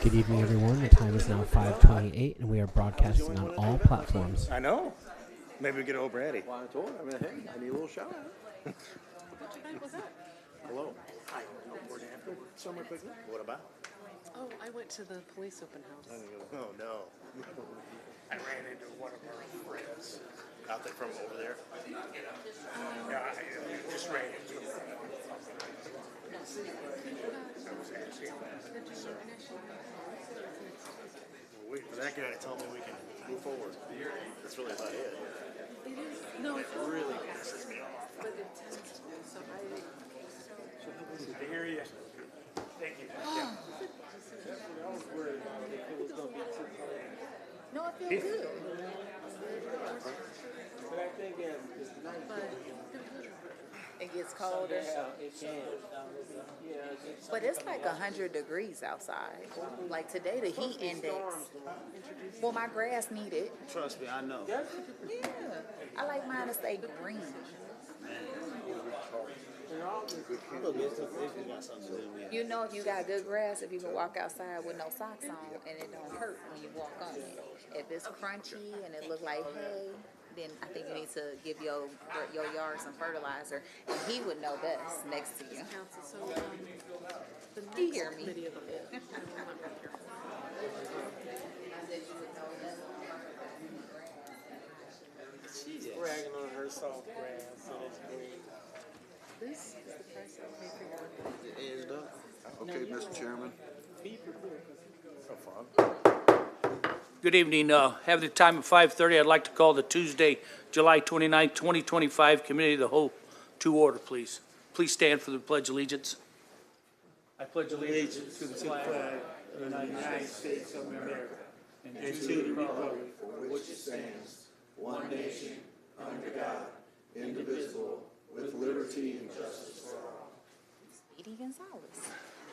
Good evening, everyone. The time is now 5:28, and we are broadcasting on all platforms. I know. Maybe we get old Brady. Well, I told her, hey, I need a little shower. Which event was that? Hello. Hi. Summer picnic. What about? Oh, I went to the police open house. Oh, no. I ran into one of our friends out there from over there. Yeah, I just ran into him. For that guy to tell me we can move forward. That's really about it. It is. No, it's Really pisses me off. but it tends to. So I hear you. Thank you. No, I feel good. But I think it's nice. It gets colder. It can. But it's like 100 degrees outside. Like today, the heat index. Well, my grass need it. Trust me, I know. Yeah. I like mine to stay green. You know, if you got good grass, if you can walk outside with no socks on and it don't hurt when you walk on it. If it's crunchy and it look like hay, then I think you need to give your yard some fertilizer, and he would know best next to you. council. So the You next hear me? committee of the whole. I will not be here. She's bragging on her soft grass, so that's great. This is the price I pay for your. Edged up. Okay, Mr. Chairman. Good evening. Have the time of 5:30. I'd like to call the Tuesday, July 29, 2025 Committee of the Whole to order, please. Please stand for the Pledge of Allegiance. I pledge allegiance to the flag of the United States of America and to the republic for which it stands, one nation, under God, indivisible, with liberty and justice for all. Speedy Gonzalez.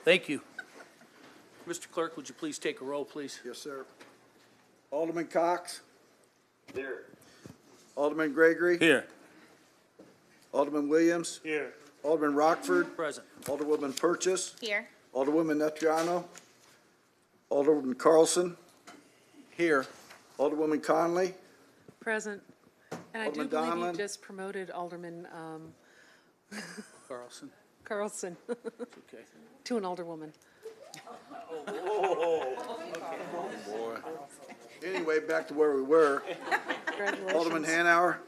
Thank you. Mr. Clerk, would you please take a roll, please? Yes, sir. Alderman Cox. Here. Alderman Gregory. Here. Alderman Williams. Here. Alderman Rockford. Present. Alderwoman Purchase. Here. Alderwoman Netriano. Alderman Carlson. Here. Alderwoman Conley. Present. And I do Alderman believe Donlin. you just promoted Alderman Carlson. Carlson Okay. to an alderwoman. Boy. Anyway, back to where we were. Congratulations. Alderman Hanauer.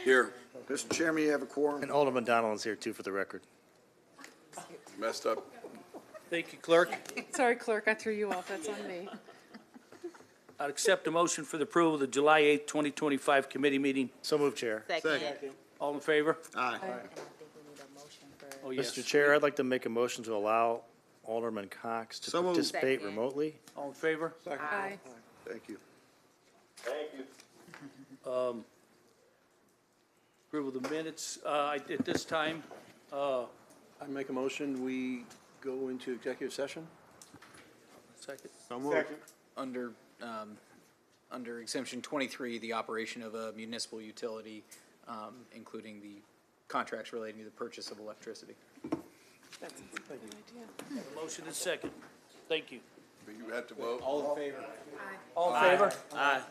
Here. Mr. Chairman, you have a quorum. And Alderman Donald's here too, for the record. Messed up. Thank you, Clerk. Sorry, clerk, I threw you off. That's on me. I'd accept a motion for the approval of the July 8, 2025 committee meeting. So move, Chair. Second. All in favor? Aye. And I think we need a motion for. Oh, yes. Mr. Chair, I'd like to make a motion to allow Alderman Cox to So moved. participate Second. remotely. All in favor? Aye. Thank you. Approval of the minutes. At this time, I make a motion, we go into executive session? second. Under exemption 23, the operation of a municipal utility, including the contracts relating to the purchase of electricity. That's a good idea. Motion is second. Thank you. But you have to vote. All in favor? All in favor? Aye.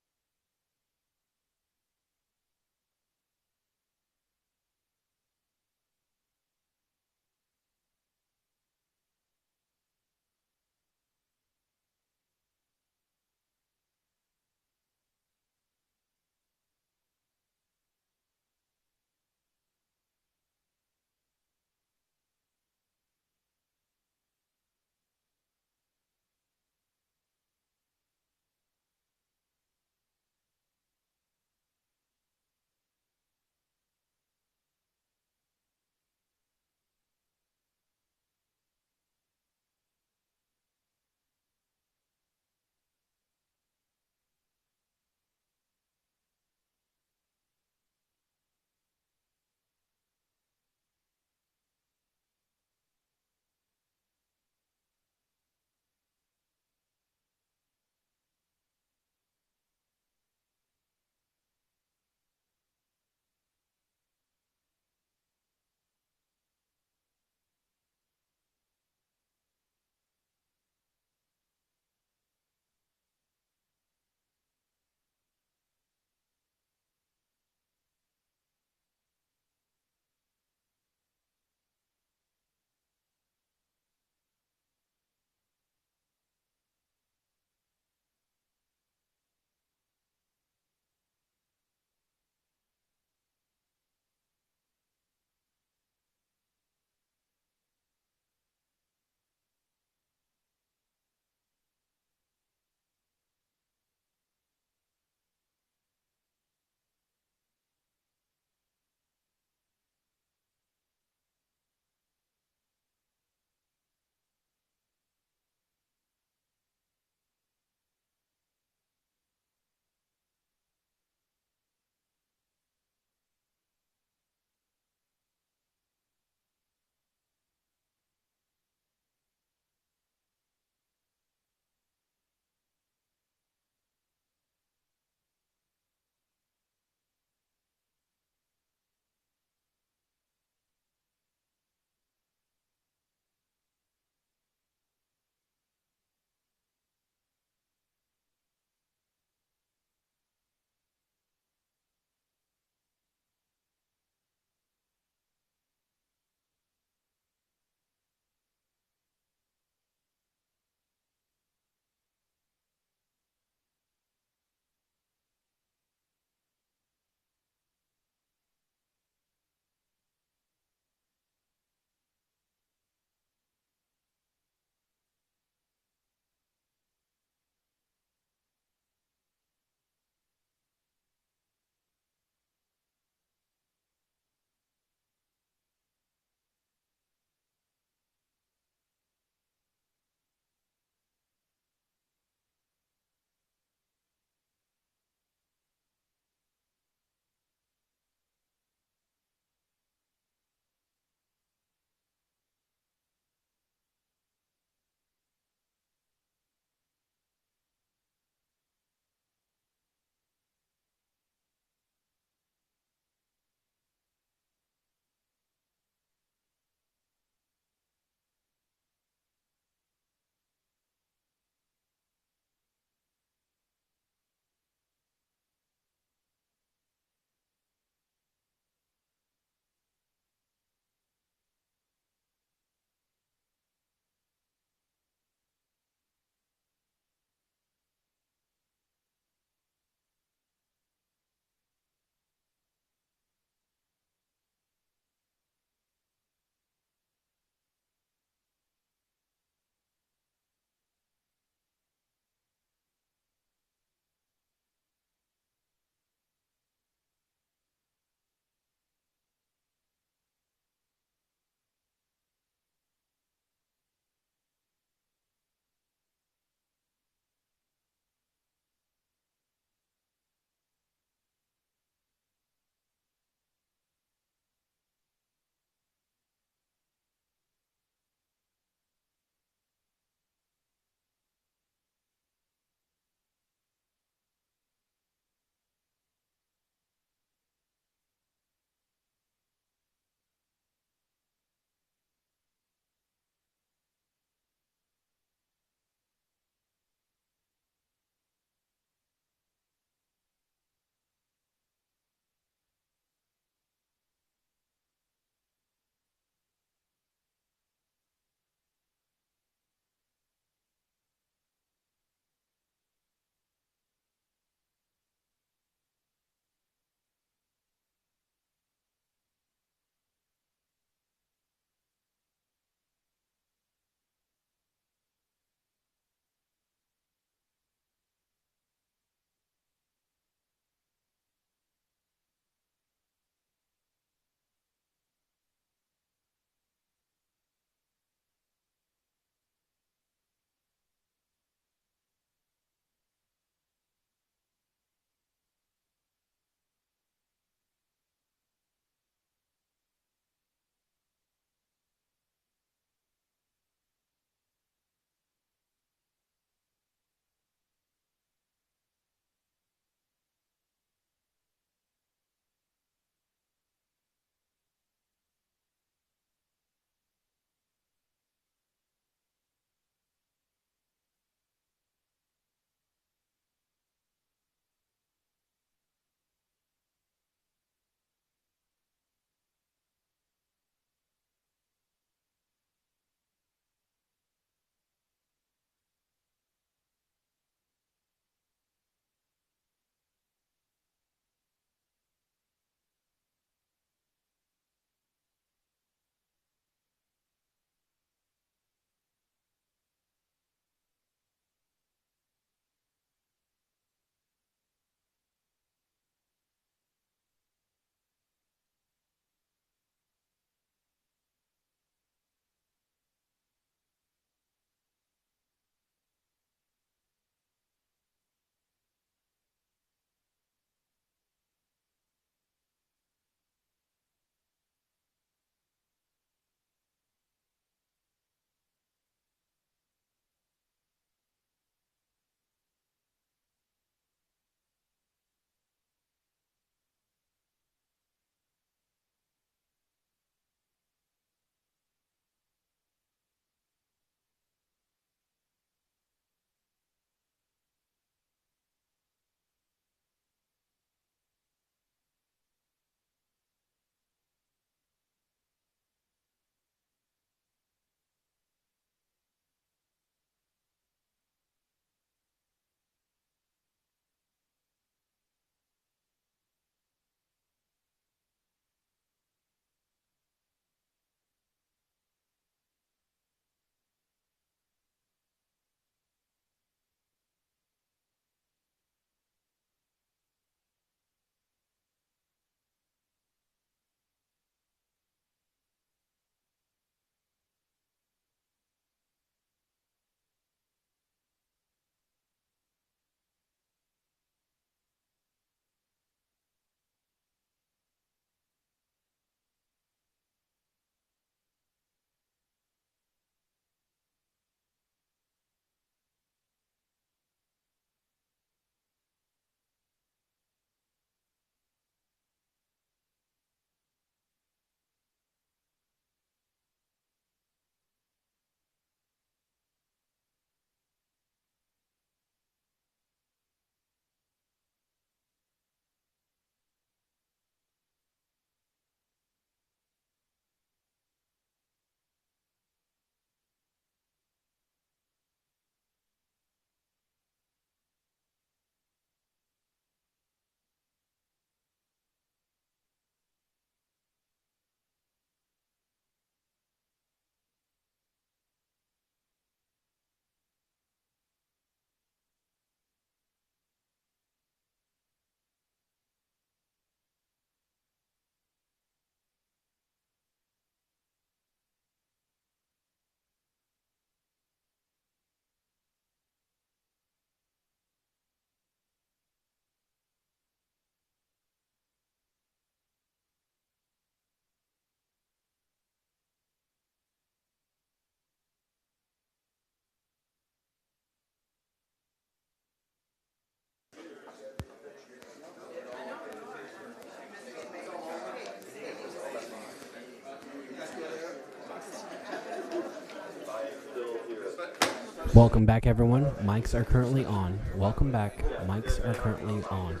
Welcome back, everyone. Mics are currently on. Welcome back. Mics are currently on.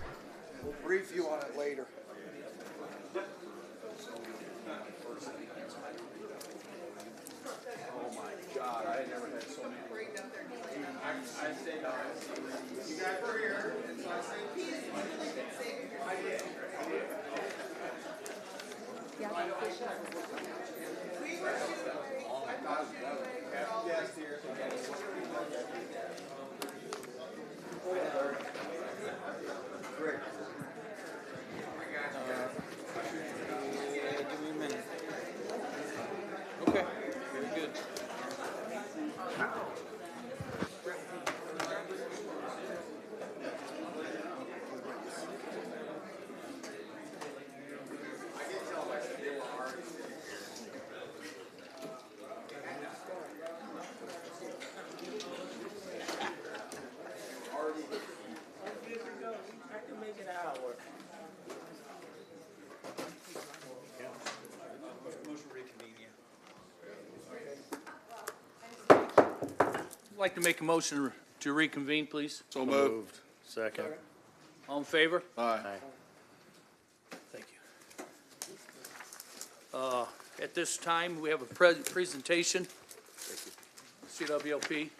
We'll brief you on it later. Oh my God, I never had so many. You guys were here. Give me a minute. Okay, very good. I can make it out. I'd like to make a motion to reconvene, please. So moved. Second. All in favor? Aye. Thank you. At this time, we have a presentation. CWLP.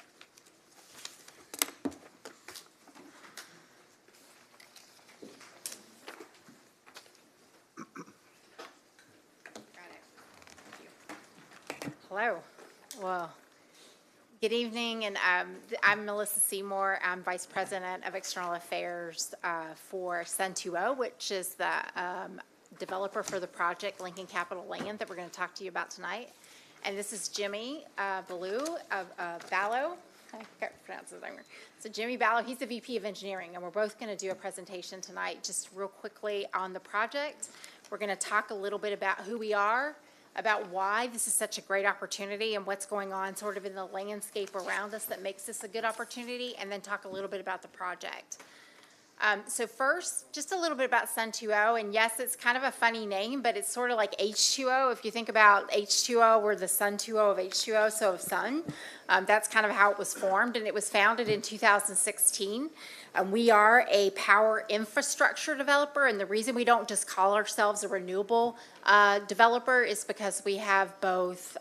Hello. Well, good evening, and I'm Melissa Seymour. I'm Vice President of External Affairs for Sun2O, which is the developer for the project Lincoln Capital Land that we're going to talk to you about tonight. And this is Jimmy Ballew of Ballo. I can't pronounce his name. So Jimmy Ballo, he's the VP of Engineering, and we're both going to do a presentation tonight just real quickly on the project. We're going to talk a little bit about who we are, about why this is such a great opportunity and what's going on sort of in the landscape around us that makes this a good opportunity, and then talk a little bit about the project. So first, just a little bit about Sun2O, and yes, it's kind of a funny name, but it's sort of like H2O. If you think about H2O, we're the Sun2O of H2O, so of sun. That's kind of how it was formed, and it was founded in 2016. We are a power infrastructure developer, and the reason we don't just call ourselves a renewable developer is because we have both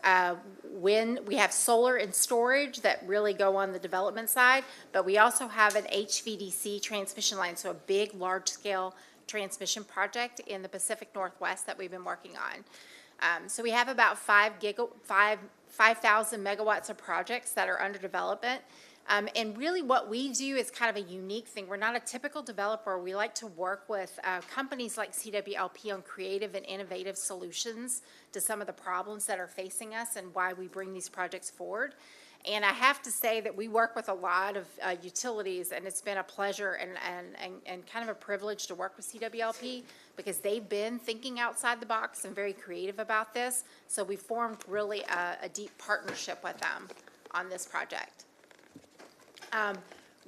wind, we have solar and storage that really go on the development side, but we also have an HVDC transmission line, so a big, large-scale transmission project in the Pacific Northwest that we've been working on. So we have about 5,000 megawatts of projects that are under development. And really what we do is kind of a unique thing. We're not a typical developer. We like to work with companies like CWLP on creative and innovative solutions to some of the problems that are facing us and why we bring these projects forward. And I have to say that we work with a lot of utilities, and it's been a pleasure and kind of a privilege to work with CWLP because they've been thinking outside the box and very creative about this. So we formed really a deep partnership with them on this project.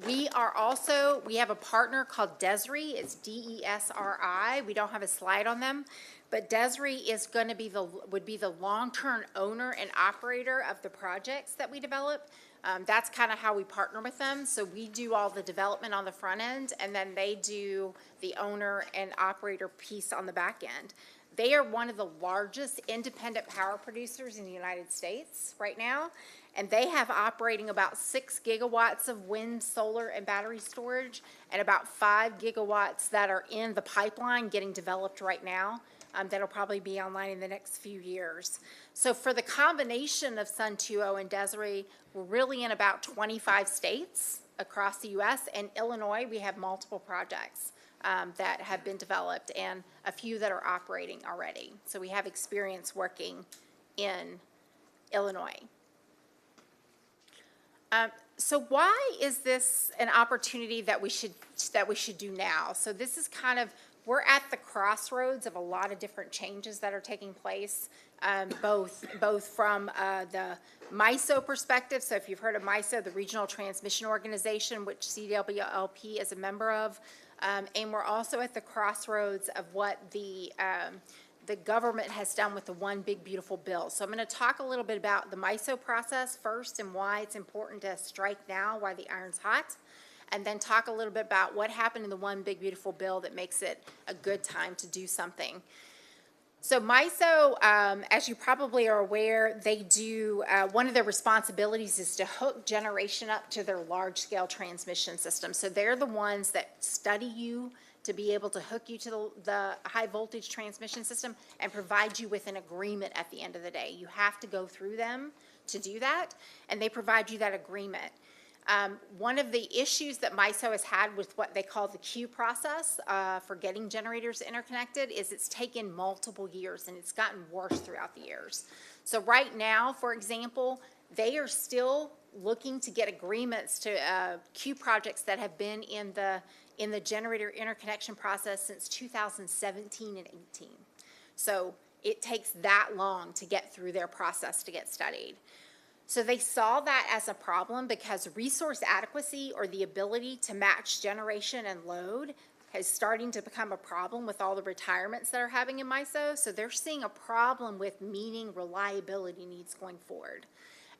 We have a partner called Desri. It's DESRI. We don't have a slide on them, but Desri is going to would be the long-term owner and operator of the projects that we develop. That's kind of how we partner with them. So we do all the development on the front end, and then they do the owner and operator piece on the back end. They are one of the largest independent power producers in the United States right now, and they have operating about 6 gigawatts of wind, solar, and battery storage, and about 5 gigawatts that are in the pipeline getting developed right now. That'll probably be online in the next few years. So for the combination of Sun2O and Desri, we're really in about 25 states across the U.S. and Illinois. We have multiple projects that have been developed and a few that are operating already. So we have experience working in Illinois. So why is this an opportunity that we should do now? So this is kind of, we're at the crossroads of a lot of different changes that are taking place, both from the MISO perspective. So if you've heard of MISO, the Regional Transmission Organization, which CWLP is a member of, and we're also at the crossroads of what the the government has done with the One Big Beautiful Bill. So I'm going to talk a little bit about the MISO process first and why it's important to strike now while the iron's hot, and then talk a little bit about what happened in the One Big Beautiful Bill that makes it a good time to do something. So MISO, as you probably are aware, they do, one of their responsibilities is to hook generation up to their large-scale transmission system. So they're the ones that study you to be able to hook you to the high-voltage transmission system and provide you with an agreement at the end of the day. You have to go through them to do that, and they provide you that agreement. One of the issues that MISO has had with what they call the queue process for getting generators interconnected is it's taken multiple years, and it's gotten worse throughout the years. So right now, for example, they are still looking to get agreements to queue projects that have been in the generator interconnection process since 2017 and 18. So it takes that long to get through their process to get studied. So they saw that as a problem because resource adequacy, or the ability to match generation and load, is starting to become a problem with all the retirements that are having in MISO. So they're seeing a problem with meeting reliability needs going forward.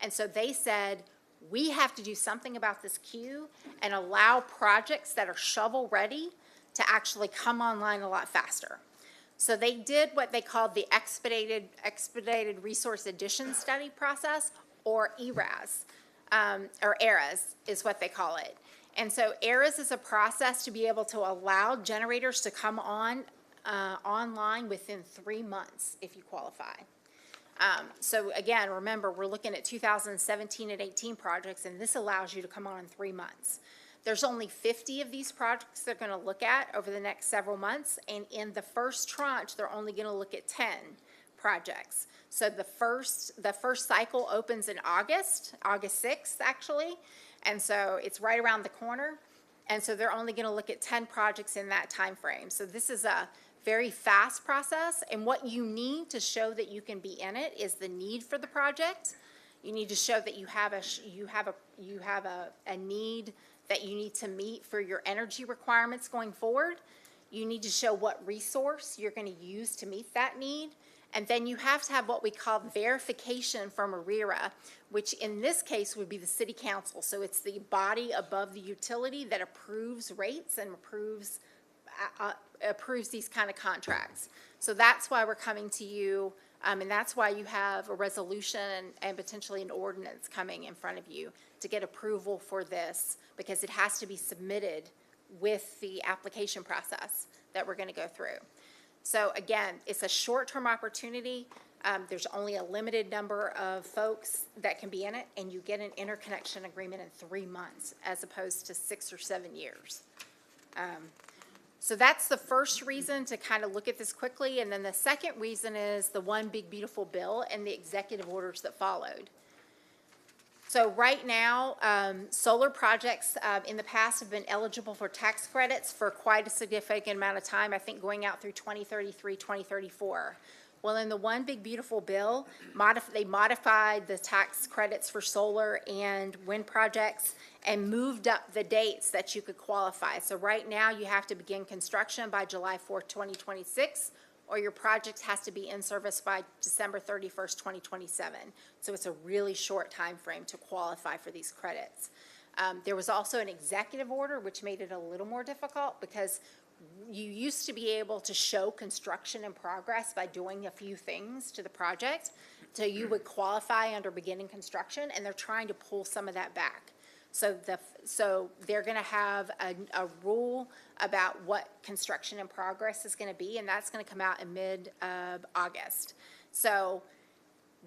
And so they said, we have to do something about this queue and allow projects that are shovel ready to actually come online a lot faster. So they did what they called the expedited resource addition study process, or ERAS, or ERAS is what they call it. And so ERAS is a process to be able to allow generators to come online within 3 months if you qualify. So again, remember, we're looking at 2017 and 18 projects, and this allows you to come on in 3 months. There's only 50 of these projects they're going to look at over the next several months, and in the first tranche, they're only going to look at 10 projects. So the first cycle opens in August 6th, actually, and so it's right around the corner. And so they're only going to look at 10 projects in that time frame. So this is a very fast process, and what you need to show that you can be in it is the need for the project. You need to show that you have a need that you need to meet for your energy requirements going forward. You need to show what resource you're going to use to meet that need. And then you have to have what we call verification from ARERA, which in this case would be the city council. So it's the body above the utility that approves rates and approves these kind of contracts. So that's why we're coming to you, and that's why you have a resolution and potentially an ordinance coming in front of you to get approval for this, because it has to be submitted with the application process that we're going to go through. So again, it's a short-term opportunity. There's only a limited number of folks that can be in it, and you get an interconnection agreement in 3 months as opposed to 6 or 7 years. So that's the first reason to kind of look at this quickly. And then the second reason is the One Big Beautiful Bill and the executive orders that followed. So right now, solar projects in the past have been eligible for tax credits for quite a significant amount of time, I think going out through 2033, 2034. Well, in the One Big Beautiful Bill, they modified the tax credits for solar and wind projects and moved up the dates that you could qualify. So right now, you have to begin construction by July 4th, 2026, or your project has to be in service by December 31st, 2027. So it's a really short time frame to qualify for these credits. There was also an executive order, which made it a little more difficult because you used to be able to show construction in progress by doing a few things to the project, so you would qualify under beginning construction, and they're trying to pull some of that back. So they're going to have a rule about what construction in progress is going to be, and that's going to come out in mid-August. So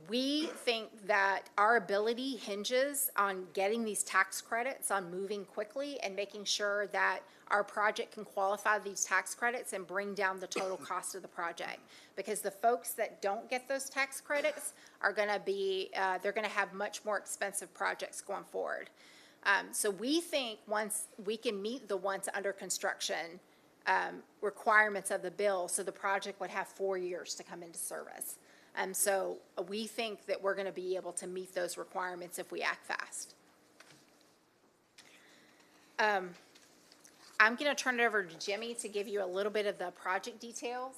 we think that our ability hinges on getting these tax credits, on moving quickly and making sure that our project can qualify these tax credits and bring down the total cost of the project. Because the folks that don't get those tax credits are going to be, they're going to have much more expensive projects going forward. So we think once we can meet the once under construction requirements of the bill, so the project would have 4 years to come into service. So we think that we're going to be able to meet those requirements if we act fast. I'm going to turn it over to Jimmy to give you a little bit of the project details.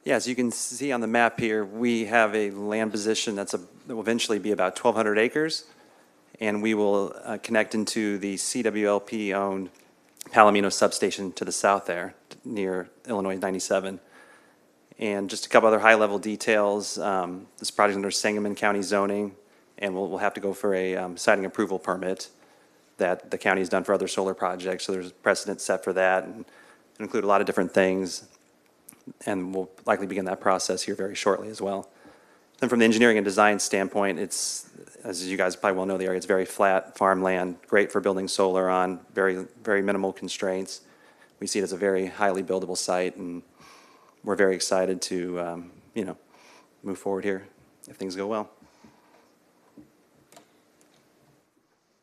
Yeah, as you can see on the map here, we have a land position that will eventually be about 1,200 acres, and we will connect into the CWLP-owned Palomino substation to the south there, near Illinois 97. And just a couple other high-level details. This project is under Sangamon County zoning, and we'll have to go for a siting approval permit that the county has done for other solar projects. So there's a precedent set for that, and it'll include a lot of different things. And we'll likely begin that process here very shortly as well. Then from the engineering and design standpoint, it's, as you guys probably well know the area, it's very flat farmland, great for building solar on, very, very minimal constraints. We see it as a very highly buildable site, and we're very excited to, move forward here if things go well.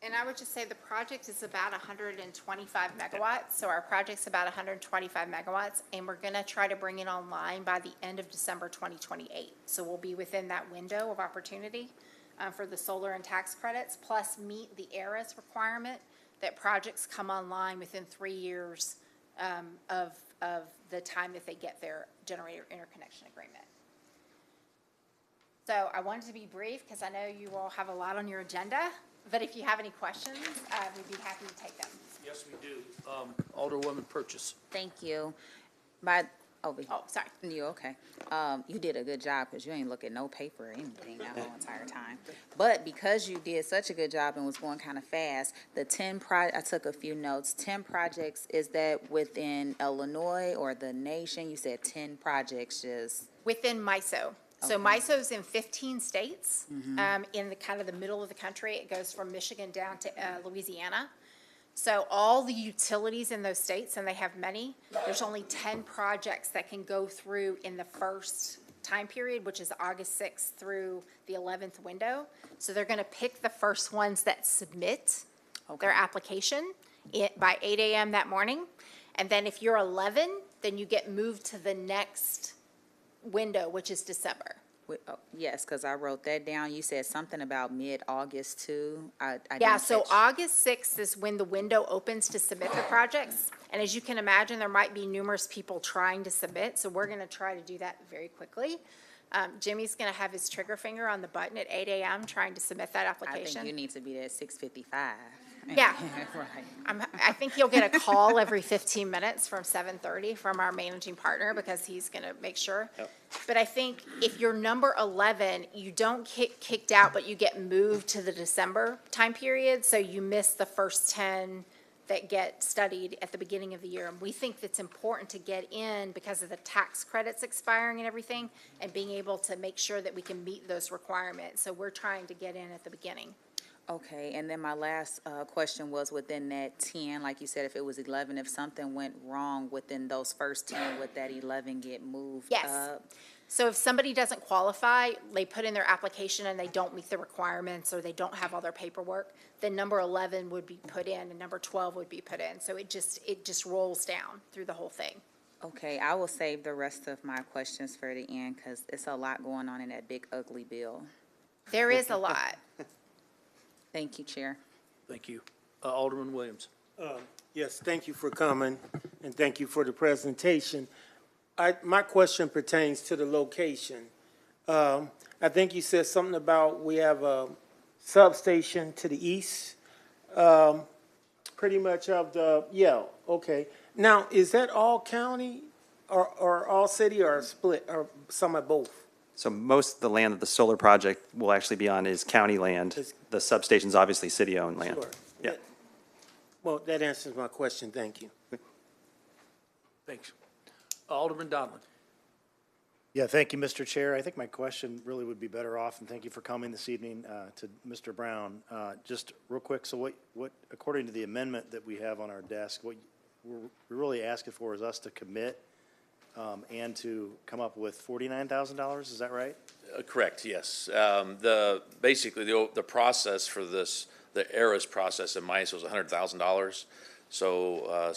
And I would just say the project is about 125 megawatts, so our project's about 125 megawatts, and we're gonna try to bring it online by the end of December 2028. So we'll be within that window of opportunity for the solar and tax credits, plus meet the ERAS requirement that projects come online within 3 years of the time that they get their generator interconnection agreement. So I wanted to be brief because I know you all have a lot on your agenda, but if you have any questions, we'd be happy to take them. Yes, we do. Alderwoman Purchase. Thank you. Oh, sorry. You okay? You did a good job because you ain't look at no paper or anything that whole entire time. But because you did such a good job and was going kind of fast, the 10 I took a few notes. 10 projects, is that within Illinois or the nation? You said 10 projects just. Within MISO. So MISO's in 15 states, in the kind of the middle of the country. It goes from Michigan down to Louisiana. So all the utilities in those states, and they have many, there's only 10 projects that can go through in the first time period, which is August 6th through the 11th window. So they're going to pick the first ones that submit their application by 8 a.m. that morning. And then if you're 11, then you get moved to the next window, which is December. Yes, because I wrote that down. You said something about mid-August too. Yeah, so August 6th is when the window opens to submit the projects. And as you can imagine, there might be numerous people trying to submit, so we're going to try to do that very quickly. Jimmy's going to have his trigger finger on the button at 8 a.m. trying to submit that application. I think you need to be there at 6:55. Yeah. Right. I think you'll get a call every 15 minutes from 7:30 from our managing partner because he's going to make sure. Yep. But I think if you're number 11, you don't get kicked out, but you get moved to the December time period. So you miss the first 10 that get studied at the beginning of the year. And we think that's important to get in because of the tax credits expiring and everything, and being able to make sure that we can meet those requirements. So we're trying to get in at the beginning. Okay, and then my last question was within that 10, like you said, if it was 11, if something went wrong within those first 10, would that 11 get moved Yes. up? So if somebody doesn't qualify, they put in their application and they don't meet the requirements or they don't have all their paperwork, then number 11 would be put in and number 12 would be put in. So it just rolls down through the whole thing. Okay, I will save the rest of my questions for the end because it's a lot going on in that big ugly bill. There is a lot. Thank you, Chair. Thank you. Alderman Williams. Yes, thank you for coming, and thank you for the presentation. My question pertains to the location. I think you said something about we have a substation to the east, pretty much of the, yeah, okay. Now, is that all county or all city or split or some of both? So most of the land that the solar project will actually be on is county land. The substation's obviously city-owned land. Sure. Yeah. Well, that answers my question, thank you. Thanks. Alderman Donlin. Yeah, thank you, Mr. Chair. I think my question really would be better off, and thank you for coming this evening to Mr. Brown. Just real quick, so what, according to the amendment that we have on our desk, what we're really asking for is us to commit and to come up with $49,000, is that right? Correct, yes. Basically, the process for this, the ERAS process in MISO is $100,000. So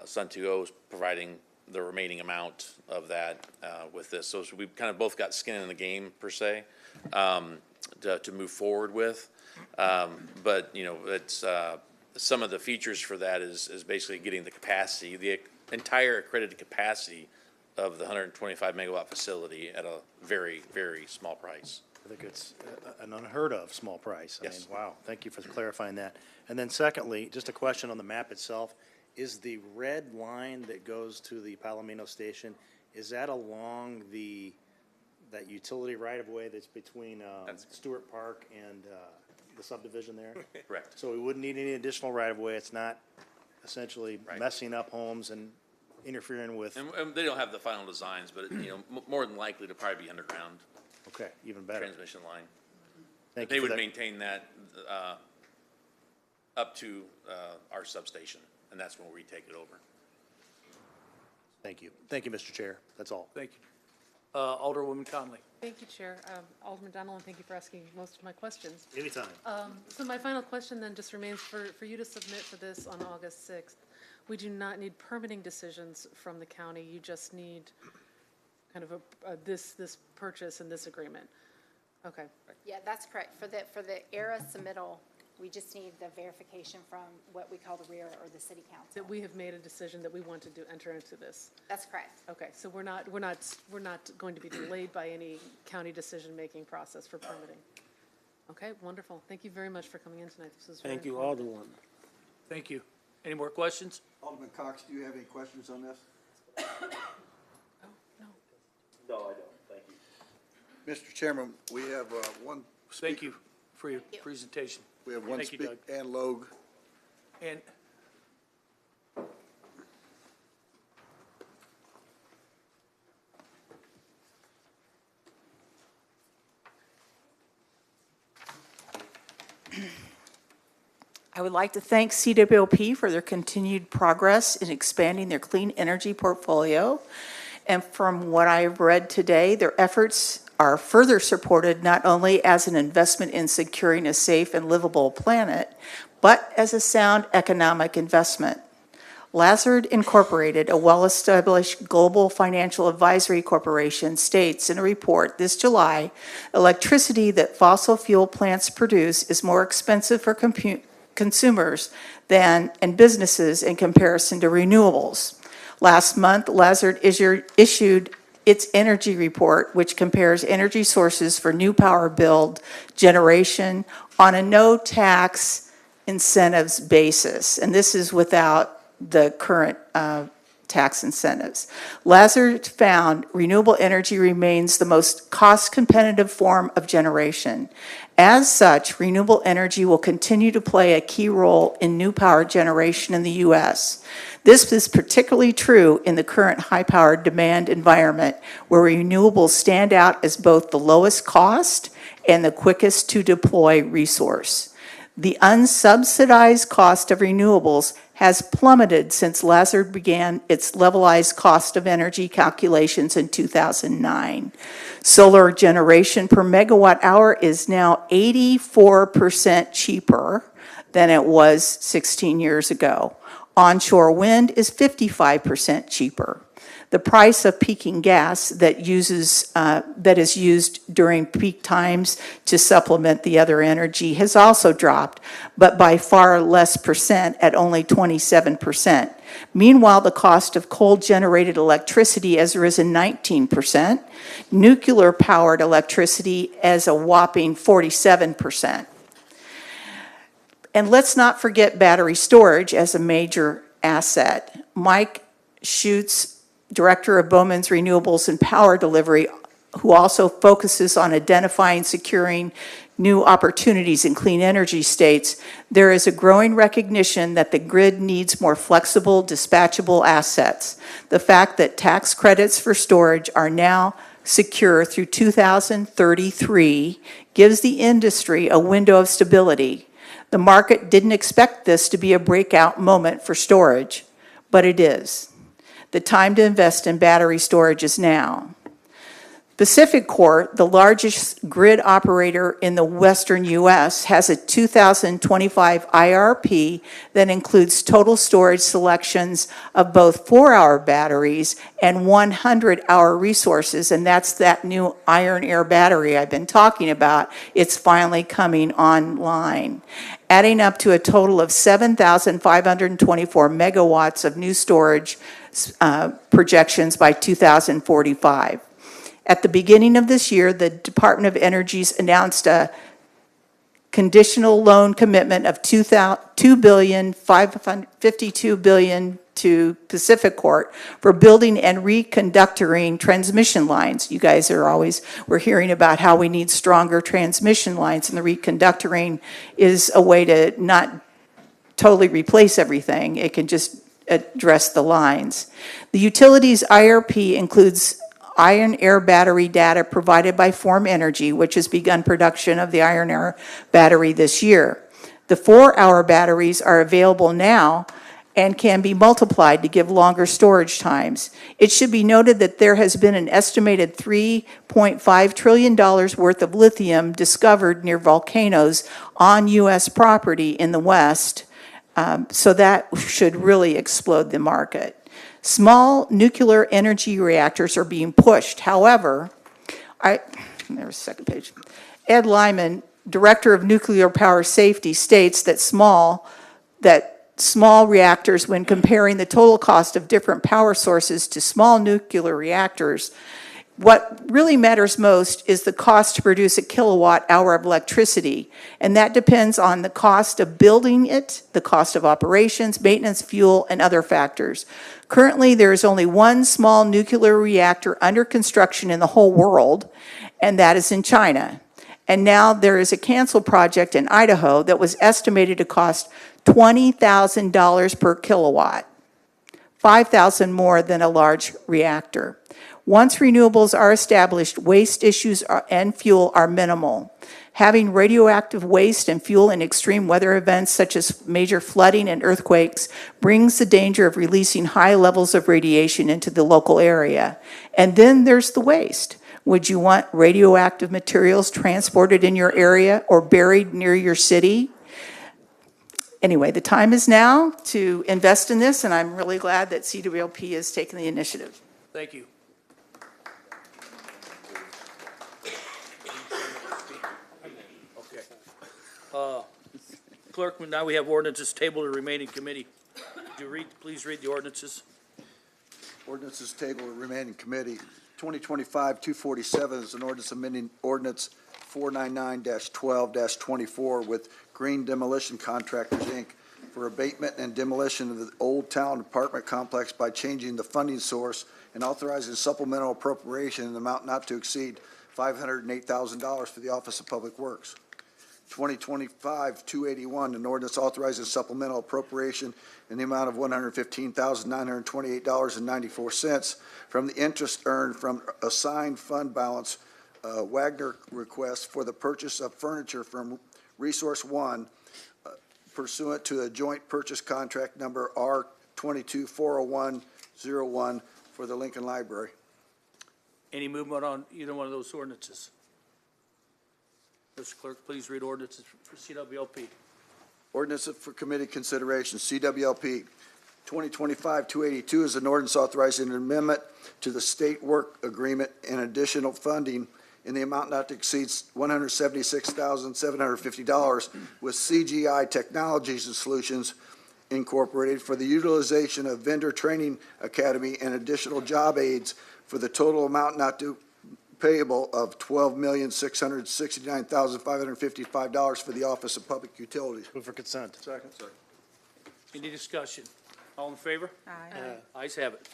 Sun 2.0 is providing the remaining amount of that with this. So we've kind of both got skin in the game, per se, to move forward with. But, you know, it's some of the features for that is basically getting the capacity, the entire accredited capacity of the 125 megawatt facility at a very, very small price. I think it's an unheard of small price. I mean, Yes. wow, thank you for clarifying that. And then secondly, just a question on the map itself. Is the red line that goes to the Palomino station, is that along that utility right-of-way that's between Stewart Park and the subdivision there? Correct. So we wouldn't need any additional right-of-way. It's not essentially Right. messing up homes and interfering with, And they don't have the final designs, but, more than likely to probably be underground okay, even better. transmission line. Thank They you for would that. maintain that up to our substation, and that's when we take it over. Thank you. Thank you, Mr. Chair. That's all. Thank you. Alderwoman Conley. Thank you, Chair. Alderman Donald, and thank you for asking most of my questions. Anytime. So my final question then just remains for you to submit for this on August 6th. We do not need permitting decisions from the county. You just need kind of this purchase and this agreement. Okay. Yeah, that's correct. For the ERA submittal, we just need the verification from what we call the rear or the city council. That we have made a decision that we want to enter into this. That's correct. Okay, so we're not going to be delayed by any county decision-making process for permitting. Okay, wonderful. Thank you very much for coming in tonight. This was very Thank you, informative. Alderman. Thank you. Any more questions? Alderman Cox, do you have any questions on this? Oh, no. No, I don't. Thank you. Mr. Chairman, we have one. Thank you for your you. presentation. We have one Thank you, Doug. and Logue. And I would like to thank CWLP for their continued progress in expanding their clean energy portfolio. And from what I've read today, their efforts are further supported not only as an investment in securing a safe and livable planet, but as a sound economic investment. Lazard Incorporated, a well-established global financial advisory corporation, states in a report this July, electricity that fossil fuel plants produce is more expensive for consumers and businesses in comparison to renewables. Last month, Lazard issued its energy report, which compares energy sources for new power build generation on a no-tax incentives basis. And this is without the current tax incentives. Lazard found renewable energy remains the most cost-competitive form of generation. As such, renewable energy will continue to play a key role in new power generation in the U.S. This is particularly true in the current high-powered demand environment, where renewables stand out as both the lowest cost and the quickest to deploy resource. The unsubsidized cost of renewables has plummeted since Lazard began its levelized cost of energy calculations in 2009. Solar generation per megawatt hour is now 84% cheaper than it was 16 years ago. Onshore wind is 55% cheaper. The price of peaking gas that is used during peak times to supplement the other energy has also dropped, but by far less percent, at only 27%. Meanwhile, the cost of coal-generated electricity has risen 19%, nuclear-powered electricity as a whopping 47%. And let's not forget battery storage as a major asset. Mike Schutz, Director of Bowman's Renewables and Power Delivery, who also focuses on identifying, securing new opportunities in clean energy, states, there is a growing recognition that the grid needs more flexible, dispatchable assets. The fact that tax credits for storage are now secure through 2033 gives the industry a window of stability. The market didn't expect this to be a breakout moment for storage, but it is. The time to invest in battery storage is now. PacifiCorp, the largest grid operator in the western U.S., has a 2025 IRP that includes total storage selections of both 4-hour batteries and 100-hour resources, and that's that new iron air battery I've been talking about. It's finally coming online, adding up to a total of 7,524 megawatts of new storage projections by 2045. At the beginning of this year, the Department of Energy's announced a conditional loan commitment of $2.552 billion to Pacific Court for building and reconductoring transmission lines. You guys we're hearing about how we need stronger transmission lines, and the reconductoring is a way to not totally replace everything. It can just address the lines. The utilities IRP includes iron air battery data provided by Form Energy, which has begun production of the iron air battery this year. The 4-hour batteries are available now and can be multiplied to give longer storage times. It should be noted that there has been an estimated $3.5 trillion worth of lithium discovered near volcanoes on U.S. property in the West, so that should really explode the market. Small nuclear energy reactors are being pushed. However, there's a second page. Ed Lyman, Director of Nuclear Power Safety, states that small reactors, when comparing the total cost of different power sources to small nuclear reactors, what really matters most is the cost to produce a kilowatt hour of electricity, and that depends on the cost of building it, the cost of operations, maintenance, fuel, and other factors. Currently, there is only one small nuclear reactor under construction in the whole world, and that is in China. And now there is a canceled project in Idaho that was estimated to cost $20,000 per kilowatt, $5,000 more than a large reactor. Once renewables are established, waste issues and fuel are minimal. Having radioactive waste and fuel in extreme weather events such as major flooding and earthquakes brings the danger of releasing high levels of radiation into the local area. And then there's the waste. Would you want radioactive materials transported in your area or buried near your city? Anyway, the time is now to invest in this, and I'm really glad that CWLP has taken the initiative. Thank you. Clerk, now we have ordinances tabled to remain in committee. Would you please read the ordinances? Ordinances tabled to remain in committee. 2025-247 is an ordinance amending ordinance 499-12-24 with Green Demolition Contractors, Inc. for abatement and demolition of the Old Town Apartment Complex by changing the funding source and authorizing supplemental appropriation in the amount not to exceed $508,000 for the Office of Public Works. 2025-281, an ordinance authorizing supplemental appropriation in the amount of $115,928.94 from the interest earned from assigned fund balance Wagner request for the purchase of furniture from Resource One pursuant to a joint purchase contract number R22-40101 for the Lincoln Library. Any movement on either one of those ordinances? Mr. Clerk, please read ordinances for CWLP. Ordinance for committee consideration, CWLP. 2025-282 is an ordinance authorizing an amendment to the state work agreement and additional funding in the amount not to exceed $176,750 with CGI Technologies and Solutions Incorporated for the utilization of vendor training academy and additional job aids for the total amount not to payable of $12,669,555 for the Office of Public Utilities. Move for consent. Second. Any discussion? All in favor? Aye. Ayes have it.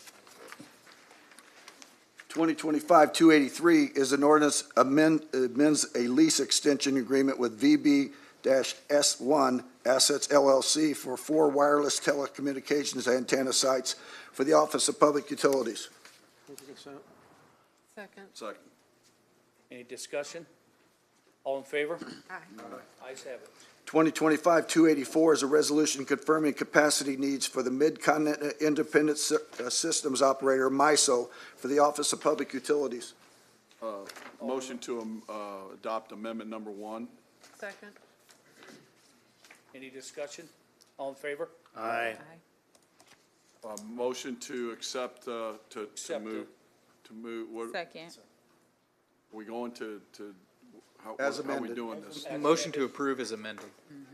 2025-283 is an ordinance amends a lease extension agreement with VB-S1 Assets LLC for 4 wireless telecommunications antenna sites for the Office of Public Utilities. Second. Second. Any discussion? All in favor? Aye. Ayes have it. 2025-284 is a resolution confirming capacity needs for the Mid-Continent Independent Systems Operator, MISO, for the Office of Public Utilities. Motion to adopt amendment number 1. Second. Any discussion? All in favor? Aye. Motion to accept, Accept move, what, Second. we going to how As are we amended. doing this? Motion to approve is amended.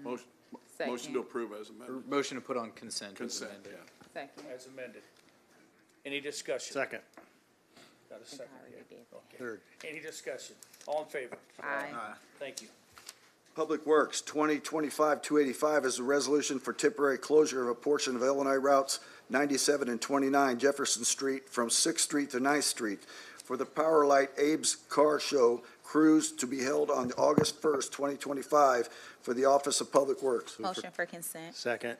Motion Second. to approve as amended. Motion to put on consent is Consent, amended. yeah. Second. As amended. Any discussion? Second. Got a second? already did. Okay. Third. Any discussion? All in favor? Aye. Thank you. Public Works, 2025-285 is a resolution for temporary closure of a portion of Illinois routes 97 and 29 Jefferson Street from 6th Street to 9th Street for the Power Light Abe's Car Show cruise to be held on August 1st, 2025 for the Office of Public Works. Motion for consent. Second.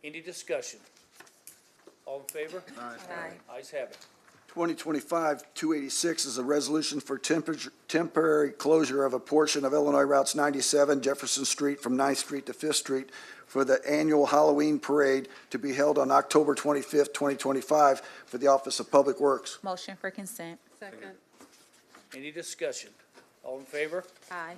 Any discussion? All in favor? Aye. Ayes have it. 2025-286 is a resolution for temporary closure of a portion of Illinois routes 97 Jefferson Street from 9th Street to 5th Street for the annual Halloween parade to be held on October 25th, 2025 for the Office of Public Works. Motion for consent. Second. Any discussion? All in favor? Aye.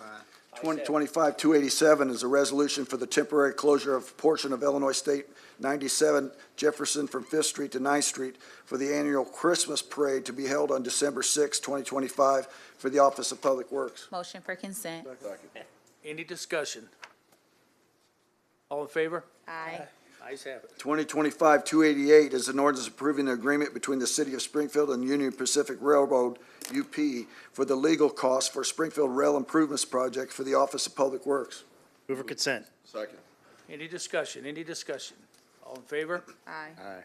Ayes have it. 2025-287 is a resolution for the temporary closure of a portion of Illinois State 97 Jefferson from 5th Street to 9th Street for the annual Christmas parade to be held on December 6, 2025 for the Office of Public Works. Motion for consent. Any discussion? All in favor? Aye. Ayes have it. 2025-288 is an ordinance approving an agreement between the City of Springfield and Union Pacific Railroad, UP, for the legal costs for Springfield Rail Improvements Project for the Office of Public Works. Move for consent. Second. Any discussion? Any discussion? All in favor? Aye.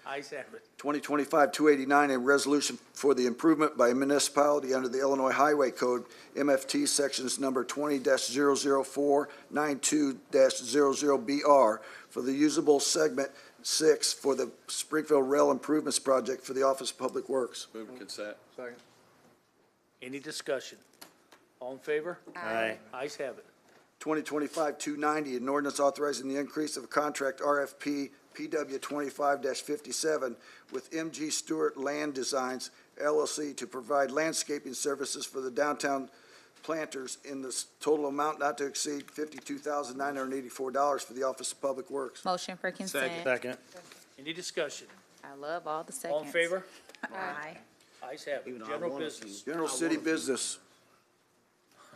Ayes have it. 2025-289, a resolution for the improvement by a municipality under the Illinois Highway Code, MFT Sections Number 20-00492-00BR for the usable segment 6 for the Springfield Rail Improvements Project for the Office of Public Works. Move to consent. Second. Any discussion? All in favor? Aye. Ayes have it. 2025-290, an ordinance authorizing the increase of a contract RFP PW 25-57 with MG Stewart Land Designs LLC to provide landscaping services for the downtown planters in the total amount not to exceed $52,984 for the Office of Public Works. Motion for consent. Second. Any discussion? I love all the seconds. All in favor? Aye. Ayes have it. General business. General City Business.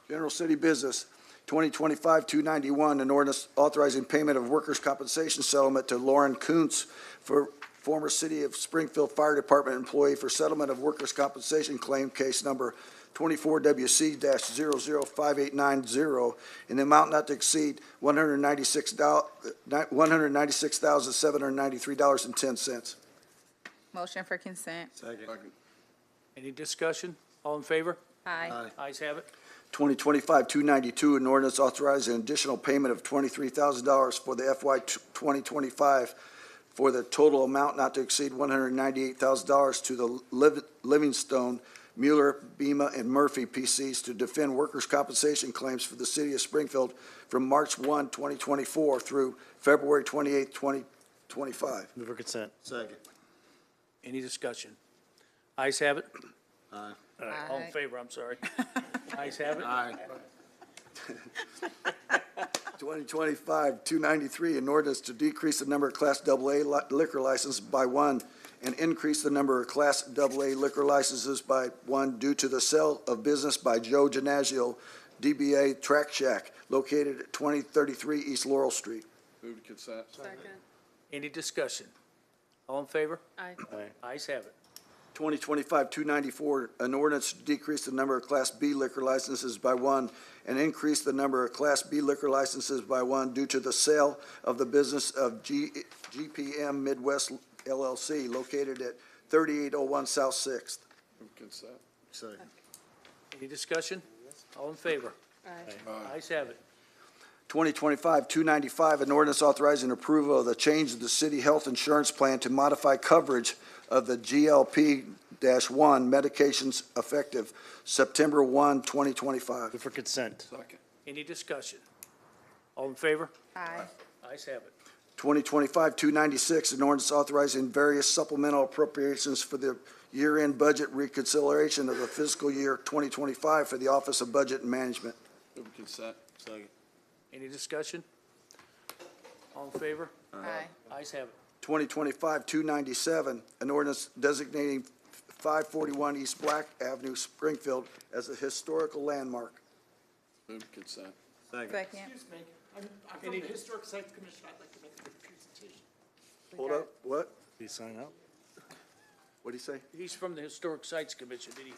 General City Business, 2025-291, an ordinance authorizing payment of workers' compensation settlement to Lauren Kuntz for former City of Springfield Fire Department employee for settlement of workers' compensation claim case number 24WC-005890 in the amount not to exceed $196,793.10. Motion for consent. Second. Any discussion? All in favor? Aye. Ayes have it. 2025-292, an ordinance authorizing an additional payment of $23,000 for the FY 2025 for the total amount not to exceed $198,000 to the Livingstone, Mueller, Bema, and Murphy PCs to defend workers' compensation claims for the City of Springfield from March 1, 2024 through February 28, 2025. Move for consent. Second. Any discussion? Ayes have it. Aye. All in favor, I'm sorry. Ayes have it. Aye. 2025-293, an ordinance to decrease the number of Class AA liquor licenses by one and increase the number of Class AA liquor licenses by one due to the sale of business by Joe Giannazio, DBA Track Shack, located at 2033 East Laurel Street. Move to consent. Second. Any discussion? All in favor? Aye. Ayes have it. 2025-294, an ordinance to decrease the number of Class B liquor licenses by one and increase the number of Class B liquor licenses by one due to the sale of the business of GPM Midwest LLC located at 3801 South 6th. Move to consent. Second. Any discussion? All in favor? Aye. Ayes have it. 2025-295, an ordinance authorizing approval of the change of the city health insurance plan to modify coverage of the GLP-1 medications effective September 1, 2025. Move for consent. Second. Any discussion? All in favor? Aye. Ayes have it. 2025-296, an ordinance authorizing various supplemental appropriations for the year-end budget reconciliation of the fiscal year 2025 for the Office of Budget and Management. Move to consent. Second. Any discussion? All in favor? Aye. Ayes have it. 2025-297, an ordinance designating 541 East Black Avenue, Springfield as a historical landmark. Move to consent. Second. Excuse me, I'm from the Historic Sites Commission, I'd like to make a presentation. Hold up, what? Please sign up. What'd he say? He's from the Historic Sites Commission. Did he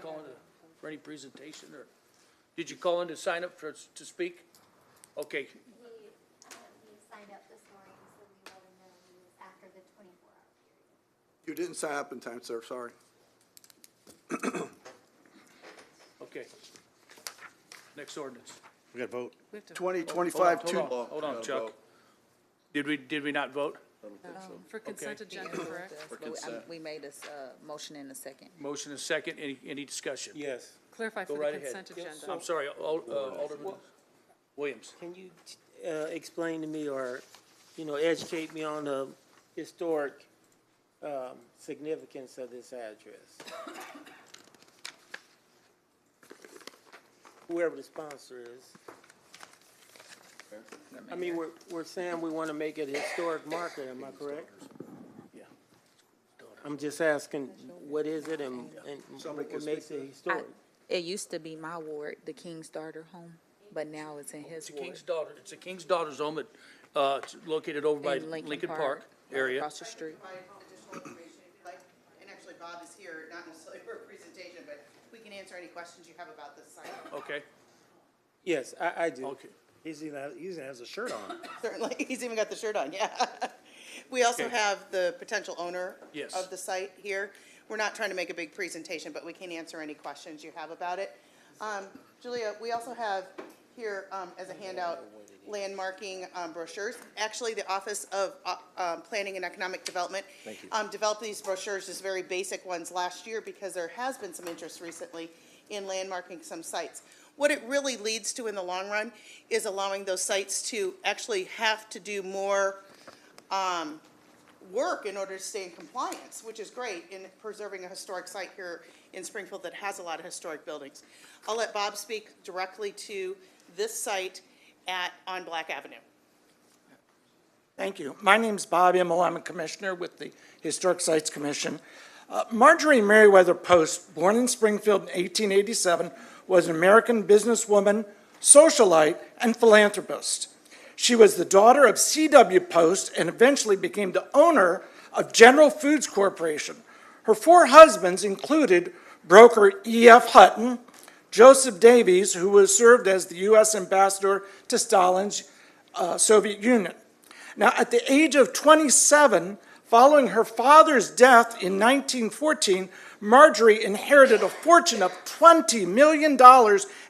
call in for any presentation, or did you call in to sign up to speak? Okay, He signed up this morning, so we let him know he was after the 24-hour period. You didn't sign up in time, sir, sorry. okay. Next ordinance. We got to vote. We have to, 2025 Hold on, Chuck. Did we not vote? for consent agenda, correct? We made a motion in a second. Motion is second. Any discussion? Yes. Clarify Go for right the ahead. consent agenda. I'm sorry, Alderman Williams. Can you explain to me or, educate me on the historic significance of this address? Whoever the sponsor is. I mean, we're saying we want to make it a historic marker, am I correct? Yeah. I'm just asking, what is it and what makes it historic? It used to be my ward, the King's Daughter home, but now it's in his It's a ward. King's Daughter. It's a King's Daughter's home. It's located over by In Lincoln Park right area. across the street. Additional information if you'd like, and actually Bob is here, not necessarily for a presentation, but we can answer any questions you have about this site. Okay. Yes, I do. Okay. He even has a shirt on. Certainly, he's even got the shirt on, yeah. We also Okay. have the potential owner Yes. of the site here. We're not trying to make a big presentation, but we can answer any questions you have about it. Julia, we also have here as a handout, landmarking brochures. Actually, the Office of Planning and Economic Development developed these brochures, just very basic ones last year, because there has been some interest recently in landmarking some sites. What it really leads to in the long run is allowing those sites to actually have to do more work in order to stay in compliance, which is great in preserving a historic site here in Springfield that has a lot of historic buildings. I'll let Bob speak directly to this site on Black Avenue. Thank you. My name's Bob Immel. I'm a commissioner with the Historic Sites Commission. Marjorie Merriweather Post, born in Springfield in 1887, was an American businesswoman, socialite, and philanthropist. She was the daughter of C.W. Post and eventually became the owner of General Foods Corporation. Her four husbands included broker E.F. Hutton, Joseph Davies, who was served as the U.S. ambassador to Stalin's Soviet Union. Now, at the age of 27, following her father's death in 1914, Marjorie inherited a fortune of $20 million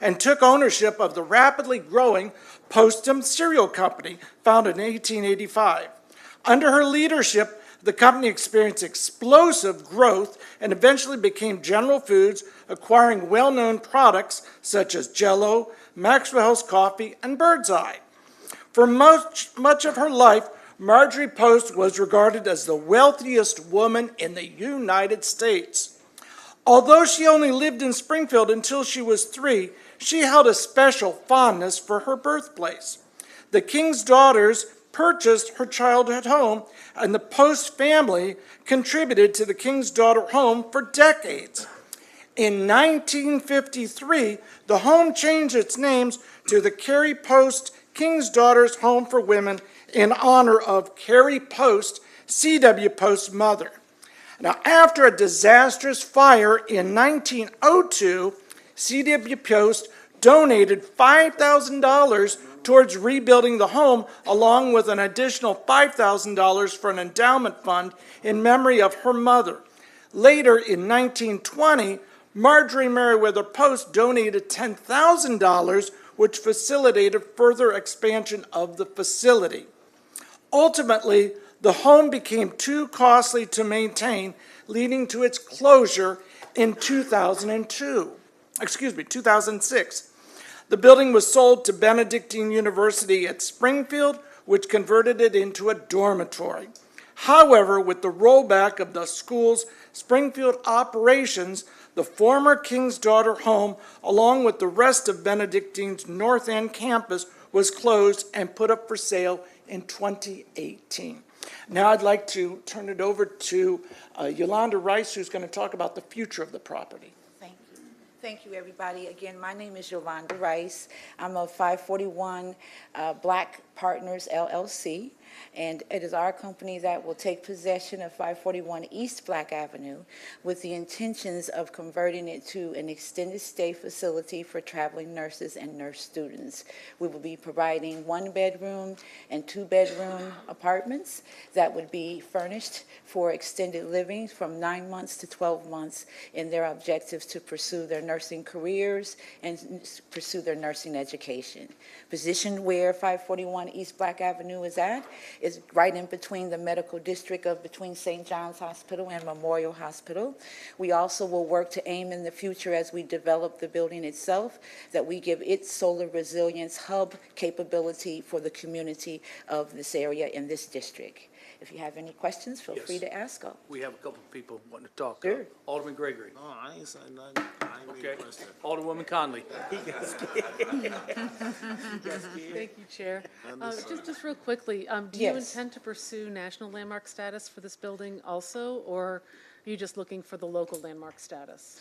and took ownership of the rapidly growing Postum Cereal Company, founded in 1885. Under her leadership, the company experienced explosive growth and eventually became General Foods, acquiring well-known products such as Jell-O, Maxwell's Coffee, and Birdseye. For much of her life, Marjorie Post was regarded as the wealthiest woman in the United States. Although she only lived in Springfield until she was 3, she held a special fondness for her birthplace. The King's daughters purchased her childhood home, and the Post family contributed to the King's Daughter home for decades. In 1953, the home changed its names to the Carrie Post King's Daughters Home for Women in honor of Carrie Post, C.W. Post's mother. Now, after a disastrous fire in 1902, C.W. Post donated $5,000 towards rebuilding the home, along with an additional $5,000 for an endowment fund in memory of her mother. Later, in 1920, Marjorie Merriweather Post donated $10,000, which facilitated further expansion of the facility. Ultimately, the home became too costly to maintain, leading to its closure in 2006. The building was sold to Benedictine University at Springfield, which converted it into a dormitory. However, with the rollback of the school's Springfield operations, the former King's Daughter home, along with the rest of Benedictine's North End campus, was closed and put up for sale in 2018. Now I'd like to turn it over to Yolanda Rice, who's going to talk about the future of the property. Thank you. Thank you, everybody. Again, my name is Yolanda Rice. I'm of 541 Black Partners LLC, and it is our company that will take possession of 541 East Black Avenue with the intentions of converting it to an extended stay facility for traveling nurses and nurse students. We will be providing 1-bedroom and 2-bedroom apartments that would be furnished for extended living from 9 months to 12 months in their objectives to pursue their nursing careers and pursue their nursing education. Positioned where 541 East Black Avenue is at is right in between the medical district of between St. John's Hospital and Memorial Hospital. We also will work to aim in the future as we develop the building itself that we give it solar resilience hub capability for the community of this area in this district. If you have any questions, feel free to ask them. We have a couple of people wanting to talk. Sure. Alderman Gregory. No, I ain't saying nothing. I ain't Okay. made a question. Alderwoman Conley. Thank you, Chair. Understood. Just real quickly, do you Yes. intend to pursue national landmark status for this building also, or are you just looking for the local landmark status?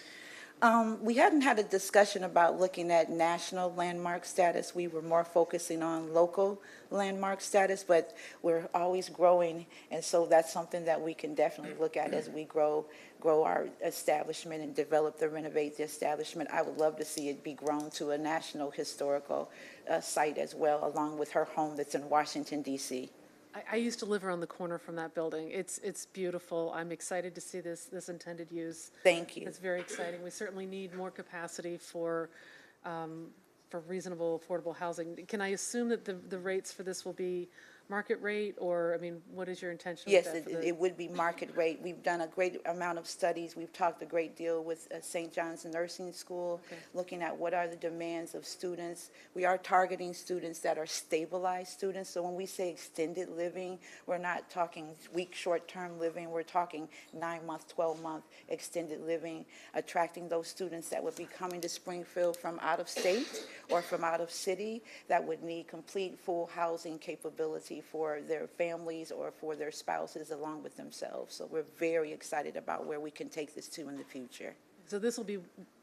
We hadn't had a discussion about looking at national landmark status. We were more focusing on local landmark status, but we're always growing, and so that's something that we can definitely look at as we grow our establishment and develop the renovate the establishment. I would love to see it be grown to a national historical site as well, along with her home that's in Washington, D.C. I used to live around the corner from that building. It's beautiful. I'm excited to see this intended use. Thank you. It's very exciting. We certainly need more capacity for reasonable, affordable housing. Can I assume that the rates for this will be market rate, or, I mean, what is your intention with Yes, that? it would be market rate. We've done a great amount of studies. We've talked a great deal with St. John's Nursing School, looking at what are the demands of students. We are targeting students that are stabilized students. So when we say extended living, we're not talking week, short-term living. We're talking 9-month, 12-month extended living, attracting those students that would be coming to Springfield from out of state or from out of city that would need complete full housing capability for their families or for their spouses along with themselves. So we're very excited about where we can take this to in the future. So this will be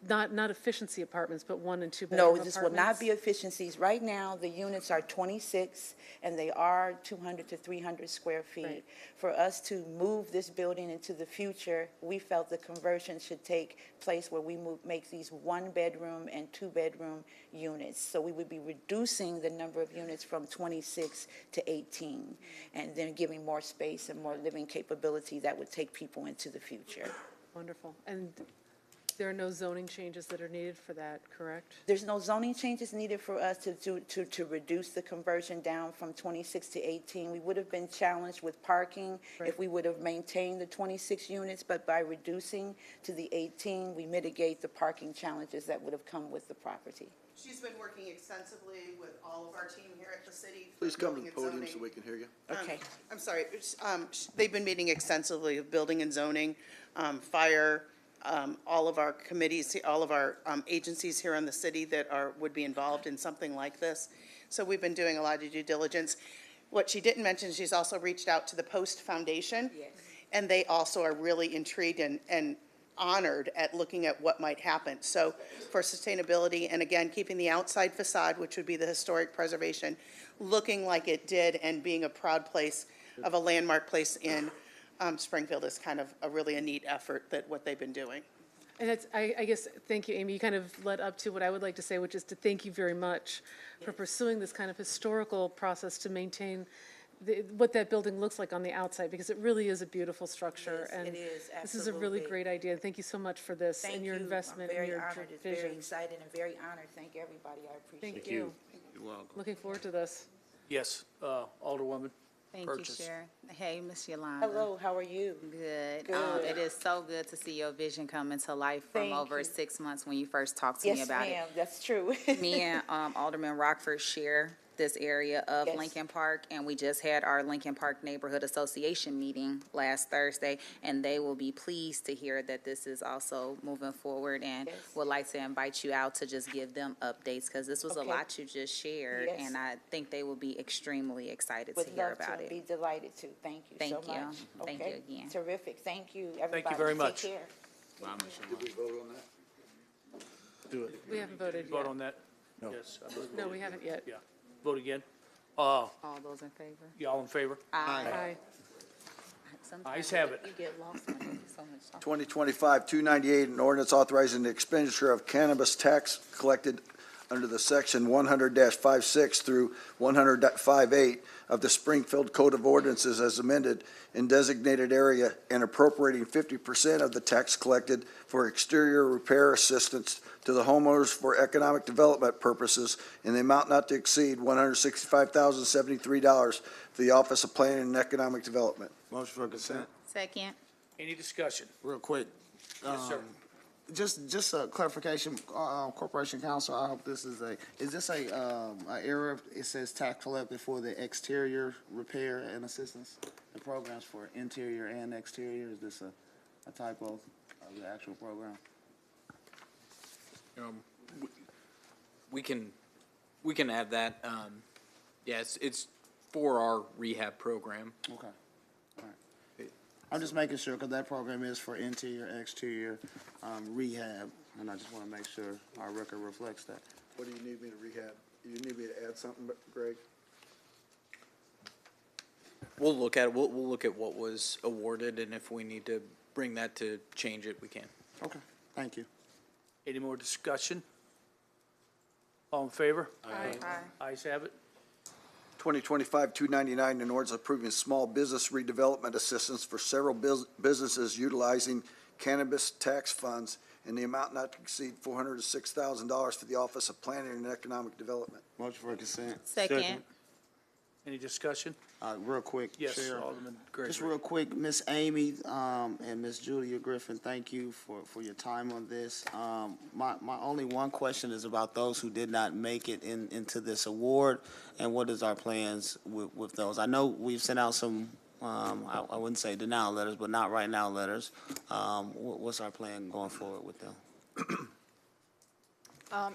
not efficiency apartments, but 1- and 2-bedroom No, apartments? this will not be efficiencies. Right now, the units are 26, and they are 200 to 300 square feet. Right. For us to move this building into the future, we felt the conversion should take place where we make these 1-bedroom and 2-bedroom units. So we would be reducing the number of units from 26 to 18, and then giving more space and more living capability that would take people into the future. Wonderful. And there are no zoning changes that are needed for that, correct? There's no zoning changes needed for us to reduce the conversion down from 26 to 18. We would have been challenged with parking if we would have maintained the 26 units, but by reducing to the 18, we mitigate the parking challenges that would have come with the property. She's been working extensively with all of our team here at the city. Please come to the building and podium so zoning. we can hear you. Okay. I'm sorry, they've been meeting extensively with building and zoning, fire, all of our committees, all of our agencies here in the city that would be involved in something like this. So we've been doing a lot of due diligence. What she didn't mention, she's also reached out to the Post Foundation. Yes. And they also are really intrigued and honored at looking at what might happen. So for sustainability, and again, keeping the outside facade, which would be the historic preservation, looking like it did and being a proud place of a landmark place in Springfield is kind of a neat effort that what they've been doing. And it's, I guess, thank you, Amy. You kind of led up to what I would like to say, which is to thank you very much for pursuing this kind of historical process to maintain what that building looks like on the outside, because it really is a beautiful structure. And it is, this is a really absolutely. great idea. Thank you so much for this Thank and your you. investment I'm and very your honored. It's very vision. excited and very honored. Thank everybody. I appreciate it. Thank you. You're welcome. Looking forward to this. Yes, Alderwoman. Thank Purchase. you, Chair. Hey, Ms. Yolanda. Hello, how are you? Good. Good. It is so good to see your vision come into life from Thank over you. 6 months when you first talked to me Yes, about ma'am, that's true. it. Me and Alderman Rockford share this area of Yes. Lincoln Park, and we just had our Lincoln Park Neighborhood Association meeting last Thursday, and they will be pleased to hear that this is also moving forward, and Yes. would like to invite you out to just give them updates, because this was a Okay. lot you just shared, Yes. and I think they will be extremely excited to Would hear love about to, it. be delighted to. Thank you so Thank you. much. Thank you Okay. again. Terrific, thank you, everybody. very much. Take care. Did we vote on that? do it. We haven't voted Vote yet. on that? No. Yes. I believe No, voted. we haven't yet. Yeah. Vote again. All those in favor? Y'all in favor? Aye. Sometimes Ayes have it. You get lost when there's so much talking. 2025-298, an ordinance authorizing the expenditure of cannabis tax collected under the section 100-56 through 100.58 of the Springfield Code of Ordinances as amended in designated area and appropriating 50% of the tax collected for exterior repair assistance to the homeowners for economic development purposes in the amount not to exceed $165,073 for the Office of Planning and Economic Development. Motion for consent. Second. Any discussion? Real quick. Yes, sir. Just a clarification, Corporation Counsel, I hope this is this a error? It says tax collected for the exterior repair and assistance, the programs for interior and exterior. Is this a typo of the actual program? We can add that. Yeah, it's for our rehab program. Okay. All right. I'm just making sure, because that program is for interior, exterior, rehab, and I just want to make sure our record reflects that. What do you need me to rehab? You need me to add something, Greg? We'll look at it. We'll look at what was awarded, and if we need to bring that to change it, we can. Okay, thank you. Any more discussion? All in favor? Aye. Ayes have it. 2025-299, an ordinance approving small business redevelopment assistance for several businesses utilizing cannabis tax funds in the amount not to exceed $406,000 for the Office of Planning and Economic Development. Motion for consent. Second. Any discussion? Real quick, Yes, Chair. Alderman Gregory. Just real quick, Miss Amy, and Miss Julia Griffin, thank you for your time on this. My only one question is about those who did not make it into this award, and what is our plans with those? I know we've sent out some, I wouldn't say denial letters, but not right now letters. What's our plan going forward with them?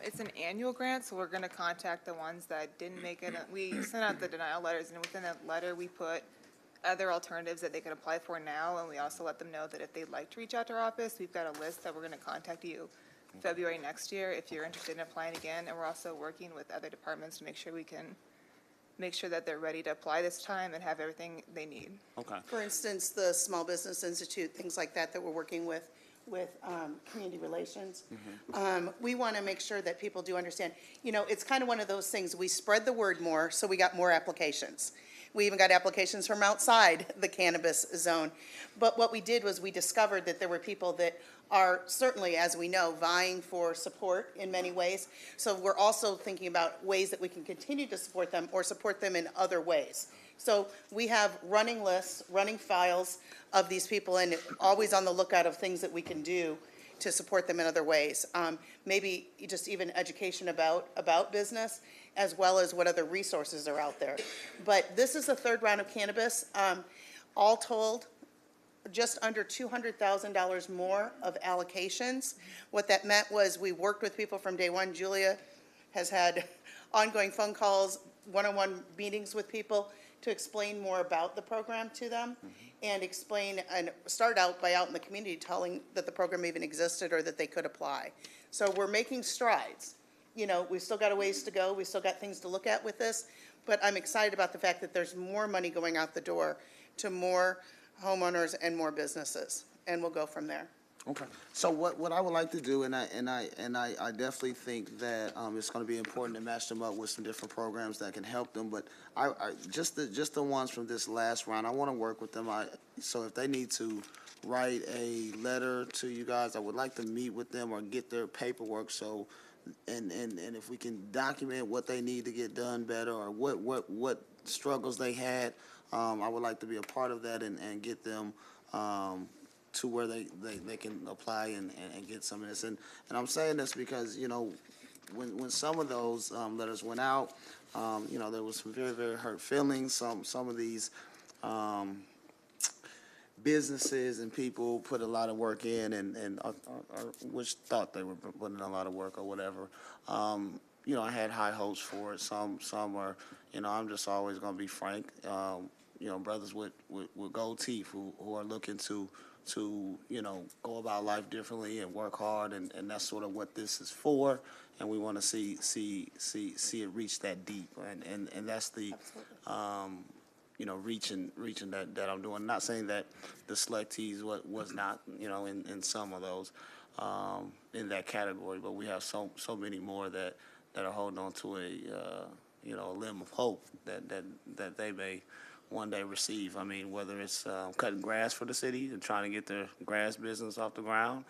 It's an annual grant, so we're gonna contact the ones that didn't make it. We sent out the denial letters, and within that letter, we put other alternatives that they could apply for now, and we also let them know that if they'd like to reach out to our office, we've got a list that we're gonna contact you February next year if you're interested in applying again, and we're also working with other departments to make sure we can make sure that they're ready to apply this time and have everything they need. Okay. For instance, the Small Business Institute, things like that we're working with community relations. We want to make sure that people do understand, it's kind of one of those things, we spread the word more, so we got more applications. We even got applications from outside the cannabis zone. But what we did was we discovered that there were people that are certainly, as we know, vying for support in many ways. So we're also thinking about ways that we can continue to support them or support them in other ways. So we have running lists, running files of these people, and always on the lookout of things that we can do to support them in other ways. Maybe just even education about business, as well as what other resources are out there. But this is the third round of cannabis. All told, just under $200,000 more of allocations. What that meant was we worked with people from day one. Julia has had ongoing phone calls, one-on-one meetings with people to explain more about the program to them and explain and start out by out in the community telling that the program even existed or that they could apply. So we're making strides. We've still got a ways to go. We've still got things to look at with this, but I'm excited about the fact that there's more money going out the door to more homeowners and more businesses, and we'll go from there. Okay. So what I would like to do, and I definitely think that it's going to be important to match them up with some different programs that can help them. But I just the ones from this last round, I want to work with them. So if they need to write a letter to you guys, I would like to meet with them or get their paperwork. So and if we can document what they need to get done better or what struggles they had, I would like to be a part of that and get them to where they can apply and get some of this. And I'm saying this because, when some of those letters went out, there was some very, very hurt feelings. Some of these businesses and people put a lot of work in and which thought they were putting in a lot of work or whatever. I had high hopes for it. Some are, I'm just always going to be frank. brothers with gold teeth who are looking to go about life differently and work hard, and that's sort of what this is for. And we want to see it reach that deep, and that's the reaching that I'm doing. Not saying that the selectees was not in some of those in that category, but we have so many more that are holding on to a limb of hope that they may one day receive. I mean, whether it's cutting grass for the city and trying to get their grass business off the ground,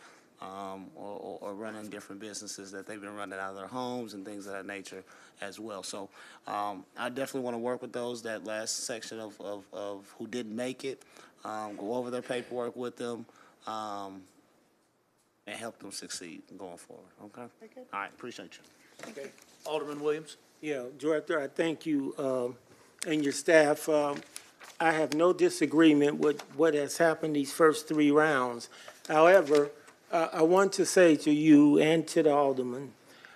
or running different businesses that they've been running out of their homes and things of that nature as well. So I definitely want to work with those, that last section of who didn't make it, go over their paperwork with them, and help them succeed going forward. Okay? All right, appreciate you. Okay. Alderman Williams? Yeah, Director, I thank you and your staff. I have no disagreement with what has happened these first 3 rounds. However, I want to say to you and to the alderman,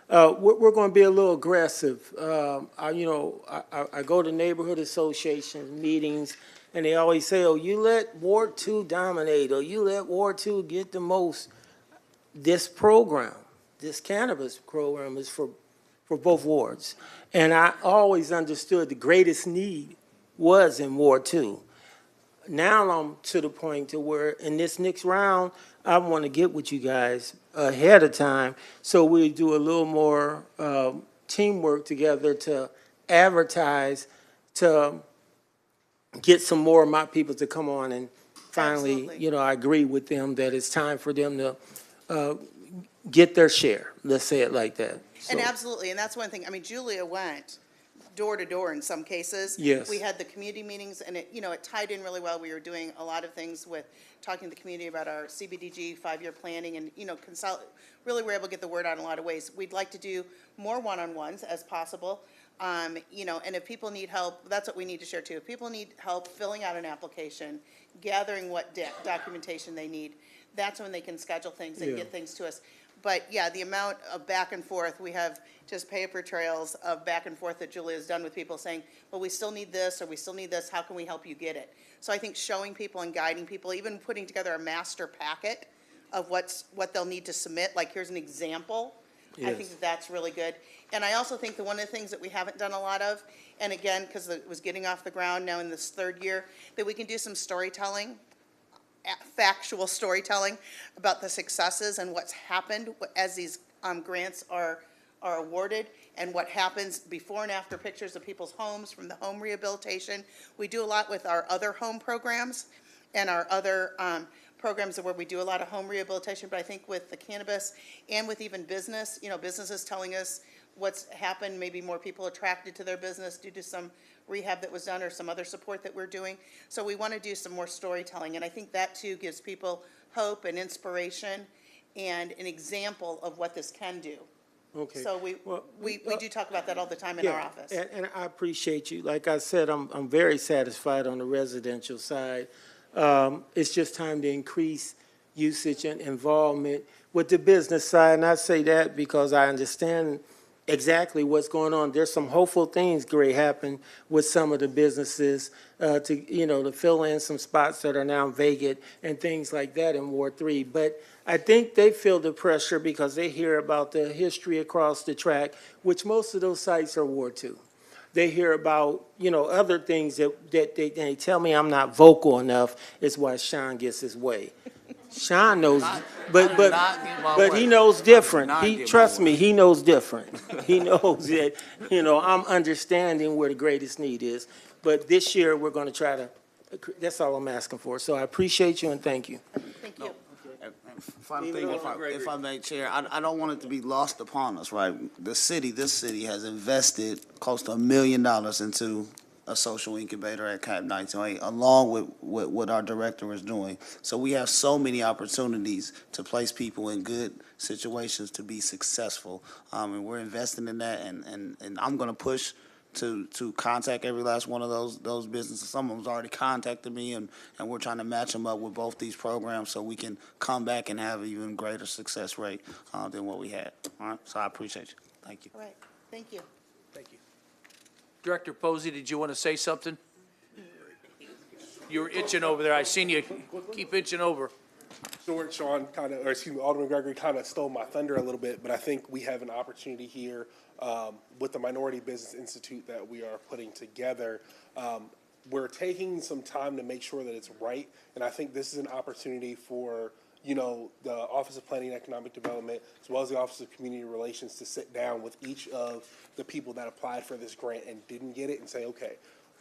we're going to be a little aggressive. I go to neighborhood association meetings, and they always say, oh, you let Ward 2 dominate, or you let Ward 2 get the most. This program, this cannabis program, is for both wards. And I always understood the greatest need was in Ward 2. Now I'm to the point to where in this next round, I want to get with you guys ahead of time so we do a little more teamwork together to advertise, to get some more of my people to come on. And finally, I agree with them that it's time for them to get their share. Let's say it like that. And absolutely, and that's one thing. I mean, Julia went door to door in some cases. Yes. We had the community meetings, and it tied in really well. We were doing a lot of things with talking to the community about our CBDG 5-year planning, and really we're able to get the word out in a lot of ways. We'd like to do more one-on-ones as possible. And if people need help, that's what we need to share too. If people need help filling out an application, gathering what documentation they need, that's when they can schedule things and get things to us. But yeah, the amount of back and forth, we have just paper trails of back and forth that Julia's done with people saying, well, we still need this, or we still need this, how can we help you get it? So I think showing people and guiding people, even putting together a master packet of what they'll need to submit, like here's an example. Yes. I think that's really good. And I also think that one of the things that we haven't done a lot of, and again, because it was getting off the ground now in this 3rd year, that we can do some storytelling, factual storytelling about the successes and what's happened as these grants are awarded, and what happens before and after pictures of people's homes from the home rehabilitation. We do a lot with our other home programs and our other programs where we do a lot of home rehabilitation, but I think with the cannabis and with even business, businesses telling us what's happened, maybe more people attracted to their business due to some rehab that was done or some other support that we're doing. So we want to do some more storytelling, and I think that too gives people hope and inspiration and an example of what this can do. Okay. So we do talk about that all the time in our office. And I appreciate you. Like I said, I'm very satisfied on the residential side. It's just time to increase usage and involvement with the business side, and I say that because I understand exactly what's going on. There's some hopeful things, Gray, happen with some of the businesses to fill in some spots that are now vacant and things like that in Ward 3. But I think they feel the pressure because they hear about the history across the track, which most of those sites are Ward 2. They hear about, other things that they tell me I'm not vocal enough is why Sean gets his way. Sean knows, but he knows different. Trust me, he knows different. He knows that, I'm understanding where the greatest need is. But this year, we're going to try to, that's all I'm asking for. So I appreciate you and thank you. Thank you. Final thing, if I may, Chair, I don't want it to be lost upon us, right? This city has invested close to $1 million into a social incubator at Cap 928, along with what our director is doing. So we have so many opportunities to place people in good situations to be successful. And we're investing in that, and I'm going to push to contact every last one of those businesses. Some of them's already contacted me, and we're trying to match them up with both these programs so we can come back and have an even greater success rate than what we had. All right, so I appreciate you. Thank you. All right, thank you. Thank you. Director Posey, did you want to say something? You're itching over there. I seen you keep itching over. George, Sean Alderman Gregory kind of stole my thunder a little bit, but I think we have an opportunity here with the Minority Business Institute that we are putting together. We're taking some time to make sure that it's right, and I think this is an opportunity for the Office of Planning and Economic Development, as well as the Office of Community Relations, to sit down with each of the people that applied for this grant and didn't get it and say, okay,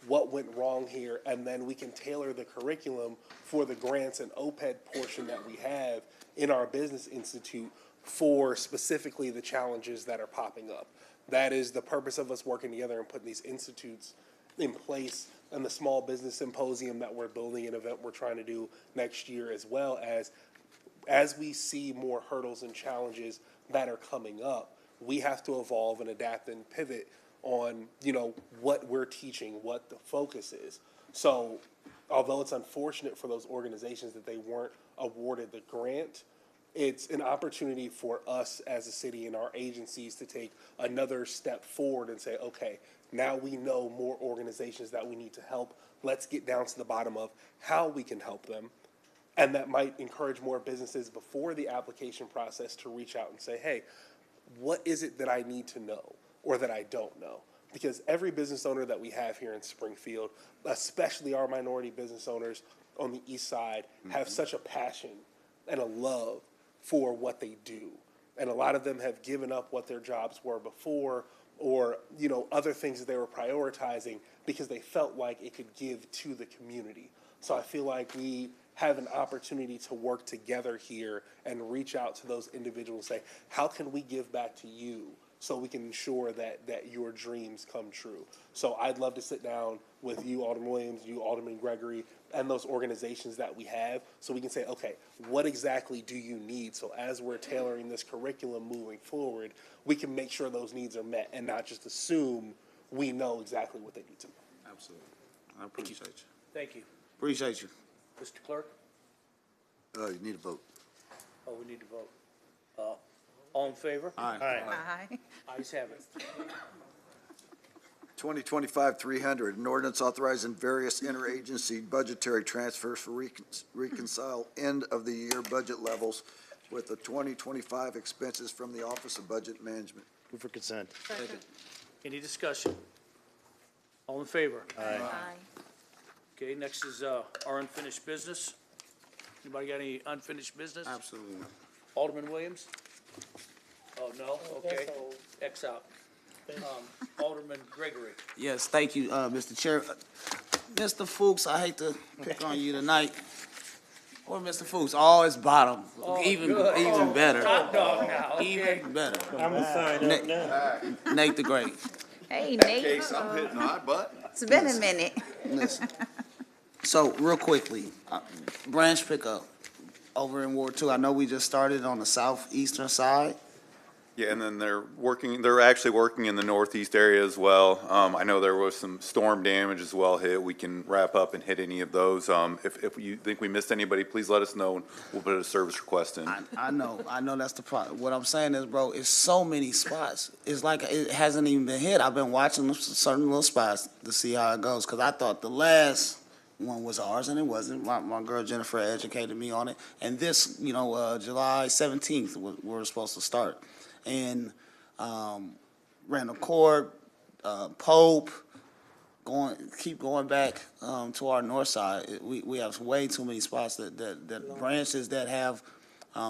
what went wrong here? And then we can tailor the curriculum for the grants and OPED portion that we have in our Business Institute for specifically the challenges that are popping up. That is the purpose of us working together and putting these institutes in place, and the Small Business Symposium that we're building, an event we're trying to do next year, as well as we see more hurdles and challenges that are coming up, we have to evolve and adapt and pivot on, what we're teaching, what the focus is. So although it's unfortunate for those organizations that they weren't awarded the grant, it's an opportunity for us as a city and our agencies to take another step forward and say, okay, now we know more organizations that we need to help. Let's get down to the bottom of how we can help them. And that might encourage more businesses before the application process to reach out and say, hey, what is it that I need to know or that I don't know? Because every business owner that we have here in Springfield, especially our minority business owners on the east side, have such a passion and a love for what they do. And a lot of them have given up what their jobs were before, or other things that they were prioritizing because they felt like it could give to the community. So I feel like we have an opportunity to work together here and reach out to those individuals and say, how can we give back to you so we can ensure that your dreams come true? So I'd love to sit down with you, Alderman Williams, you, Alderman Gregory, and those organizations that we have, so we can say, okay, what exactly do you need? So as we're tailoring this curriculum moving forward, we can make sure those needs are met and not just assume we know exactly what they need to know. Absolutely. I appreciate you. Thank you. Appreciate you. Mr. Clerk? You need a vote. Oh, we need to vote. All in favor? Aye. Aye. Ayes have it. 2025-300, an ordinance authorizing various interagency budgetary transfers for reconcile end-of-the-year budget levels with the 2025 expenses from the Office of Budget Management. Move for consent. Second. Any discussion? All in favor? Aye. Okay, next is our unfinished business. Anybody got any unfinished business? Absolutely. Alderman Williams? Oh, no? Okay. X out. Alderman Gregory? Yes, thank you, Mr. Chair. Mr. Fuchs, I hate to pick on you tonight. Or Mr. Fuchs, it's bottom. Even better. Top dog now, okay. Even better. I'm gonna sign up now. Nate the Great. Hey, Nate. Case, I'm hitting high button. It's been a minute. Listen. So, real quickly, branch pickup over in Ward 2. I know we just started on the southeastern side. Yeah, and then they're actually working in the northeast area as well. I know there was some storm damage as well hit. We can wrap up and hit any of those. If you think we missed anybody, please let us know and we'll put a service request in. I know that's the problem. What I'm saying is, bro, it's so many spots. It's like it hasn't even been hit. I've been watching certain little spots to see how it goes, because I thought the last one was ours, and it wasn't. My girl Jennifer educated me on it. And this, July 17th, we're supposed to start. And Randall Court, Pope, keep going back to our north side. We have way too many spots that branches that have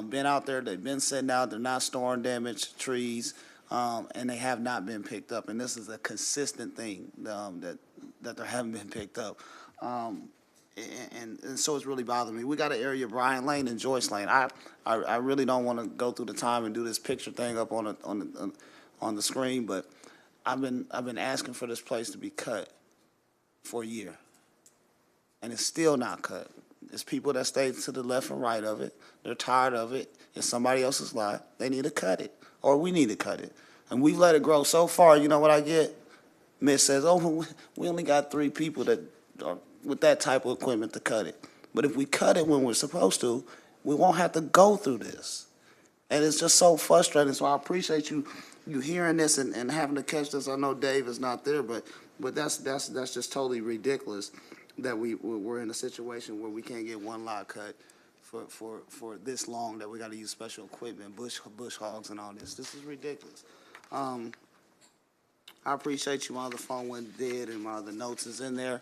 been out there, they've been sitting out, they're not storing damaged trees, and they have not been picked up. And this is a consistent thing that they haven't been picked up. And so it's really bothering me. We got an area, Bryan Lane and Joyce Lane. I really don't want to go through the time and do this picture thing up on the screen, but I've been asking for this place to be cut for a year, and it's still not cut. It's people that stay to the left and right of it. They're tired of it. It's somebody else's lot. They need to cut it, or we need to cut it. And we've let it grow so far. You know what I get? Miss says, "Oh, we only got 3 people that are with that type of equipment to cut it." But if we cut it when we're supposed to, we won't have to go through this. And it's just so frustrating. So I appreciate you hearing this and having to catch this. I know Dave is not there, but that's just totally ridiculous. that we're in a situation where we can't get one lot cut for this long, that we gotta use special equipment, bush hogs and all this. This is ridiculous. I appreciate you. My other phone went dead and my other notes is in there.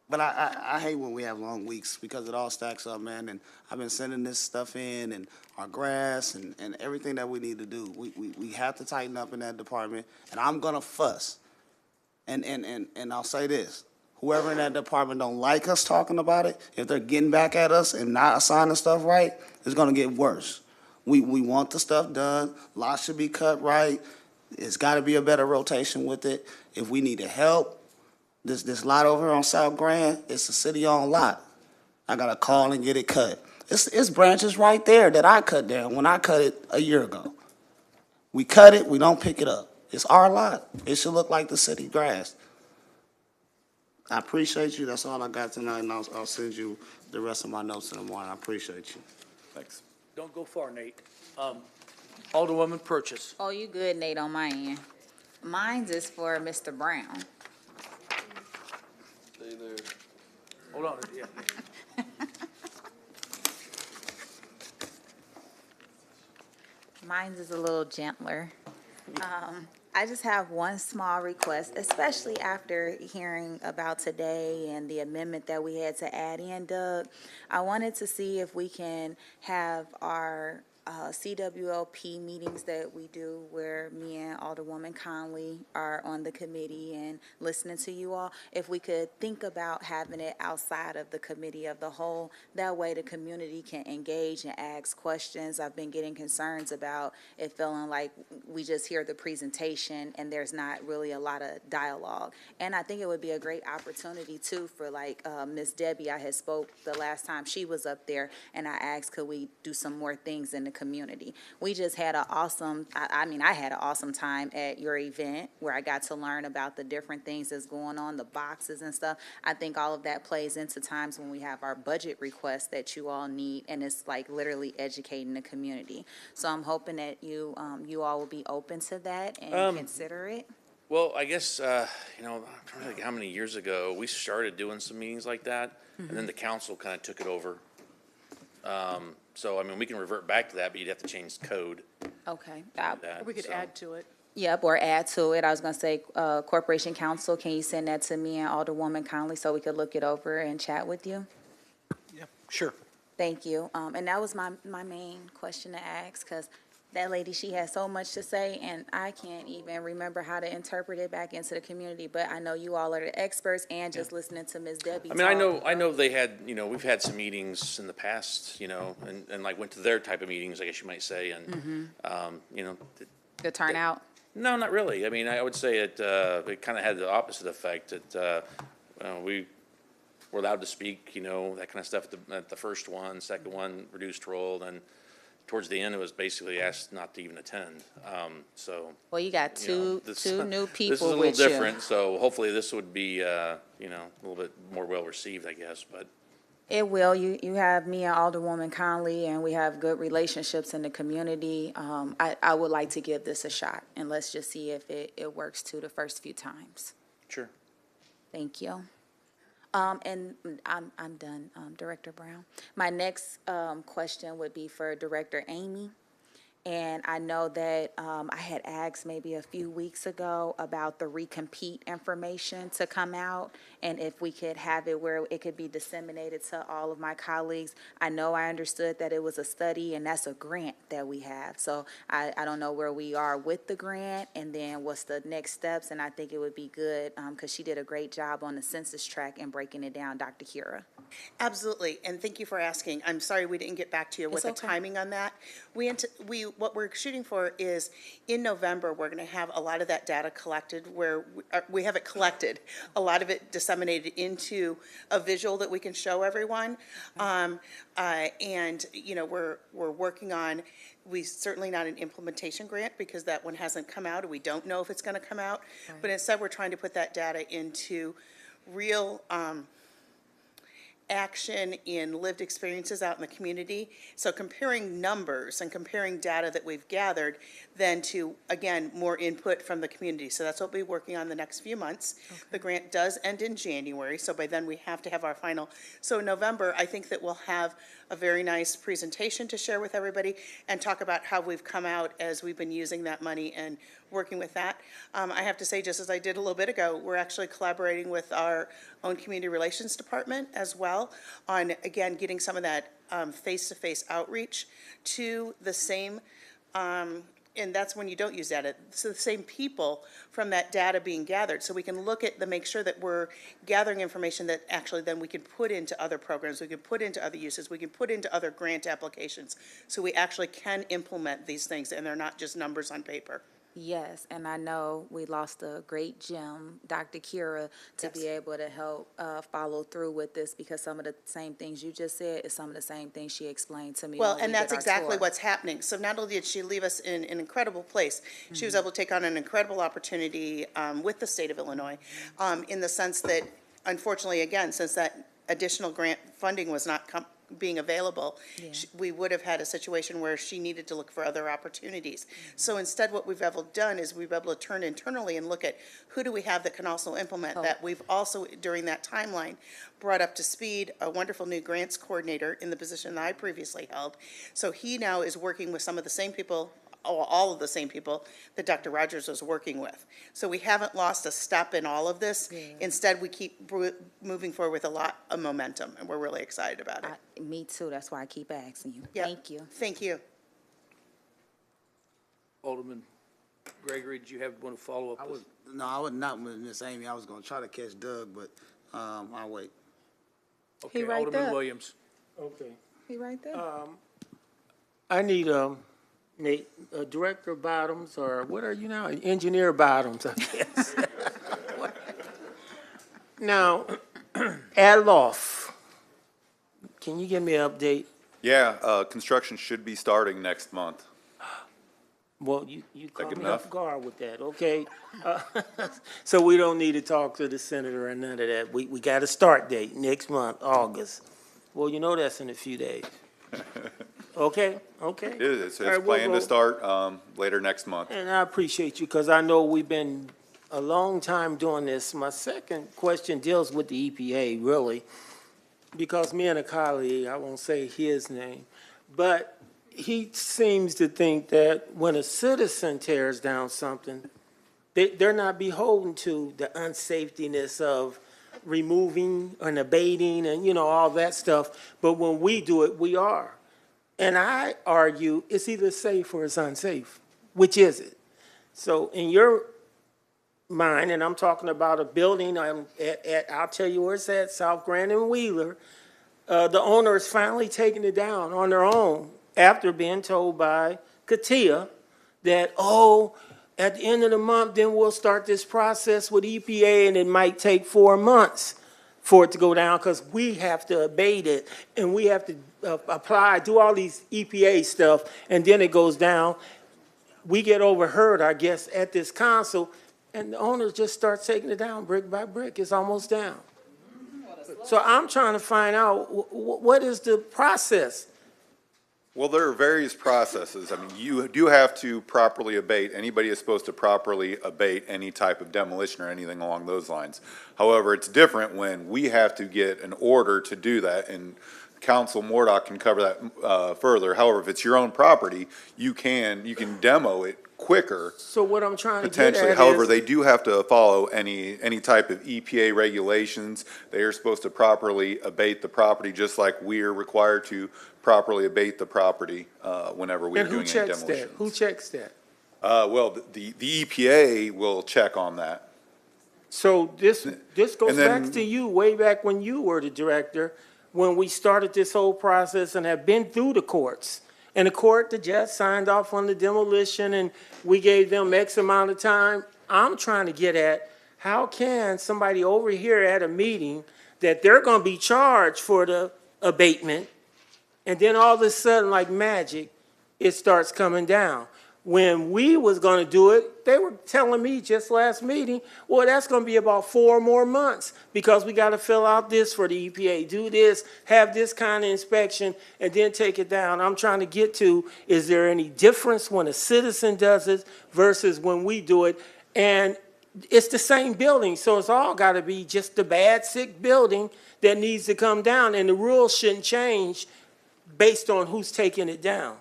But I hate when we have long weeks because it all stacks up, man. And I've been sending this stuff in and our grass and everything that we need to do. We have to tighten up in that department. And I'm gonna fuss. And I'll say this. Whoever in that department don't like us talking about it, if they're getting back at us and not assigning stuff right, it's gonna get worse. We want the stuff done. Lots should be cut right. It's gotta be a better rotation with it. If we need help, this lot over on South Grand, it's a city-owned lot. I gotta call and get it cut. It's branches right there that I cut down when I cut it a year ago. We cut it, we don't pick it up. It's our lot. It should look like the city grass. I appreciate you. That's all I got tonight, and I'll send you the rest of my notes in the morning. I appreciate you. Thanks. Don't go far, Nate. Alderwoman Purchase. Oh, you good, Nate, on my end. Mine's is for Mr. Brown. Stay there. Hold on. Yeah. Mine's is a little gentler. I just have one small request, especially after hearing about today and the amendment that we had to add in, Doug. I wanted to see if we can have our CWLP meetings that we do where me and Alderwoman Conley are on the committee and listening to you all, if we could think about having it outside of the committee of the whole. That way the community can engage and ask questions. I've been getting concerns about it feeling like we just hear the presentation and there's not really a lot of dialogue. And I think it would be a great opportunity too for like Ms. Debbie. I had spoke the last time she was up there and I asked could we do some more things in the community. We just had an awesome, I had an awesome time at your event where I got to learn about the different things that's going on, the boxes and stuff. I think all of that plays into times when we have our budget requests that you all need, and it's like literally educating the community. So I'm hoping that you all will be open to that and consider it. Well, I guess, I'm trying to think how many years ago, we started doing some meetings like that, and then the council kind of took it over. So, we can revert back to that, but you'd have to change code. Okay. Or we could add to it. Yep, or add to it. I was gonna say, Corporation Council, can you send that to me and Alderwoman Conley so we could look it over and chat with you? Yeah, sure. Thank you. And that was my main question to ask, because that lady, she has so much to say, and I can't even remember how to interpret it back into the community, but I know you all are the experts, and just listening to Ms. Debbie I know they had, we've had some meetings in the past, and like went to their type of meetings, I guess you might say, and, the turnout. No, not really. I would say it kind of had the opposite effect, that we were allowed to speak, that kind of stuff at the first one, second one, reduced role, then towards the end, it was basically asked not to even attend, so. Well, you got two new people This is a little with you. different, so hopefully this would be, a little bit more well-received, I guess, but. It will. You have me and Alderwoman Conley, and we have good relationships in the community. I would like to give this a shot, and let's just see if it works too the first few times. Sure. Thank you. And I'm done, Director Brown. My next question would be for Director Amy. And I know that I had asked maybe a few weeks ago about the recompete information to come out, and if we could have it where it could be disseminated to all of my colleagues. I know I understood that it was a study, and that's a grant that we have. So I don't know where we are with the grant, and then what's the next steps, and I think it would be good, because she did a great job on the census tract and breaking it down, Dr. Kira. Absolutely, and thank you for asking. I'm sorry we didn't get back to you with the timing on that. What we're shooting for is in November, we're going to have a lot of that data collected where we have it collected, a lot of it disseminated into a visual that we can show everyone. And, we're working on, we certainly not an implementation grant because that one hasn't come out and we don't know if it's going to come out. But instead, we're trying to put that data into real action in lived experiences out in the community. So comparing numbers and comparing data that we've gathered, then to, again, more input from the community. So that's what we'll be working on the next few months. The grant does end in January, so by then we have to have our final. So in November, I think that we'll have a very nice presentation to share with everybody and talk about how we've come out as we've been using that money and working with that. I have to say, just as I did a little bit ago, we're actually collaborating with our own community relations department as well on, again, getting some of that face-to-face outreach to the same, and that's when you don't use data, so the same people from that data being gathered. So we can look at make sure that we're gathering information that actually then we can put into other programs, we can put into other uses, we can put into other grant applications. So we actually can implement these things and they're not just numbers on paper. Yes, and I know we lost a great gem, Dr. Kira, to be able to help follow through with this, because some of the same things you just said is some of the same things she explained to me. Well, when we and that's did our exactly tour. what's happening. So not only did she leave us in an incredible place, she was able to take on an incredible opportunity with the state of Illinois, in the sense that, unfortunately, again, since that additional grant funding was not being available, we would have had a situation where she needed to look for other opportunities. So instead, what we've ever done is we've been able to turn internally and look at who do we have that can also implement that. We've also, during that timeline, brought up to speed a wonderful new grants coordinator in the position that I previously held. So he now is working with some of the same people, all of the same people that Dr. Rogers was working with. So we haven't lost a step in all of this. Instead, we keep moving forward with a lot of momentum, and we're really excited about it. Me too, that's why I keep asking you. Yep. Thank you. Thank you. Alderman Gregory, did you want to follow up? No, I would not with Miss Amy. I was gonna try to catch Doug, but, I'll wait. Okay, right Alderman there. Williams. Okay. He right there. I need, Nate, Director Bottoms, or what are you now? Engineer Bottoms, I guess. Now, Adloff, can you give me an update? Yeah, construction should be starting next month. Well, you caught good me enough? off guard with that, okay? So we don't need to talk to the senator or none of that. We got a start date next month, August. Well, you know that's in a few days. Okay. It's All right, we'll planned go. to start later next month. And I appreciate you, because I know we've been a long time doing this. My second question deals with the EPA, really, because me and a colleague, I won't say his name, but he seems to think that when a citizen tears down something, they're not beholden to the unsafetiness of removing and abating and, all that stuff. But when we do it, we are. And I argue it's either safe or it's unsafe. Which is it? So in your mind, and I'm talking about a building I'll tell you where it's at, South Grand and Wheeler, the owner is finally taking it down on their own after being told by Katia that, at the end of the month, then we'll start this process with EPA, and it might take 4 months for it to go down, because we have to abate it, and we have to apply, do all these EPA stuff, and then it goes down. We get overheard, I guess, at this council, and the owners just start taking it down brick by brick. It's almost down. So I'm trying to find out, what is the process? Well, there are various processes. I mean, you do have to properly abate. Anybody is supposed to properly abate any type of demolition or anything along those lines. However, it's different when we have to get an order to do that, and Council Mordock can cover that further. However, if it's your own property, you can demo it quicker. So what I'm trying to get Potentially, at however, is, they do have to follow any type of EPA regulations. They are supposed to properly abate the property, just like we're required to properly abate the property whenever we're and who doing any checks demolition. that? Who checks that? Well, the EPA will check on that. So this goes And then- back to you, way back when you were the director, when we started this whole process and have been through the courts. And the judge signed off on the demolition, and we gave them X amount of time. I'm trying to get at, how can somebody over here at a meeting that they're gonna be charged for the abatement, and then all of a sudden, like magic, it starts coming down? When we was gonna do it, they were telling me just last meeting, well, that's gonna be about 4 more months because we gotta fill out this for the EPA, do this, have this kind of inspection, and then take it down. I'm trying to get to, is there any difference when a citizen does it versus when we do it? And it's the same building, so it's all gotta be just the bad, sick building that needs to come down, and the rules shouldn't change based on who's taking it down.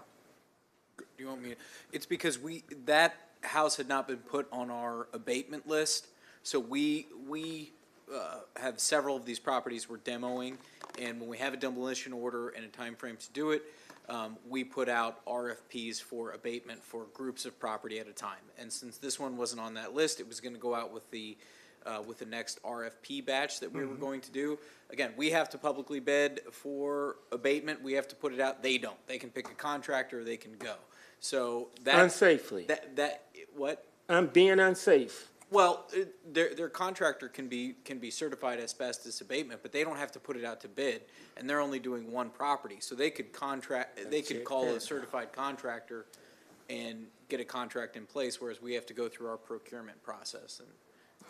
Do you want me to? It's because that house had not been put on our abatement list. So we have several of these properties we're demoing, and when we have a demolition order and a time frame to do it, we put out RFPs for abatement for groups of property at a time. And since this one wasn't on that list, it was gonna go out with the next RFP batch that we were going to do. Again, we have to publicly bid for abatement. We have to put it out. They don't. They can pick a contractor, or they can go. So that. Unsafely. What? I'm being unsafe. Well, their contractor can be certified asbestos abatement, but they don't have to put it out to bid, and they're only doing one property. So they could call a certified contractor and get a contract in place, whereas we have to go through our procurement process, and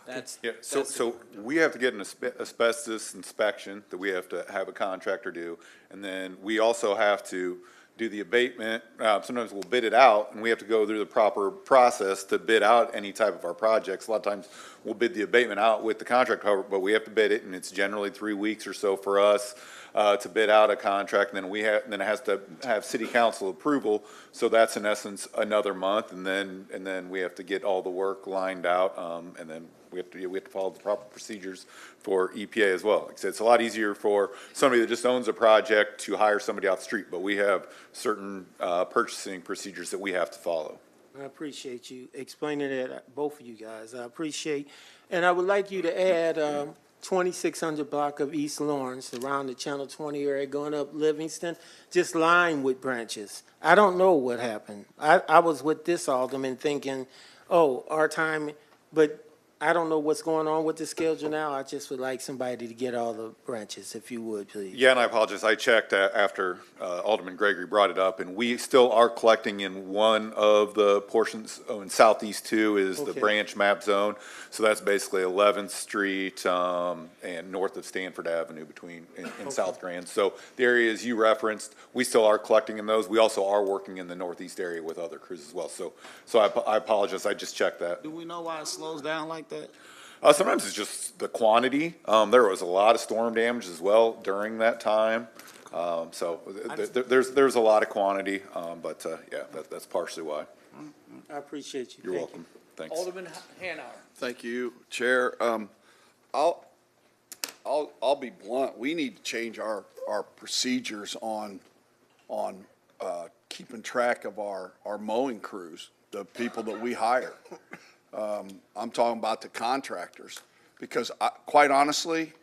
that's. Yeah, so we have to get an asbestos inspection that we have to have a contractor do, and then we also have to do the abatement. Sometimes we'll bid it out, and we have to go through the proper process to bid out any type of our projects. A lot of times, we'll bid the abatement out with the contractor, but we have to bid it, and it's generally 3 weeks or so for us to bid out a contract, and then it has to have city council approval, so that's in essence another month, and then we have to get all the work lined out, and then we have to follow the proper procedures for EPA as well. Like I said, it's a lot easier for somebody that just owns a project to hire somebody off the street, but we have certain purchasing procedures that we have to follow. I appreciate you explaining that, both of you guys. I appreciate, and I would like you to add 2600 block of East Lawrence around the Channel 20 area going up Livingston, just lined with branches. I don't know what happened. I was with this alderman thinking, oh, our time, but I don't know what's going on with the schedule now. I just would like somebody to get all the branches, if you would, please. Yeah, and I apologize. I checked after Alderman Gregory brought it up, and we still are collecting in one of the portions. In Southeast 2 is the branch map zone. So that's basically 11th Street and north of Stanford Avenue in South Grand. So the areas you referenced, we still are collecting in those. We also are working in the northeast area with other crews as well. So I apologize. I just checked that. Do we know why it slows down like that? Sometimes it's just the quantity. There was a lot of storm damage as well during that time. So there's a lot of quantity, but yeah, that's partially why. I appreciate you. You're welcome. Thanks. Alderman Hanauer. Thank you, Chair. I'll be blunt. We need to change our procedures on keeping track of our mowing crews, the people that we hire. I'm talking about the contractors, because quite honestly,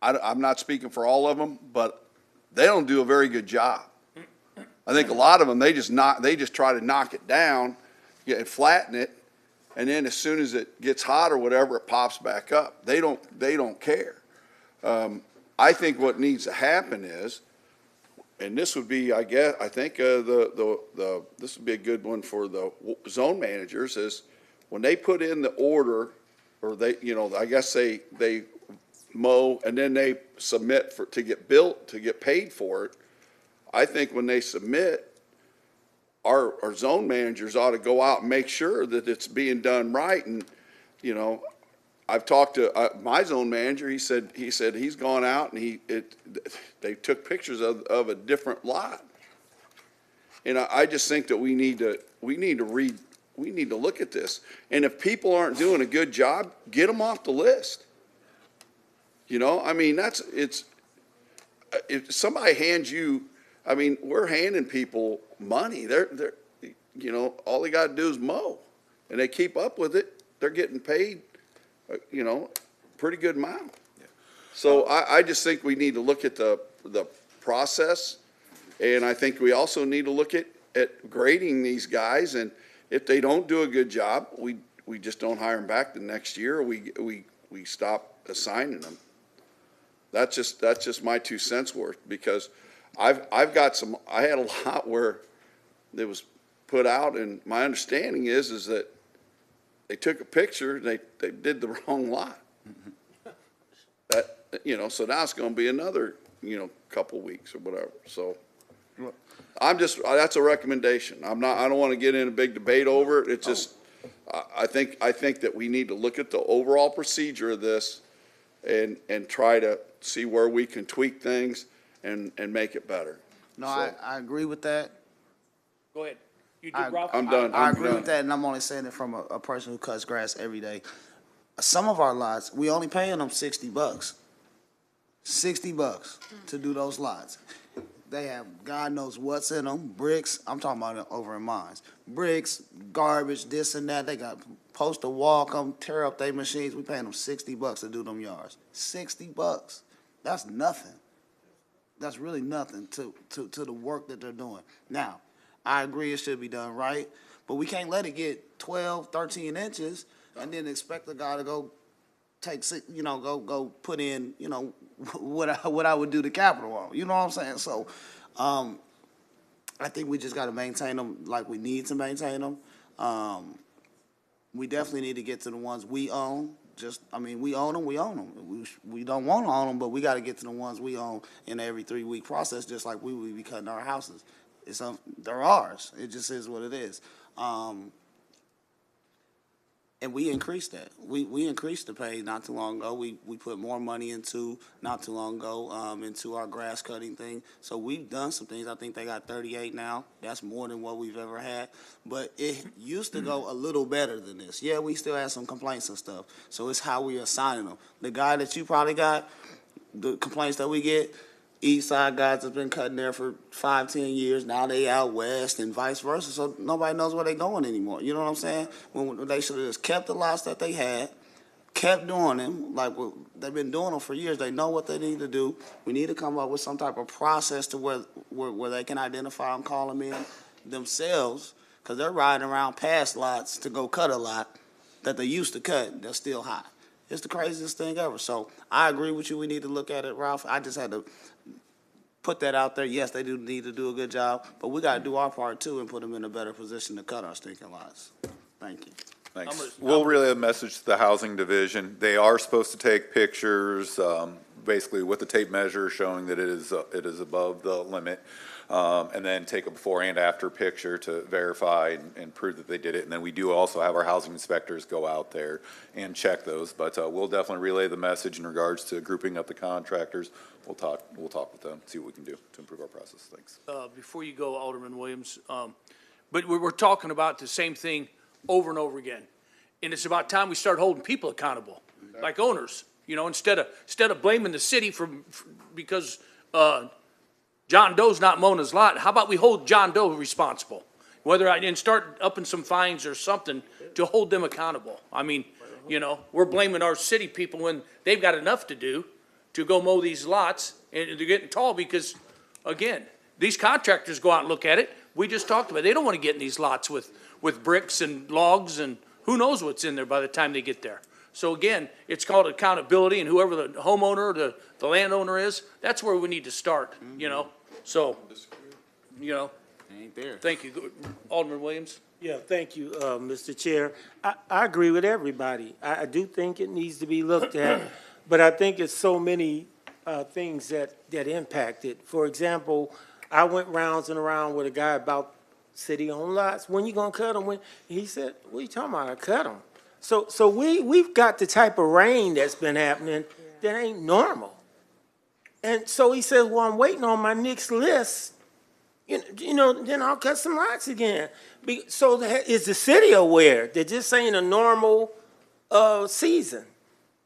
I'm not speaking for all of them, but they don't do a very good job. I think a lot of them, they just try to knock it down, flatten it, and then as soon as it gets hot or whatever, it pops back up. They don't care. I think what needs to happen is, and this would be, I think this would be a good one for the zone managers, is when they put in the order, or they mow and then they submit to get built, to get paid for it. I think when they submit, our zone managers ought to go out and make sure that it's being done right. And, I've talked to my zone manager. He said he's gone out and they took pictures of a different lot. And I just think that we need to look at this. And if people aren't doing a good job, get them off the list. If somebody hands you, we're handing people money. They're all they got to do is mow, and they keep up with it. They're getting paid, pretty good amount. So I just think we need to look at the process, and I think we also need to look at grading these guys. And if they don't do a good job, we just don't hire them back the next year. We stop assigning them. That's just my 2 cents worth, because I had a lot where there was put out, and my understanding is that they took a picture, and they did the wrong lot. That, so now it's gonna be another, couple weeks or whatever, so. That's a recommendation. I don't wanna get in a big debate over it, it's just, I think that we need to look at the overall procedure of this and try to see where we can tweak things and make it better. No, I agree with that. Go ahead. You do, Ralph? I'm done. I agree with that, and I'm only saying it from a person who cuts grass every day. Some of our lots, we only paying them $60. $60 to do those lots. They have God knows what's in them, bricks, I'm talking about it over in mines. Bricks, garbage, this and that, they got post a wall, come tear up their machines, we paying them $60 to do them yards. $60, that's nothing. That's really nothing to the work that they're doing. Now, I agree it should be done right, but we can't let it get 12, 13 inches and then expect the guy to go take, go put in, what I would do to capital on. You know what I'm saying? So, I think we just got to maintain them like we need to maintain them. We definitely need to get to the ones we own. We own them, we own them. We don't want to own them, but we got to get to the ones we own in every 3-week process, just like we would be cutting our houses. They're ours. It just is what it is. And we increased that. We increased the pay not too long ago. We put more money into, not too long ago, into our grass cutting thing. So we've done some things. I think they got 38 now. That's more than what we've ever had. But it used to go a little better than this. Yeah, we still have some complaints and stuff. So it's how we assigning them. The guy that you probably got, the complaints that we get, East Side guys have been cutting there for 5-10 years. Now they out west and vice versa. So nobody knows where they're going anymore. You know what I'm saying? When they should have just kept the lots that they had, kept doing them like they've been doing them for years. They know what they need to do. We need to come up with some type of process to where they can identify them, call them in themselves, because they're riding around past lots to go cut a lot that they used to cut. They're still high. It's the craziest thing ever. So I agree with you. We need to look at it, Ralph. I just had to put that out there. Yes, they do need to do a good job, but we got to do our part too and put them in a better position to cut our stinking lots. Thank you. Thanks. We'll relay a message to the housing division. They are supposed to take pictures, basically with the tape measure showing that it is above the limit, and then take a before and after picture to verify and prove that they did it. And then we do also have our housing inspectors go out there and check those. But we'll definitely relay the message in regards to grouping up the contractors. We'll talk with them, see what we can do to improve our process. Thanks. Before you go, Alderman Williams, but we're talking about the same thing over and over again. And it's about time we start holding people accountable, like owners, instead of blaming the city because John Doe's not mowing his lot. How about we hold John Doe responsible? And start upping some fines or something to hold them accountable. I mean, we're blaming our city people when they've got enough to do to go mow these lots, and they're getting tall because, again, these contractors go out and look at it. We just talked about it. They don't want to get in these lots with bricks and logs and who knows what's in there by the time they get there. So again, it's called accountability, and whoever the homeowner or the landowner is, that's where we need to start, So, Ain't there. thank you. Alderman Williams? Yeah, thank you, Mr. Chair. I agree with everybody. I do think it needs to be looked at, but I think it's so many things that impact it. For example, I went rounds and around with a guy about city-owned lots. When you gonna cut them? He said, "What are you talking about? I cut them." So we've got the type of rain that's been happening that ain't normal. And so he says, "Well, I'm waiting on my next list. Then I'll cut some lots again." So is the city aware that this ain't a normal season?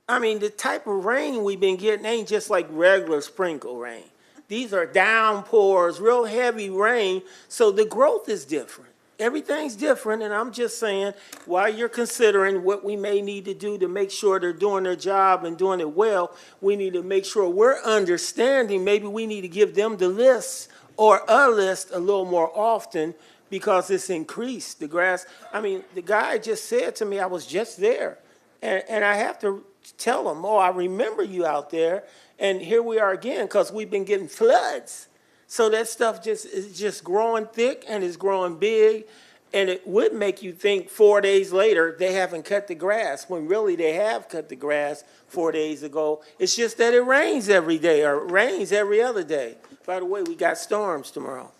I mean, the type of rain we've been getting ain't just like regular sprinkle rain. These are downpours, real heavy rain, so the growth is different. Everything's different, and I'm just saying, while you're considering what we may need to do to make sure they're doing their job and doing it well, we need to make sure we're understanding. Maybe we need to give them the list or a list a little more often because it's increased. The grass, the guy just said to me, I was just there, and I have to tell him, "Oh, I remember you out there." And here we are again because we've been getting floods. So that stuff is just growing thick and it's growing big. And it would make you think 4 days later, they haven't cut the grass, when really they have cut the grass 4 days ago. It's just that it rains every day, or it rains every other day. By the way, we got storms tomorrow.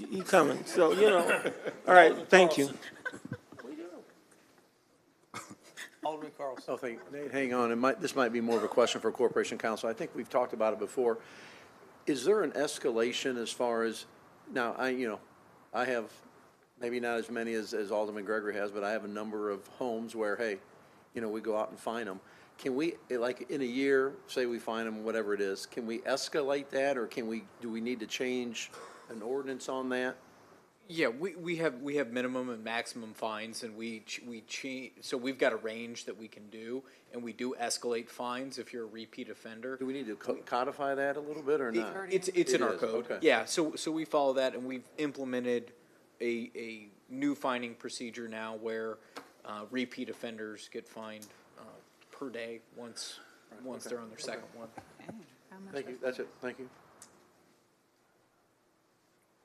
You coming, so, you know. All right, thank you. Alderman Carlson. Oh, thank you. Nate, hang on. This might be more of a question for Corporation Counsel. I think we've talked about it before. Is there an escalation as far as, now, I have maybe not as many as Alderman Gregory has, but I have a number of homes where, hey, we go out and find them. Can we, like in a year, say we find them, whatever it is, can we escalate that, or do we need to change an ordinance on that? Yeah, we have minimum and maximum fines, and we change. So we've got a range that we can do, and we do escalate fines if you're a repeat offender. Do we need to codify that a little bit or not? It's in our code. Okay. Yeah, so we follow that, and we've implemented a new fining procedure now where repeat offenders get fined per day once they're on their second one. Thank you. That's it. Thank you.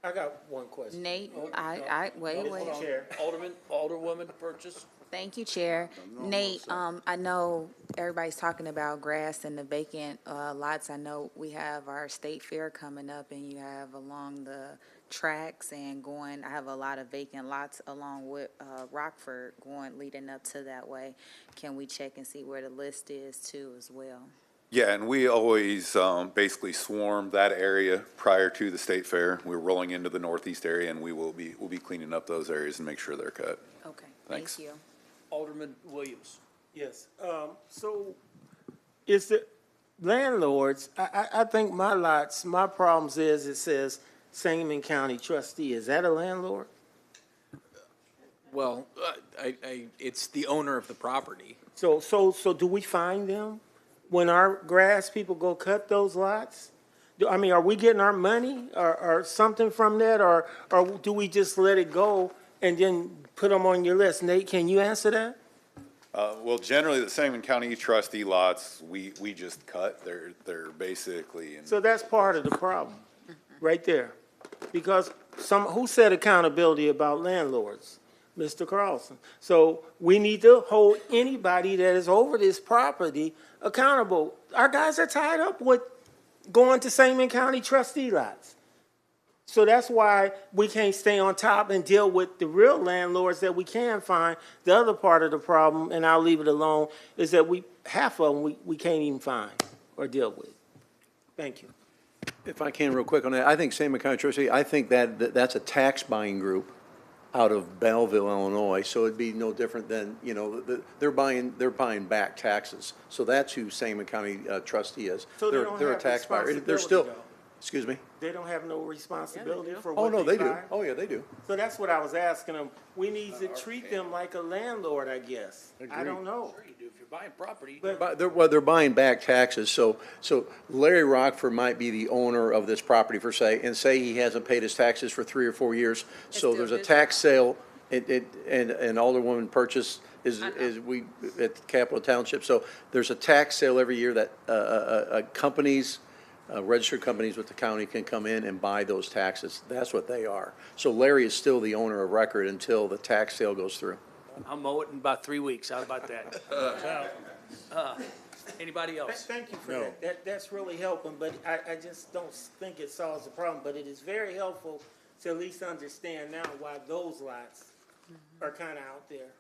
I got one question. Nate, wait. Alderwoman Purchase. Thank you, Chair. Nate, I know everybody's talking about grass and the vacant lots. I know we have our state fair coming up, and you have along the tracks and I have a lot of vacant lots along with Rockford leading up to that way. Can we check and see where the list is too as well? Yeah, and we always basically swarm that area prior to the state fair. We're rolling into the northeast area, and we'll be cleaning up those areas and make sure they're cut. Okay, Thanks. thank you. Alderman Williams. Yes, so is the landlords, I think my problems is it says Sangamon County trustee. Is that a landlord? Well, it's the owner of the property. So do we find them when our grass people go cut those lots? Are we getting our money or something from that, or do we just let it go and then put them on your list? Nate, can you answer that? Well, generally, the Sangamon County trustee lots, we just cut. They're basically. So that's part of the problem, right there. Because who said accountability about landlords? Mr. Carlson. So we need to hold anybody that is over this property accountable. Our guys are tied up with going to Sangamon County trustee lots. So that's why we can't stay on top and deal with the real landlords that we can find. The other part of the problem, and I'll leave it alone, is that half of them we can't even find or deal with. Thank you. If I can real quick on that, I think Sangamon County Trustee, I think that's a tax buying group out of Belleville, Illinois, so it'd be no different than, they're buying back taxes. So that's who Sangamon County Trustee is. So They're a tax buyer. They're still, excuse me? They don't have no responsibility for Oh, what no, they do. buy? Oh, yeah, they do. So that's what I was asking them. We need to treat them like a landlord, I guess. I don't know. Sure you do. If you're buying property. They're buying back taxes, so Larry Rockford might be the owner of this property per se, and say he hasn't paid his taxes for 3 or 4 years, so there's a tax sale, and Alderwoman Purchase is we, at Capitol Township, so there's a tax sale every year that companies, registered companies with the county can come in and buy those taxes. That's what they are. So Larry is still the owner of record until the tax sale goes through. I'll mow it in about 3 weeks. How about that? Anybody else? Thank you for that. That's really helping, but I just don't think it solves the problem. But it is very helpful to at least understand now why those lots are kind of out there.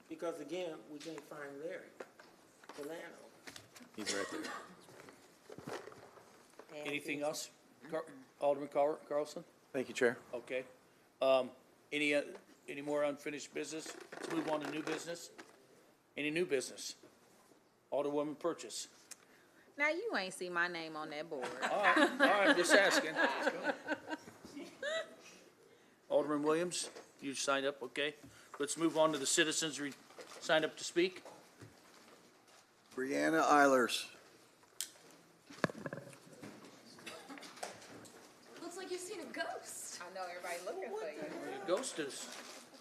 Because again, we can't find Larry, the landowner. He's right there. Anything else? Alderman Carlson? Thank you, Chair. Okay. Any more unfinished business? Let's move on to new business. Any new business? Alderwoman Purchase. Now, you ain't see my name on that board. All right, just asking. Alderman Williams, you signed up, okay. Let's move on to the citizens signed up to speak. Brianna Eilers. Looks like you've seen a ghost. I know, everybody looking for you. Ghost is.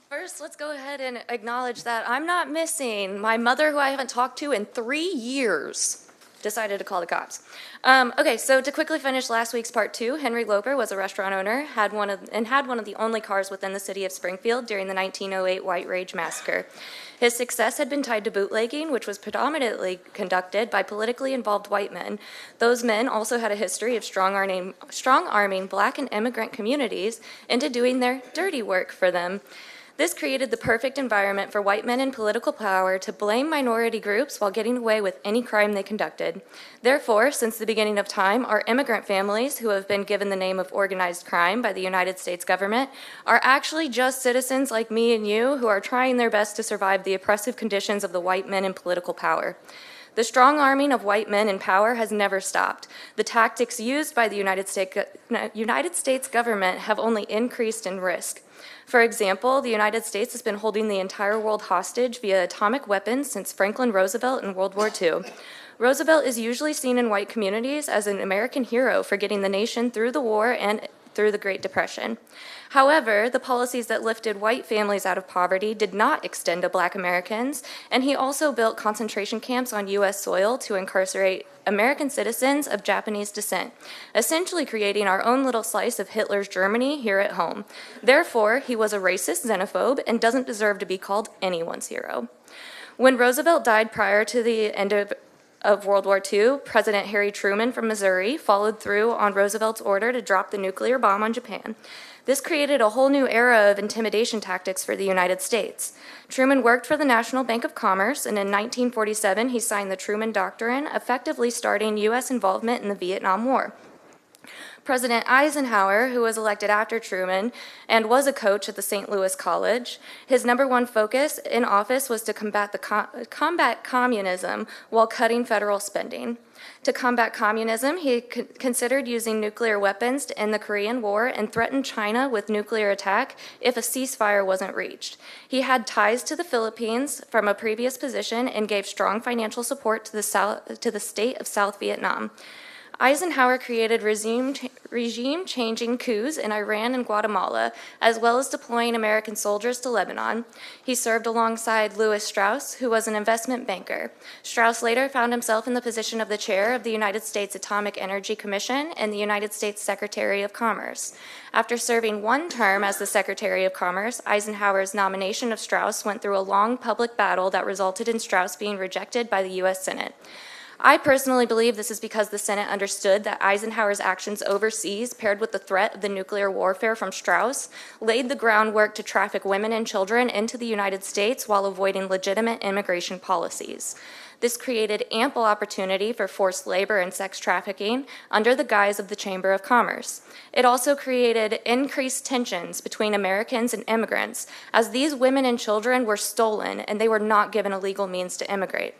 First, let's go ahead and acknowledge that I'm not missing my mother, who I haven't talked to in 3 years. decided to call the cops. Okay, so to quickly finish last week's part 2, Henry Loper was a restaurant owner, had one of the only cars within the city of Springfield during the 1908 White Rage Massacre. His success had been tied to bootlegging, which was predominantly conducted by politically involved white men. Those men also had a history of strong-arming black and immigrant communities into doing their dirty work for them. This created the perfect environment for white men in political power to blame minority groups while getting away with any crime they conducted. Therefore, since the beginning of time, our immigrant families, who have been given the name of organized crime by the United States government, are actually just citizens like me and you who are trying their best to survive the oppressive conditions of the white men in political power. The strong arming of white men in power has never stopped. The tactics used by the United States government have only increased in risk. For example, the United States has been holding the entire world hostage via atomic weapons since Franklin Roosevelt in World War II. Roosevelt is usually seen in white communities as an American hero for getting the nation through the war and through the Great Depression. However, the policies that lifted white families out of poverty did not extend to black Americans, and he also built concentration camps on U.S. soil to incarcerate American citizens of Japanese descent, essentially creating our own little slice of Hitler's Germany here at home. Therefore, he was a racist, xenophobe, and doesn't deserve to be called anyone's hero. When Roosevelt died prior to the end of World War II, President Harry Truman from Missouri followed through on Roosevelt's order to drop the nuclear bomb on Japan. This created a whole new era of intimidation tactics for the United States. Truman worked for the National Bank of Commerce, and in 1947 he signed the Truman Doctrine, effectively starting U.S. involvement in the Vietnam War. President Eisenhower, who was elected after Truman and was a coach at the St. Louis College, his number one focus in office was to combat communism while cutting federal spending. To combat communism, he considered using nuclear weapons to end the Korean War and threatened China with nuclear attack if a ceasefire wasn't reached. He had ties to the Philippines from a previous position and gave strong financial support to the state of South Vietnam. Eisenhower created regime-changing coups in Iran and Guatemala, as well as deploying American soldiers to Lebanon. He served alongside Lewis Strauss, who was an investment banker. Strauss later found himself in the position of the chair of the United States Atomic Energy Commission and the United States Secretary of Commerce. After serving one term as the Secretary of Commerce, Eisenhower's nomination of Strauss went through a long public battle that resulted in Strauss being rejected by the U.S. Senate. I personally believe this is because the Senate understood that Eisenhower's actions overseas, paired with the threat of the nuclear warfare from Strauss, laid the groundwork to traffic women and children into the United States while avoiding legitimate immigration policies. This created ample opportunity for forced labor and sex trafficking under the guise of the Chamber of Commerce. It also created increased tensions between Americans and immigrants, as these women and children were stolen and they were not given a legal means to immigrate.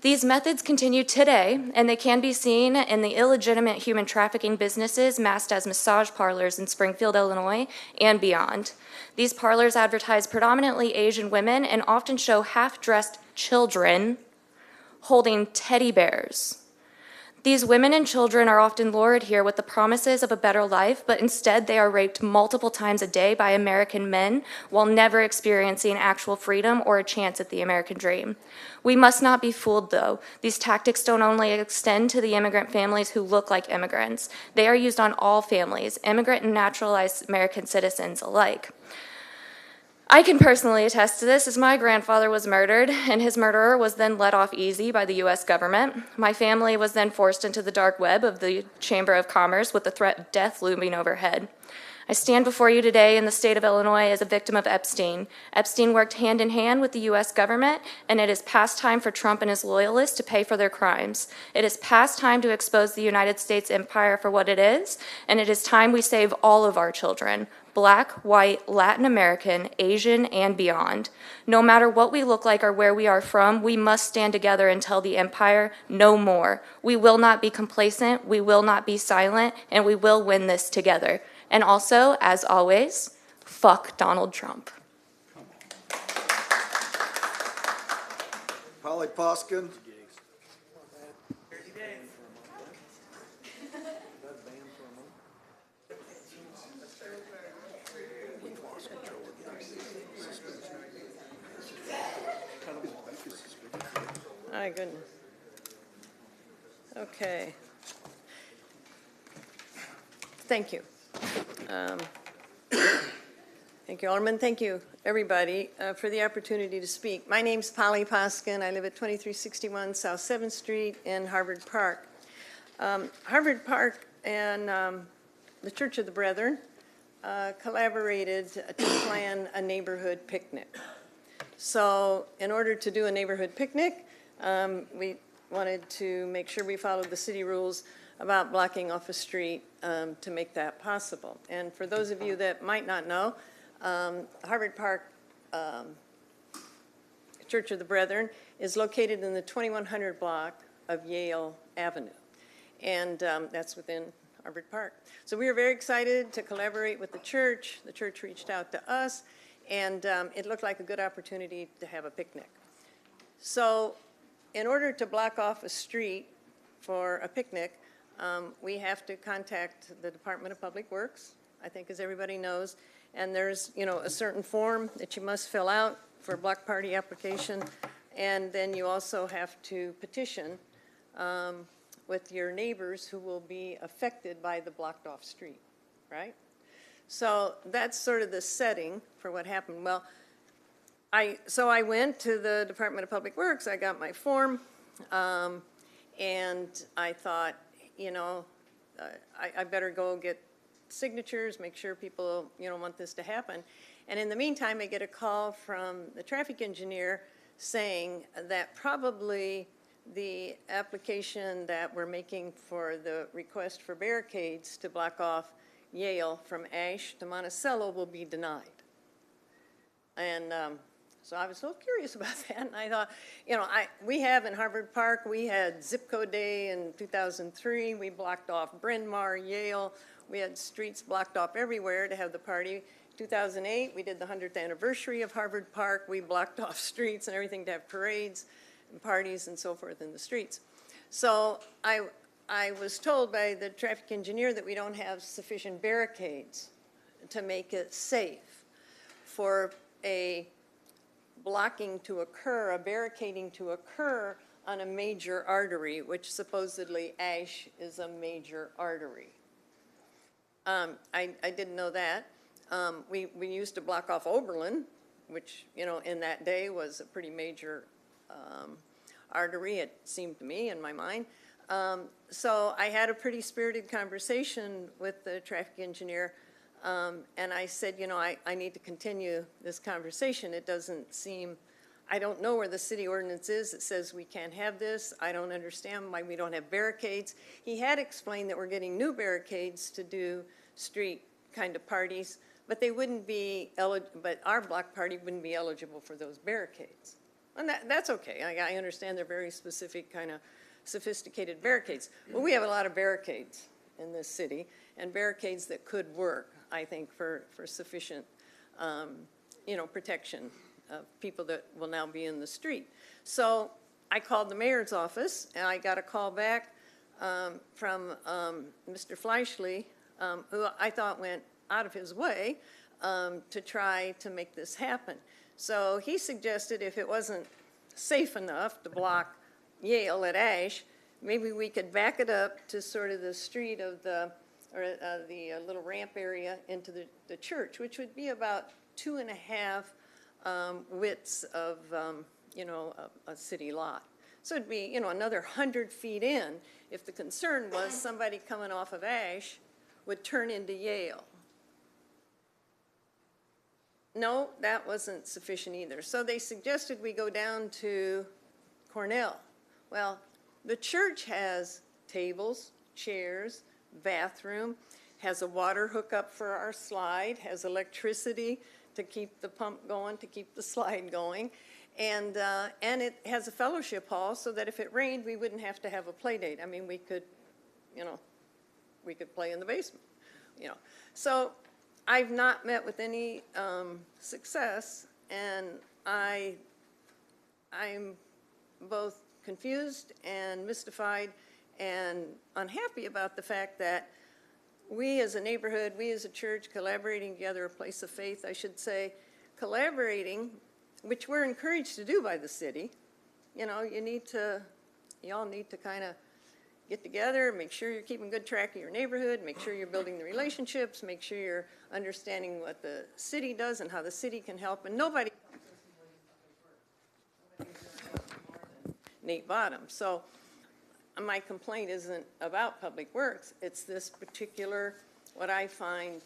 These methods continue today, and they can be seen in the illegitimate human trafficking businesses masked as massage parlors in Springfield, Illinois, and beyond. These parlors advertise predominantly Asian women and often show half-dressed children holding teddy bears. These women and children are often lured here with the promises of a better life, but instead they are raped multiple times a day by American men while never experiencing actual freedom or a chance at the American dream. We must not be fooled, though. These tactics don't only extend to the immigrant families who look like immigrants. They are used on all families, immigrant and naturalized American citizens alike. I can personally attest to this, as my grandfather was murdered, and his murderer was then let off easy by the U.S. government. My family was then forced into the dark web of the Chamber of Commerce with the threat of death looming overhead. I stand before you today in the state of Illinois as a victim of Epstein. Epstein worked hand in hand with the U.S. government, and it is past time for Trump and his loyalists to pay for their crimes. It is past time to expose the United States empire for what it is, and it is time we save all of our children. Black, white, Latin American, Asian, and beyond. No matter what we look like or where we are from, we must stand together and tell the empire no more. We will not be complacent, we will not be silent, and we will win this together. And also, as always, fuck Donald Trump. Polly Poskin. My goodness. Okay. Thank you. Thank you, Alderman. Thank you, everybody, for the opportunity to speak. My name's Polly Poskin. I live at 2361 South 7th Street in Harvard Park. Harvard Park and the Church of the Brethren collaborated to plan a neighborhood picnic. So in order to do a neighborhood picnic, we wanted to make sure we followed the city rules about blocking off a street to make that possible. And for those of you that might not know, Harvard Park Church of the Brethren is located in the 2100 block of Yale Avenue. And that's within Harvard Park. So we were very excited to collaborate with the church. The church reached out to us, and it looked like a good opportunity to have a picnic. So in order to block off a street for a picnic, we have to contact the Department of Public Works, I think as everybody knows, and there's, you know, a certain form that you must fill out for a block party application, and then you also have to petition with your neighbors who will be affected by the blocked off street, right? So that's sort of the setting for what happened. Well, so I went to the Department of Public Works, I got my form, and I thought, you know, I better go get signatures, make sure people, you know, want this to happen. And in the meantime, I get a call from the traffic engineer saying that probably the application that we're making for the request for barricades to block off Yale from Ash to Monticello will be denied. And so I was so curious about that, and I thought, you know, we have in Harvard Park, we had Zip Code Day in 2003, we blocked off Bryn Mawr, Yale, we had streets blocked off everywhere to have the party. 2008, we did the 100th anniversary of Harvard Park, we blocked off streets and everything to have parades and parties and so forth in the streets. So I was told by the traffic engineer that we don't have sufficient barricades to make it safe for a blocking to occur, a barricading to occur on a major artery, which supposedly Ash is a major artery. I didn't know that. We used to block off Oberlin, which, you know, in that day was a pretty major artery, it seemed to me in my mind. So I had a pretty spirited conversation with the traffic engineer, and I said, you know, I need to continue this conversation. It doesn't seem, I don't know where the city ordinance is that says we can't have this. I don't understand why we don't have barricades. He had explained that we're getting new barricades to do street kind of parties, but they wouldn't be but our block party wouldn't be eligible for those barricades. And that's okay. I understand they're very specific kind of sophisticated barricades. Well, we have a lot of barricades in this city, and barricades that could work, I think, for sufficient, you know, protection of people that will now be in the street. So I called the mayor's office, and I got a call back from Mr. Fleischle, who I thought went out of his way to try to make this happen. So he suggested if it wasn't safe enough to block Yale at Ash, maybe we could back it up to sort of the street of the little ramp area into the church, which would be about 2.5 widths of, you know, a city lot. So it'd be, you know, another 100 feet in if the concern was somebody coming off of Ash would turn into Yale. No, that wasn't sufficient either. So they suggested we go down to Cornell. Well, the church has tables, chairs, bathroom, has a water hookup for our slide, has electricity to keep the pump going, to keep the slide going, and it has a fellowship hall so that if it rained, we wouldn't have to have a play date. I mean, we could, you know, we could play in the basement, you know. So I've not met with any success, and I'm both confused and mystified and unhappy about the fact that we as a neighborhood, we as a church, collaborating together, a place of faith, I should say, collaborating, which we're encouraged to do by the city. You know, you all need to kind of get together, make sure you're keeping good track of your neighborhood, make sure you're building the relationships, make sure you're understanding what the city does and how the city can help, and nobody Nate Bottom. So my complaint isn't about Public Works, it's this particular, what I find,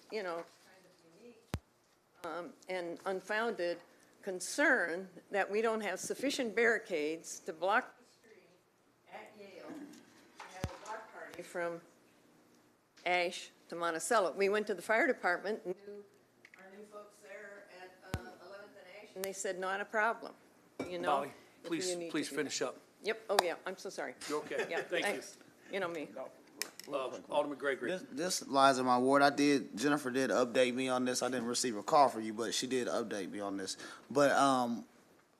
you know, kind of unique and unfounded concern that we don't have sufficient barricades to block the street at Yale to have a block party from Ash to Monticello. We went to the fire department, knew our new folks there at 11th and Ash, and they said, not a problem, you know? Molly, if you please, need please to do finish that. up. Yep, oh yeah, I'm so sorry. You're okay. Yeah, Thank you. thanks. You know me. Alderman Gregory. This lies in my ward. Jennifer did update me on this. I didn't receive a call for you, but she did update me on this. But,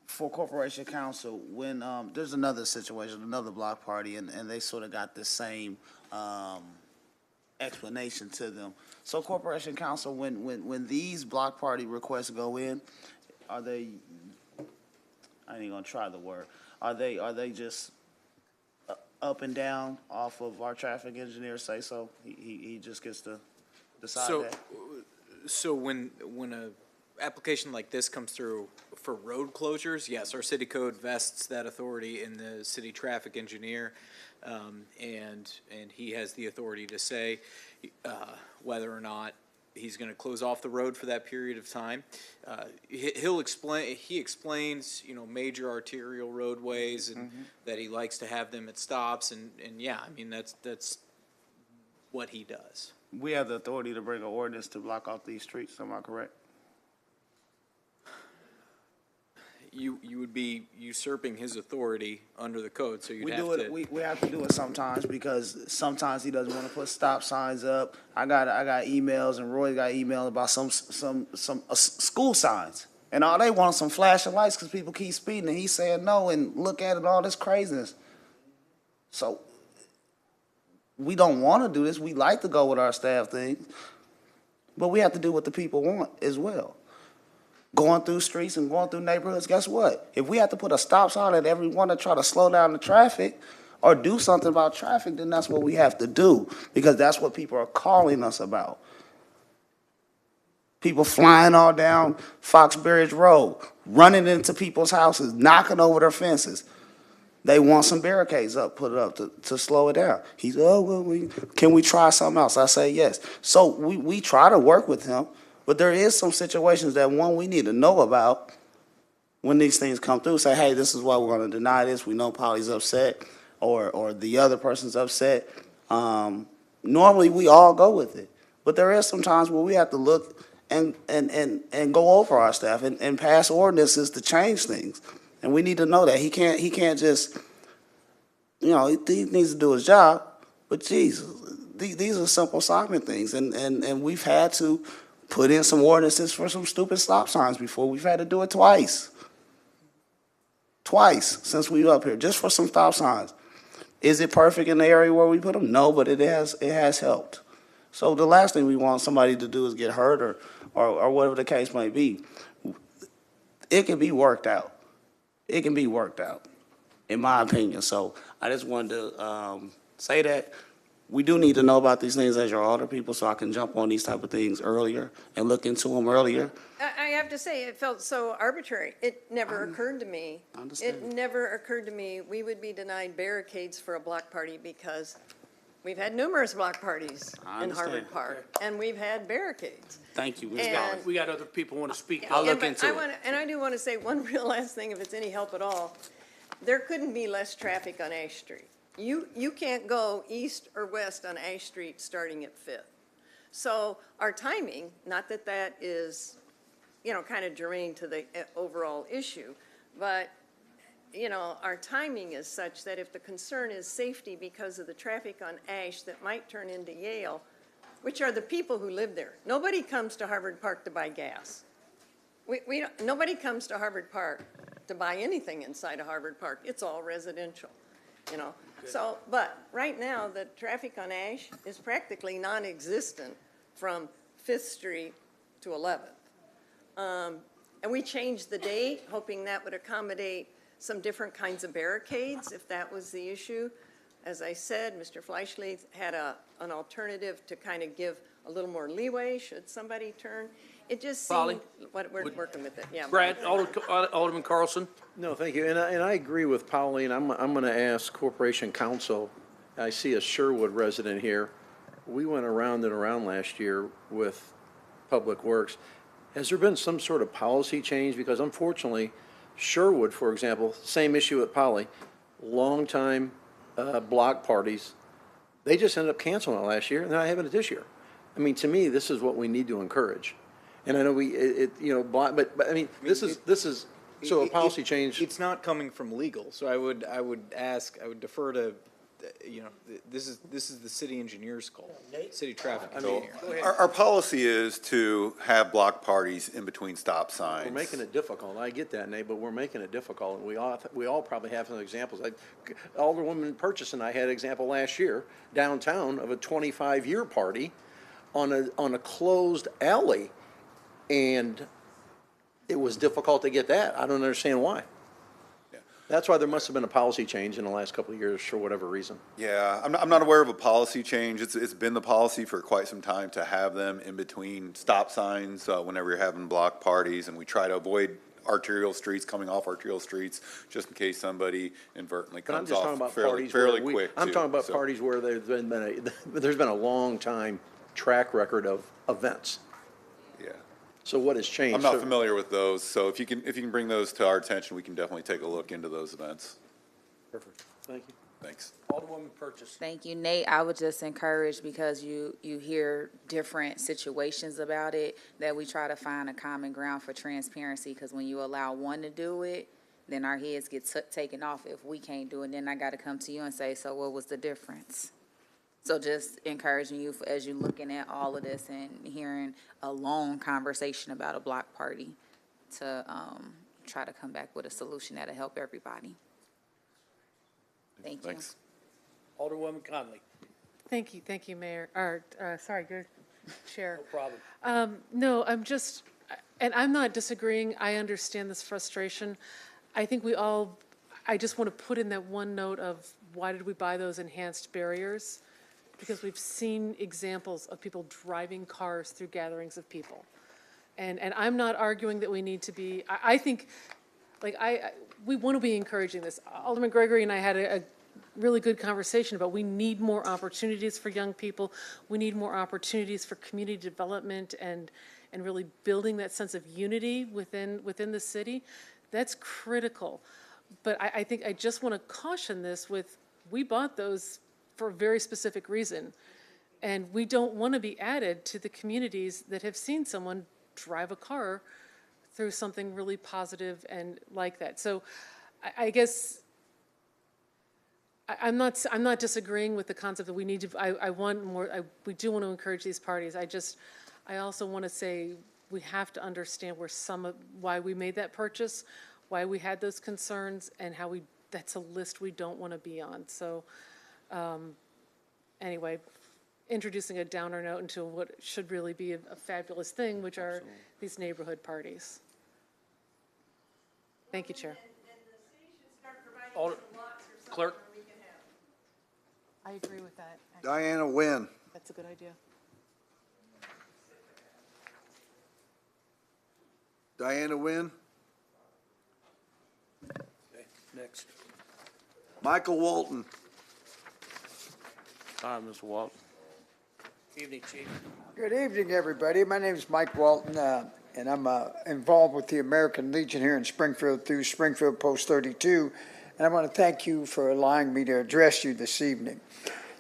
for Corporation Council, when, there's another situation, another block party, and they sort of got the same, explanation to them. So Corporation Council, when these block party requests go in, are they, I ain't gonna try the word, are they just up and down off of our traffic engineer say so? He just gets to decide So, that? so when a application like this comes through for road closures, yes, our city code vests that authority in the city traffic engineer. And he has the authority to say, whether or not he's gonna close off the road for that period of time. He explains, you know, major arterial roadways and that he likes to have them at stops and yeah, I mean, that's what he does. We have the authority to bring an ordinance to block off these streets, am I correct? You would be usurping his authority under the code, so you'd have to. We have to do it sometimes because sometimes he doesn't want to put stop signs up. I got emails and Roy got emails about some school signs. And all they want is some flashing lights because people keep speeding and he's saying no and look at it, all this craziness. So we don't want to do this. We like to go with our staff thing, but we have to do what the people want as well. Going through streets and going through neighborhoods, guess what? If we have to put a stop sign at every one to try to slow down the traffic or do something about traffic, then that's what we have to do because that's what people are calling us about. People flying all down Foxbridge Road, running into people's houses, knocking over their fences. They want some barricades up, put it up to slow it down. He said, oh, well, can we try something else? I say yes. So we try to work with him. But there is some situations that, one, we need to know about when these things come through. Say, hey, this is why we're going to deny this. We know Polly's upset or the other person's upset. Normally, we all go with it. But there is some times where we have to look and go over our staff and pass ordinances to change things. And we need to know that. He can't just, you know, he needs to do his job. But, Jesus, these are simple Simon things. And we've had to put in some ordinances for some stupid stop signs before. We've had to do it twice. Twice since we were up here, just for some stop signs. Is it perfect in the area where we put them? No, but it has helped. So the last thing we want somebody to do is get hurt or whatever the case may be. It can be worked out. It can be worked out, in my opinion. So I just wanted to say that. We do need to know about these things as your older people so I can jump on these type of things earlier and look into them earlier. I have to say, it felt so arbitrary. It never occurred to me. I understand. It never occurred to me we would be denied barricades for a block party because we've had numerous block parties in Harvard Park, and we've had barricades. Thank you. And- We got other people who want to speak. I'll look but into it. And I do want to say one real last thing, if it's any help at all. There couldn't be less traffic on Ash Street. You can't go east or west on Ash Street starting at Fifth. So our timing, not that that is, you know, kind of germane to the overall issue, but, you know, our timing is such that if the concern is safety because of the traffic on Ash that might turn into Yale, which are the people who live there. Nobody comes to Harvard Park to buy gas. Nobody comes to Harvard Park to buy anything inside of Harvard Park. It's all residential, you know. So, but right now, the traffic on Ash is practically non-existent from Fifth Street to 11th. And we changed the date, hoping that would accommodate some different kinds of barricades, if that was the issue. as I said, Mr. Fleischle had an alternative to kind of give a little more leeway should somebody turn. It just Polly? seemed, what, we're working with it, yeah. Brad, Alderman Carlson? No, thank you. And I agree with Pauline. I'm going to ask Corporation Counsel. I see a Sherwood resident here. We went around and around last year with Public Works. Has there been some sort of policy change? Because unfortunately, Sherwood, for example, same issue with Polly, long-time block parties, they just ended up canceling it last year, and they're not having it this year. I mean, to me, this is what we need to encourage. And I know but I mean, this is, so a policy change. It's not coming from legal, so I would defer to, this is the city engineer's call, city traffic engineer. Our policy is to have block parties in between stop signs. We're making it difficult. I get that, Nate, but we're making it difficult. We all probably have some examples. Alderwoman Purchase and I had an example last year downtown of a 25-year party on a closed alley, and it was difficult to get that. I don't understand why. That's why there must have been a policy change in the last couple of years for whatever reason. Yeah, I'm not aware of a policy change. It's been the policy for quite some time to have them in between stop signs whenever you're having block parties, and we try to avoid arterial streets, coming off arterial streets, just in case somebody inadvertently But I'm comes just talking off about fairly parties where quick. I'm too, talking about so. parties where there's been a long time track record of events. Yeah. So what has changed? I'm not So- familiar with those, so if you can bring those to our attention, we can definitely take a look into those events. Perfect. Thank you. Thanks. Alderwoman Purchase. Thank you, Nate. I would just encourage, because you hear different situations about it, that we try to find a common ground for transparency, because when you allow one to do it, then our heads get taken off if we can't do it. Then I got to come to you and say, so what was the difference? So just encouraging you as you're looking at all of this and hearing a long conversation about a block party to try to come back with a solution that'll help everybody. Thank you. Thanks. Alderwoman Conley. Thank you, Mayor, or, sorry, good, Chair. No problem. No, and I'm not disagreeing. I understand this frustration. I think I just want to put in that one note of why did we buy those enhanced barriers? Because we've seen examples of people driving cars through gatherings of people. And I'm not arguing that we need to be, I think, we want to be encouraging this. Alderman Gregory and I had a really good conversation about we need more opportunities for young people. We need more opportunities for community development and really building that sense of unity within the city. That's critical. But I think I just want to caution this with, we bought those for a very specific reason. And we don't want to be added to the communities that have seen someone drive a car through something really positive and like that. So I guess I'm not disagreeing with the concept that we need to, I want more, we do want to encourage these parties. I also want to say we have to understand why we made that purchase, why we had those concerns, and how that's a list we don't want to be on. So anyway, introducing a downer note into what should really be a fabulous thing, which are these neighborhood parties. Thank you, Chair. Clerk. I agree with that. Diana Wynn. That's a good idea. Diana Wynn. Okay, next. Michael Walton. Hi, Mr. Walton. Evening, Chief. Good evening, everybody. My name is Mike Walton, and I'm involved with the American Legion here in Springfield through Springfield Post 32. And I want to thank you for allowing me to address you this evening.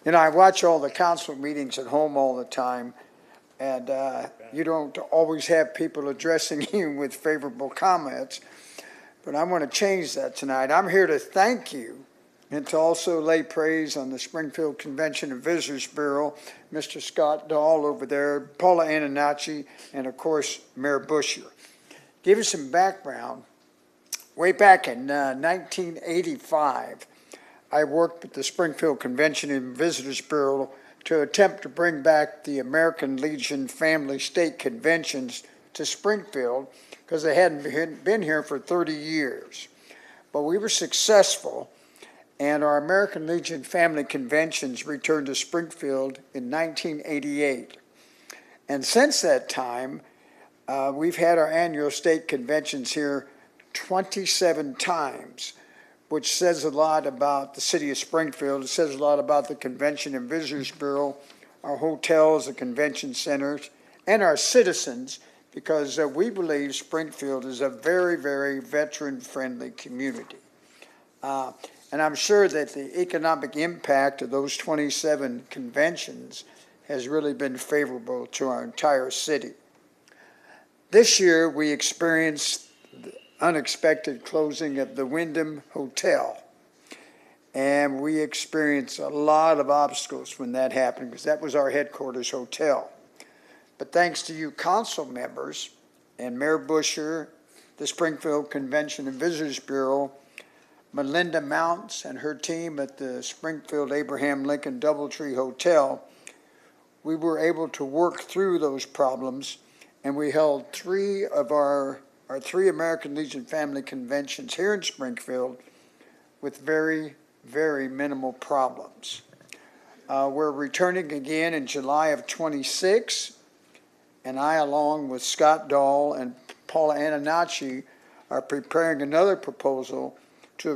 You know, I watch all the council meetings at home all the time, and you don't always have people addressing you with favorable comments. But I want to change that tonight. I'm here to thank you and to also lay praise on the Springfield Convention and Visitors Bureau, Mr. Scott Dahl over there, Paula Antonacci, and of course, Mayor Bushier. Give you some background. Way back in 1985, I worked with the Springfield Convention and Visitors Bureau to attempt to bring back the American Legion Family State Conventions to Springfield because they hadn't been here for 30 years. But we were successful, and our American Legion Family Conventions returned to Springfield in 1988. And since that time, we've had our annual state conventions here 27 times, which says a lot about the city of Springfield. It says a lot about the Convention and Visitors Bureau, our hotels, the convention centers, and our citizens, because we believe Springfield is a very, very veteran-friendly community. And I'm sure that the economic impact of those 27 conventions has really been favorable to our entire city. This year, we experienced the unexpected closing of the Wyndham Hotel. And we experienced a lot of obstacles when that happened, because that was our headquarters hotel. But thanks to you council members and Mayor Busher, the Springfield Convention and Visitors Bureau, Melinda Mounts and her team at the Springfield Abraham Lincoln Doubletree Hotel, we were able to work through those problems, and we held three of our three American Legion family conventions here in Springfield with very, very minimal problems. We're returning again in July of 26, and I, along with Scott Dahl and Paula Antonacci, are preparing another proposal to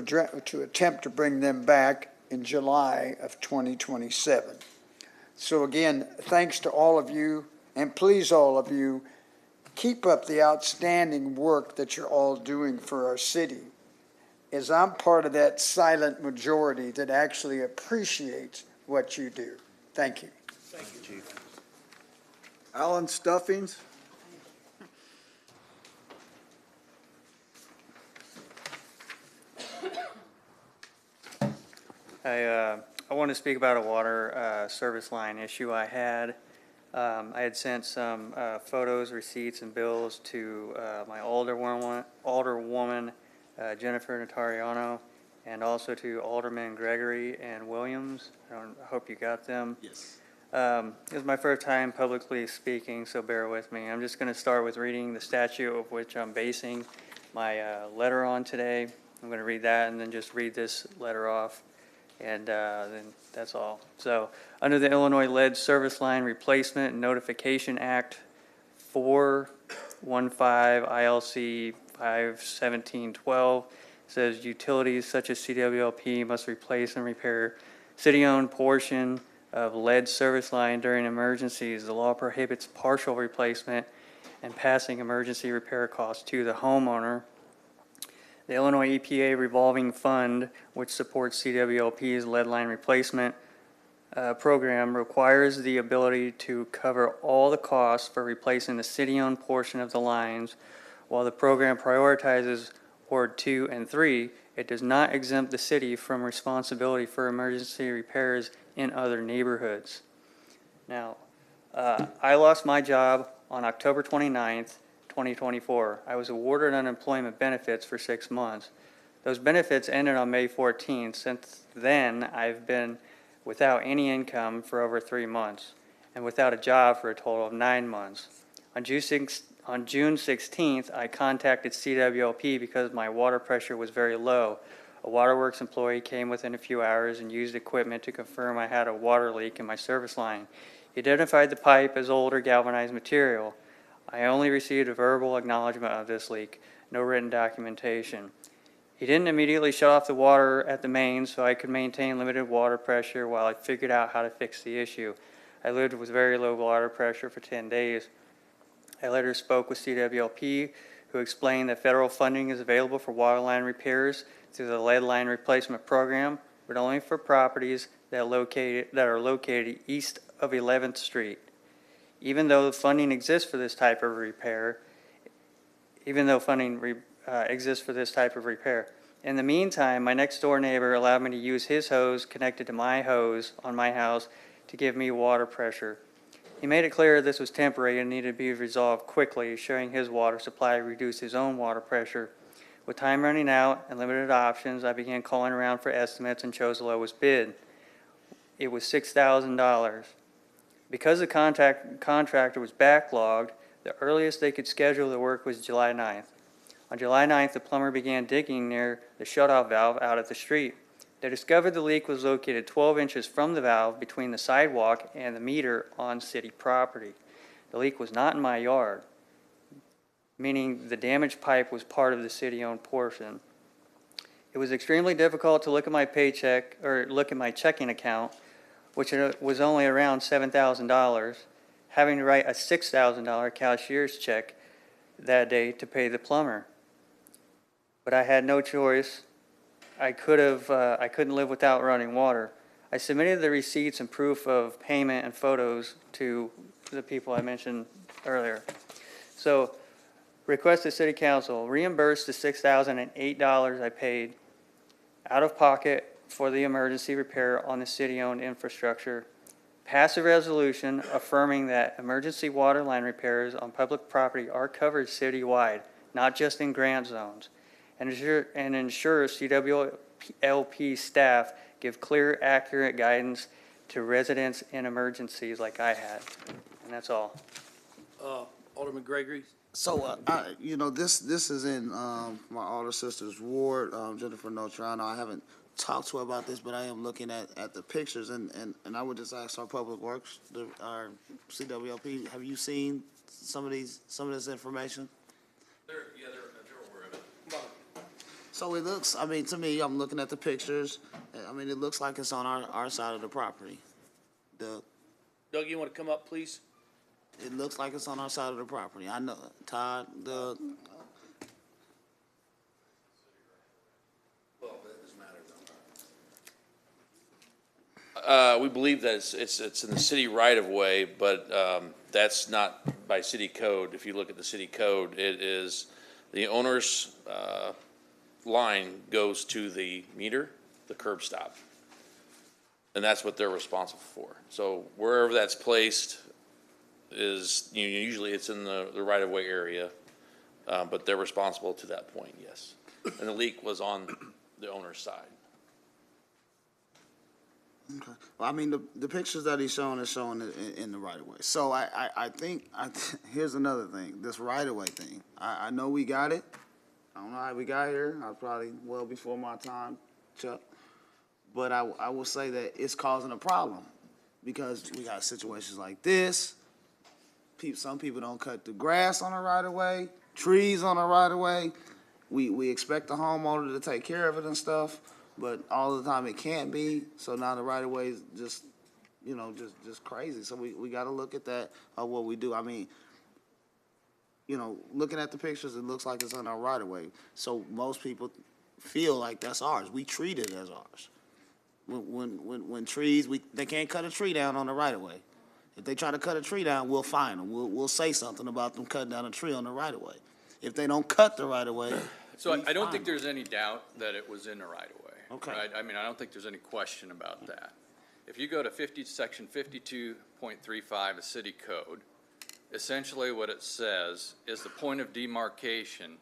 attempt to bring them back in July of 2027. So again, thanks to all of you, and please all of you, keep up the outstanding work that you're all doing for our city, as I'm part of that silent majority that actually appreciates what you do. Thank you. Thank you, Chief. Alan Stuffings? I want to speak about a water service line issue I had. I had sent some photos, receipts, and bills to my alderwoman Jennifer Notariano, and also to Alderman Gregory and Williams. I hope you got them. Yes. This is my first time publicly speaking, so bear with me. I'm just going to start with reading the statute of which I'm basing my letter on today. I'm going to read that and then just read this letter off, and then that's all. So, under the Illinois Lead Service Line Replacement and Notification Act 415 ILC 51712, says utilities such as CWLP must replace and repair city-owned portion of lead service line during emergencies. The law prohibits partial replacement and passing emergency repair costs to the homeowner. The Illinois EPA revolving fund, which supports CWLP's lead line replacement program, requires the ability to cover all the costs for replacing the city-owned portion of the lines. While the program prioritizes Ward 2 and 3, it does not exempt the city from responsibility for emergency repairs in other neighborhoods. Now, I lost my job on October 29th, 2024. I was awarded unemployment benefits for 6 months. Those benefits ended on May 14th. Since then, I've been without any income for over 3 months and without a job for a total of 9 months. On June 16th, I contacted CWLP because my water pressure was very low. A waterworks employee came within a few hours and used equipment to confirm I had a water leak in my service line. He identified the pipe as old or galvanized material. I only received a verbal acknowledgement of this leak, no written documentation. He didn't immediately shut off the water at the main so I could maintain limited water pressure while I figured out how to fix the issue. I lived with very low water pressure for 10 days. I later spoke with CWLP, who explained that federal funding is available for water line repairs through the lead line replacement program, but only for properties that are located east of 11th Street. Even though funding exists for this type of repair, in the meantime, my next door neighbor allowed me to use his hose connected to my hose on my house to give me water pressure. He made it clear this was temporary and needed to be resolved quickly, showing his water supply reduced his own water pressure. With time running out and limited options, I began calling around for estimates and chose the lowest bid. It was $6,000. Because the contractor was backlogged, the earliest they could schedule the work was July 9th. On July 9th, the plumber began digging near the shutoff valve out at the street. They discovered the leak was located 12 inches from the valve between the sidewalk and the meter on city property. The leak was not in my yard, meaning the damaged pipe was part of the city-owned portion. It was extremely difficult to look at my paycheck or look at my checking account, which was only around $7,000, having to write a $6,000 cashier's check that day to pay the plumber. But I had no choice. I couldn't live without running water. I submitted the receipts and proof of payment and photos to the people I mentioned earlier. So, request the city council reimburse the $6,008 I paid out of pocket for the emergency repair on the city-owned infrastructure. Pass a resolution affirming that emergency water line repairs on public property are covered citywide, not just in grant zones. And ensure CWLP staff give clear, accurate guidance to residents in emergencies like I had. And that's all. Alderman Gregory? So, this is in my older sister's ward, Jennifer Notrano. I haven't talked to her about this, but I am looking at the pictures, and I would just ask our Public Works, our CWLP, have you seen some of this information? They're aware of it. So it looks, I mean, to me, I'm looking at the pictures, I mean, it looks like it's on our side of the property. Doug, you want to come up, please? It looks like it's on our side of the property. I know, Todd, Doug. We believe that it's in the city right of way, but that's not by city code. If you look at the city code, it is the owner's line goes to the meter, the curb stop. And that's what they're responsible for. So wherever that's placed is, usually it's in the right of way area, but they're responsible to that point, yes. And the leak was on the owner's side. Okay. Well, I mean, the pictures that he's showing is showing it in the right of way. So I think here's another thing, this right of way thing. I know we got it. I don't know how we got here. I was probably well before my time, Chuck. But I will say that it's causing a problem because we got situations like this. Some people don't cut the grass on the right of way, trees on the right of way. We expect the homeowner to take care of it and stuff, but all the time it can't be. So now the right of way is just crazy. So we got to look at that what we do. I mean, looking at the pictures, it looks like it's on our right of way. So most people feel like that's ours. We treat it as ours. When trees, they can't cut a tree down on the right of way. If they try to cut a tree down, we'll fine them. We'll say something about them cutting down a tree on the right of way. If they don't cut the right of way, so I don't think there's any doubt that it was in the right of way. Okay. Right? I mean, I don't think there's any question about that. If you go to section 52.35 of city code, essentially what it says is the point of demarcation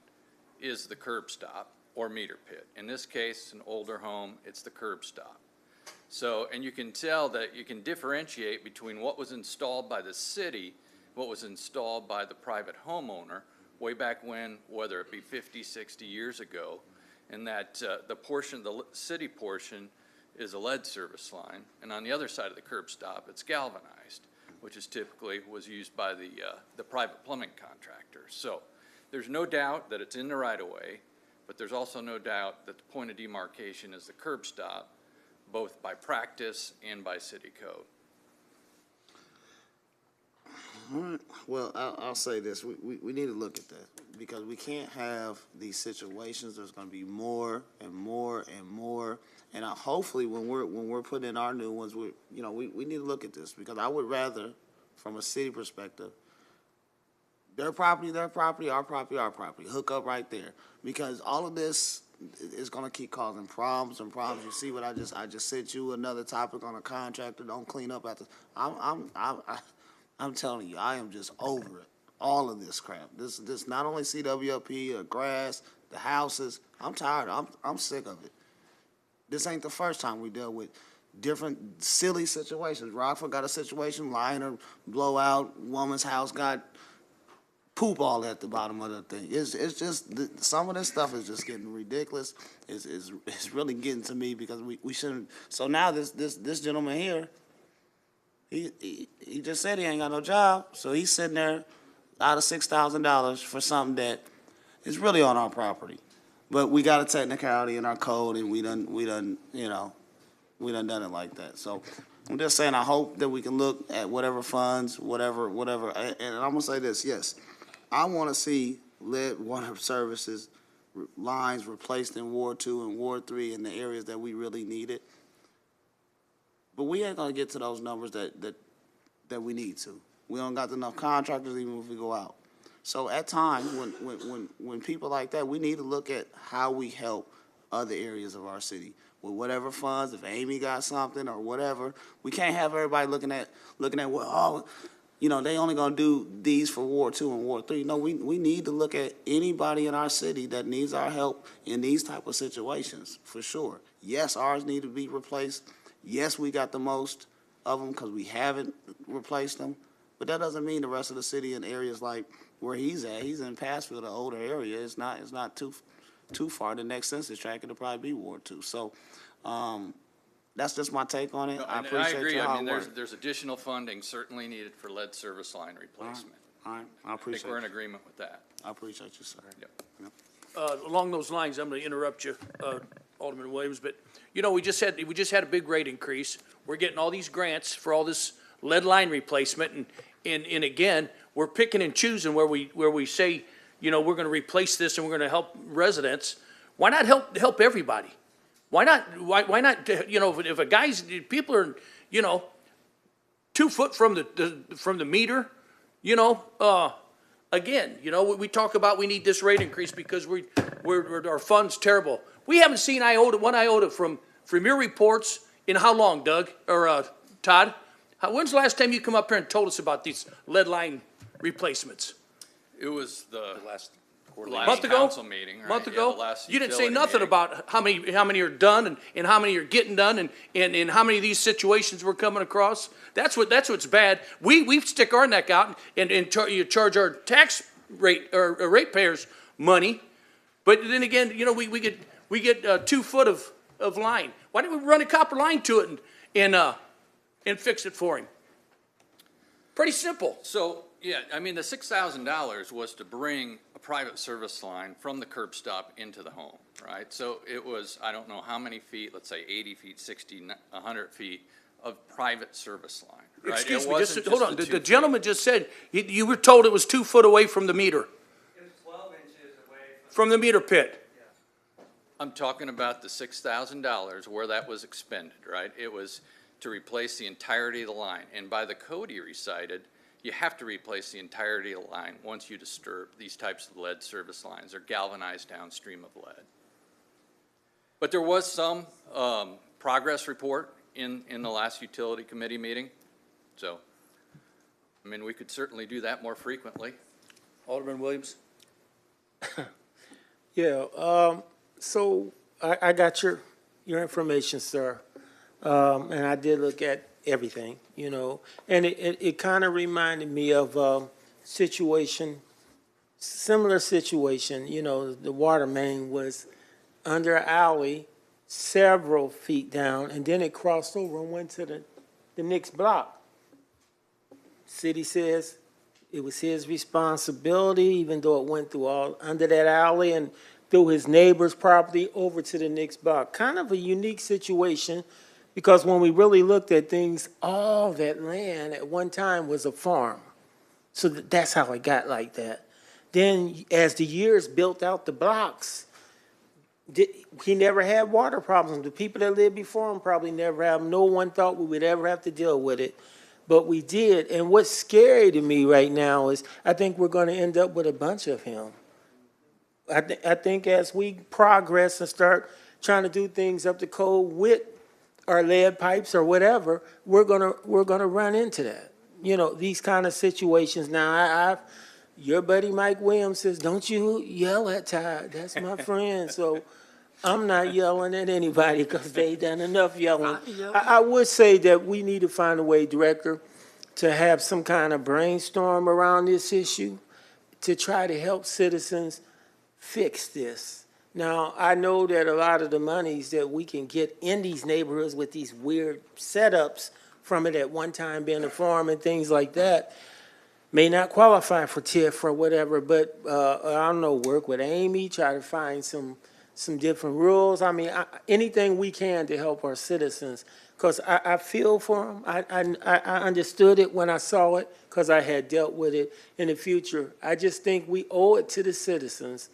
is the curb stop or meter pit. In this case, an older home, it's the curb stop. So, and you can tell that you can differentiate between what was installed by the city, what was installed by the private homeowner way back when, whether it be 50, 60 years ago, and that the city portion is a lead service line, and on the other side of the curb stop, it's galvanized, which is typically was used by the private plumbing contractor. So there's no doubt that it's in the right of way, but there's also no doubt that the point of demarcation is the curb stop, both by practice and by city code. all right. Well, I'll say this. We need to look at that because we can't have these situations. There's going to be more and more and more. And hopefully when we're putting in our new ones, we need to look at this because I would rather, from a city perspective, their property, our property, hook up right there. Because all of this is going to keep causing problems and problems. You see what I just sent you another topic on a contractor. Don't clean up after. I'm telling you, I am just over it. All of this crap. This not only CWLP or grass, the houses. I'm tired. I'm sick of it. This ain't the first time we dealt with different silly situations. Rockford got a situation, liner blowout, woman's house got poop all at the bottom of the thing. It's just, some of this stuff is just getting ridiculous. It's really getting to me because we shouldn't. So now this gentleman here, he just said he ain't got no job, so he's sitting there out of $6,000 for something that is really on our property. But we got a technicality in our code, and we done done it like that. So I'm just saying, I hope that we can look at whatever funds, whatever. And I'm gonna say this, yes, I want to see lead water services lines replaced in Ward 2 and Ward 3 in the areas that we really need it. But we ain't gonna get to those numbers that we need to. We don't got enough contractors even if we go out. So at times, when people like that, we need to look at how we help other areas of our city with whatever funds. If Amy got something or whatever, we can't have everybody looking at well, they only gonna do these for Ward 2 and Ward 3. No, we need to look at anybody in our city that needs our help in these type of situations for sure. Yes, ours need to be replaced. Yes, we got the most of them because we haven't replaced them. But that doesn't mean the rest of the city in areas like where he's at. He's in Passfield, an older area. It's not too far. The next census tract, it'll probably be Ward 2. So that's just my take on it. No, I and appreciate I agree. your I hard mean, work. there's additional funding certainly needed for lead service line replacement. All right, I I appreciate think we're in it. agreement with that. I appreciate you, sir. Yep. Along those lines, I'm going to interrupt you, Alderman Williams, but, we just had a big rate increase. We're getting all these grants for all this lead line replacement, and again, we're picking and choosing where we say, we're going to replace this and we're going to help residents. Why not help everybody? Why not, if a guy's, people are, 2 foot from the meter, again, we talk about we need this rate increase because our fund's terrible. We haven't seen one iota from your reports in how long, Doug, or Todd? When's the last time you come up here and told us about these lead line replacements? It was the last last council meeting, right? Month Yeah, ago? the last You didn't say utility nothing meeting. about how many are done and how many are getting done and how many of these situations we're coming across. That's what's bad. We stick our neck out and you charge our tax rate or ratepayers money, but then again, we get 2 foot of line. Why don't we run a copper line to it and fix it for him? Pretty simple. So, yeah, I mean, the $6,000 was to bring a private service line from the curb stop into the home, right? So it was, I don't know how many feet, let's say 80 feet, 60, 100 feet of private service line, right? Excuse It me, wasn't hold just on. the The 2 feet. gentleman just said, you were told it was 2 foot away from the meter. It was 12 inches away From the meter pit. I'm talking about the $6,000 where that was expended, right? It was to replace the entirety of the line. And by the code he recited, you have to replace the entirety of the line once you disturb these types of lead service lines. They're galvanized downstream of lead. But there was some progress report in the last utility committee meeting. So, I mean, we could certainly do that more frequently. Alderman Williams? Yeah, so I got your information, sir. And I did look at everything, and it kind of reminded me of a similar situation, the water main was under an alley several feet down, and then it crossed over and went to the next block. City says it was his responsibility, even though it went through all, under that alley and through his neighbor's property over to the next block. Kind of a unique situation. Because when we really looked at things, all that land at one time was a farm. So that's how it got like that. Then as the years built out the blocks, he never had water problems. The people that lived before him probably never have. No one thought we would ever have to deal with it. But we did. And what's scary to me right now is I think we're going to end up with a bunch of him. I think as we progress and start trying to do things up to code with our lead pipes or whatever, we're gonna run into that. These kind of situations. Now, your buddy Mike Williams says, don't you yell at Todd. That's my friend. So I'm not yelling at anybody because they done enough yelling. I would say that we need to find a way, Director, to have some kind of brainstorm around this issue to try to help citizens fix this. Now, I know that a lot of the monies that we can get in these neighborhoods with these weird setups from it at one time being a farm and things like that may not qualify for TIF or whatever, but, I don't know, work with Amy, try to find some different rules. I mean, anything we can to help our citizens, because I feel for them. I understood it when I saw it, because I had dealt with it in the future. I just think we owe it to the citizens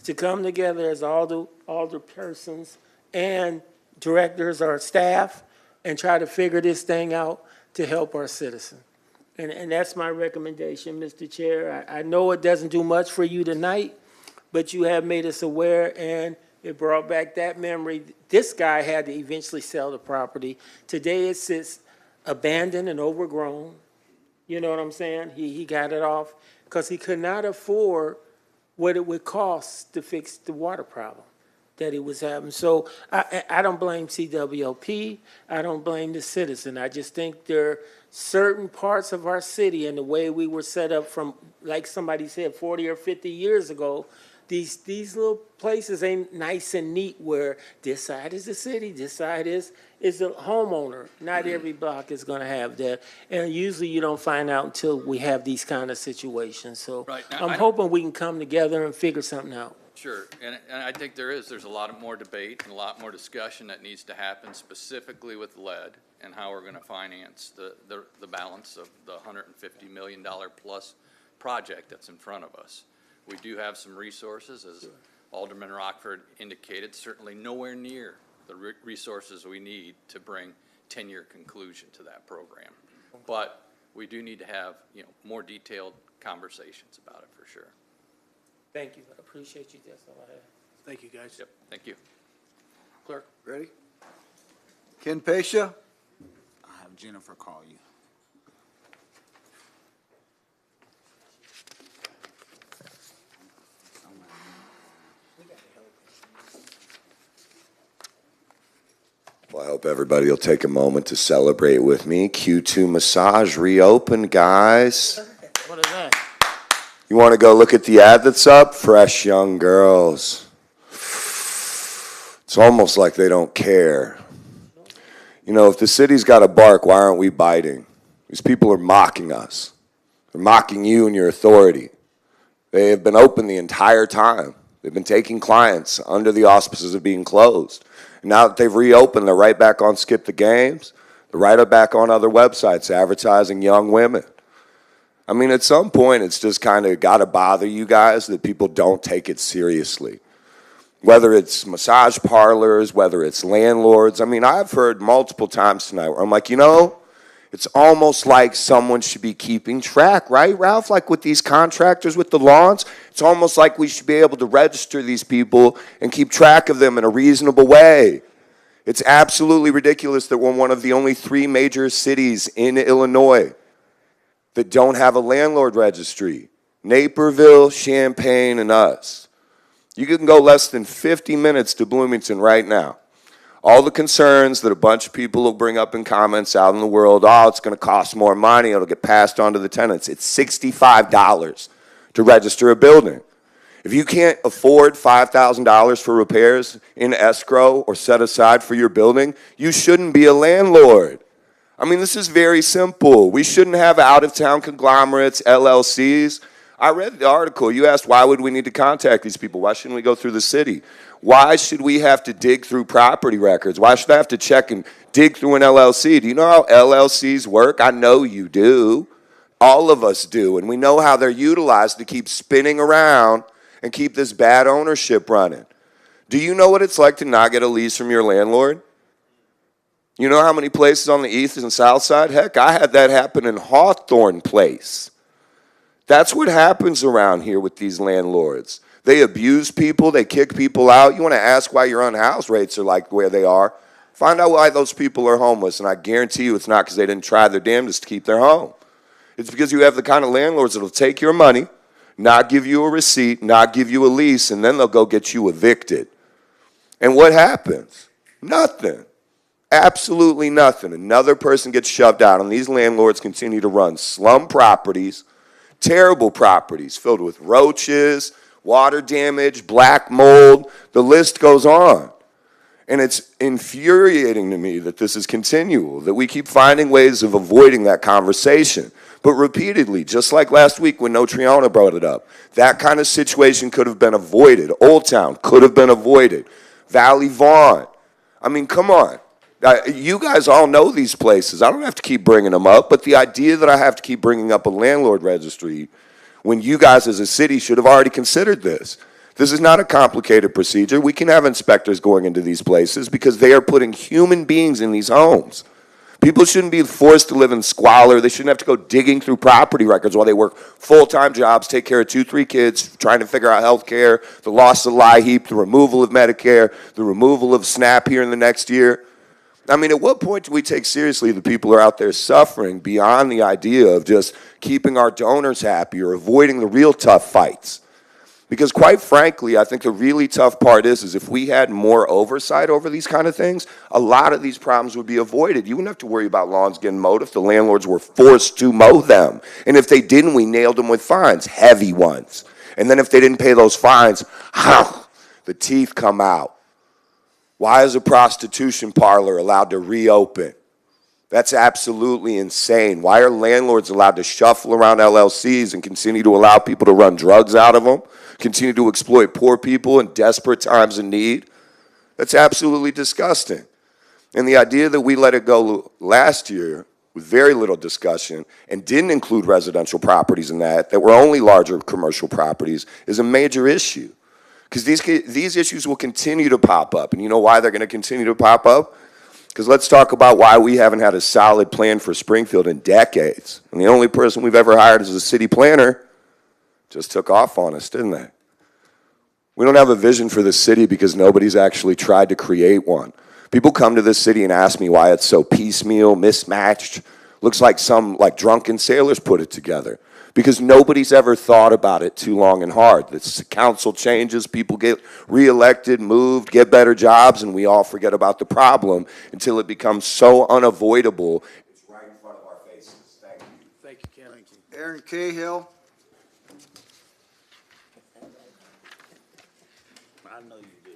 to come together as all the persons and directors or staff and try to figure this thing out to help our citizens. And that's my recommendation, Mr. Chair. I know it doesn't do much for you tonight, but you have made us aware, and it brought back that memory. This guy had to eventually sell the property. Today it sits abandoned and overgrown. You know what I'm saying? He got it off because he could not afford what it would cost to fix the water problem that he was having. So I don't blame CWLP. I don't blame the citizen. I just think there are certain parts of our city and the way we were set up from, like somebody said, 40 or 50 years ago, these little places ain't nice and neat where this side is the city, this side is the homeowner. Not every block is going to have that. And usually you don't find out until we have these kind of situations. So Right. Now, I'm I don't- hoping we can come together and figure something out. Sure, and I think there's a lot more debate and a lot more discussion that needs to happen specifically with lead and how we're gonna finance the balance of the $150 million plus project that's in front of us. We do have some resources, as Alderman Rockford indicated, certainly nowhere near the resources we need to bring 10-year conclusion to that program. But we do need to have, more detailed conversations about it for sure. Thank you. I appreciate you. That's all I have. Thank you, guys. Yep, thank you. Clerk. Ready? Ken Pasha? I'll have Jennifer call you. Well, I hope everybody will take a moment to celebrate with me. Q2 Massage reopened, guys. What is that? You want to go look at the ad that's up? Fresh young girls. It's almost like they don't care. If the city's got to bark, why aren't we biting? These people are mocking us. They're mocking you and your authority. They have been open the entire time. They've been taking clients under the auspices of being closed. And now that they've reopened, they're right back on Skip the Games. They're right back on other websites advertising young women. I mean, at some point, it's just kind of got to bother you guys that people don't take it seriously. Whether it's massage parlors, whether it's landlords. I mean, I've heard multiple times tonight where I'm like, it's almost like someone should be keeping track, right, Ralph? Like with these contractors with the lawns, it's almost like we should be able to register these people and keep track of them in a reasonable way. It's absolutely ridiculous that we're one of the only 3 major cities in Illinois that don't have a landlord registry. Naperville, Champaign, and us. You can go less than 50 minutes to Bloomington right now. All the concerns that a bunch of people will bring up in comments out in the world, it's going to cost more money, it'll get passed on to the tenants. It's $65 to register a building. If you can't afford $5,000 for repairs in escrow or set aside for your building, you shouldn't be a landlord. I mean, this is very simple. We shouldn't have out-of-town conglomerates, LLCs. I read the article. You asked, why would we need to contact these people? Why shouldn't we go through the city? Why should we have to dig through property records? Why should I have to check and dig through an LLC? Do you know how LLCs work? I know you do. All of us do. And we know how they're utilized to keep spinning around and keep this bad ownership running. Do you know what it's like to not get a lease from your landlord? You know how many places on the east and south side? Heck, I had that happen in Hawthorne Place. That's what happens around here with these landlords. They abuse people. They kick people out. You want to ask why your unhoused rates are like where they are? Find out why those people are homeless, and I guarantee you it's not because they didn't try their damnedest to keep their home. It's because you have the kind of landlords that will take your money, not give you a receipt, not give you a lease, and then they'll go get you evicted. And what happens? Nothing. Absolutely nothing. Another person gets shoved out, and these landlords continue to run slum properties, Terrible properties filled with roaches, water damage, black mold, the list goes on. And it's infuriating to me that this is continual, that we keep finding ways of avoiding that conversation. But repeatedly, just like last week when No Triana brought it up, that kind of situation could have been avoided. Old Town could have been avoided. Valley Vaughan. I mean, come on. You guys all know these places. I don't have to keep bringing them up, but the idea that I have to keep bringing up a landlord registry when you guys as a city should have already considered this. This is not a complicated procedure. We can have inspectors going into these places because they are putting human beings in these homes. People shouldn't be forced to live in squalor. They shouldn't have to go digging through property records while they work full-time jobs, take care of 2, 3 kids, trying to figure out health care, the loss of LIHEAP, the removal of Medicare, the removal of SNAP here in the next year. I mean, at what point do we take seriously the people who are out there suffering beyond the idea of just keeping our donors happy or avoiding the real tough fights? Because quite frankly, I think the really tough part is if we had more oversight over these kind of things, a lot of these problems would be avoided. You wouldn't have to worry about lawns getting mowed if the landlords were forced to mow them. And if they didn't, we nailed them with fines, heavy ones. And then if they didn't pay those fines, the teeth come out. Why is a prostitution parlor allowed to reopen? That's absolutely insane. Why are landlords allowed to shuffle around LLCs and continue to allow people to run drugs out of them, continue to exploit poor people in desperate times of need? That's absolutely disgusting. And the idea that we let it go last year with very little discussion and didn't include residential properties in that were only larger commercial properties is a major issue. Because these issues will continue to pop up. And you know why they're going to continue to pop up? Because let's talk about why we haven't had a solid plan for Springfield in decades. And the only person we've ever hired as a city planner just took off on us, didn't they? We don't have a vision for the city because nobody's actually tried to create one. People come to this city and ask me why it's so piecemeal, mismatched. Looks like some drunken sailors put it together. Because nobody's ever thought about it too long and hard. The council changes, people get reelected, moved, get better jobs, and we all forget about the problem until it becomes so unavoidable. It's right in front of our faces. Thank you. Thank you, Ken. Thank you. Aaron Cahill. I know you do.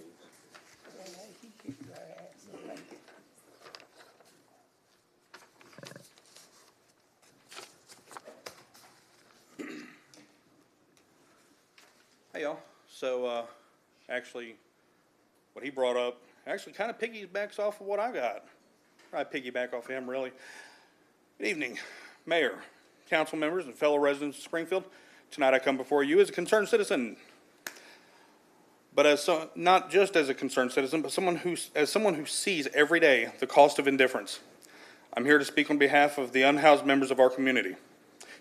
Hey, y'all. So, actually, what he brought up actually kind of piggybacks off of what I got. I piggyback off him, really. Good evening, Mayor, council members, and fellow residents of Springfield. Tonight I come before you as a concerned citizen. But not just as a concerned citizen, but as someone who sees every day the cost of indifference. I'm here to speak on behalf of the unhoused members of our community.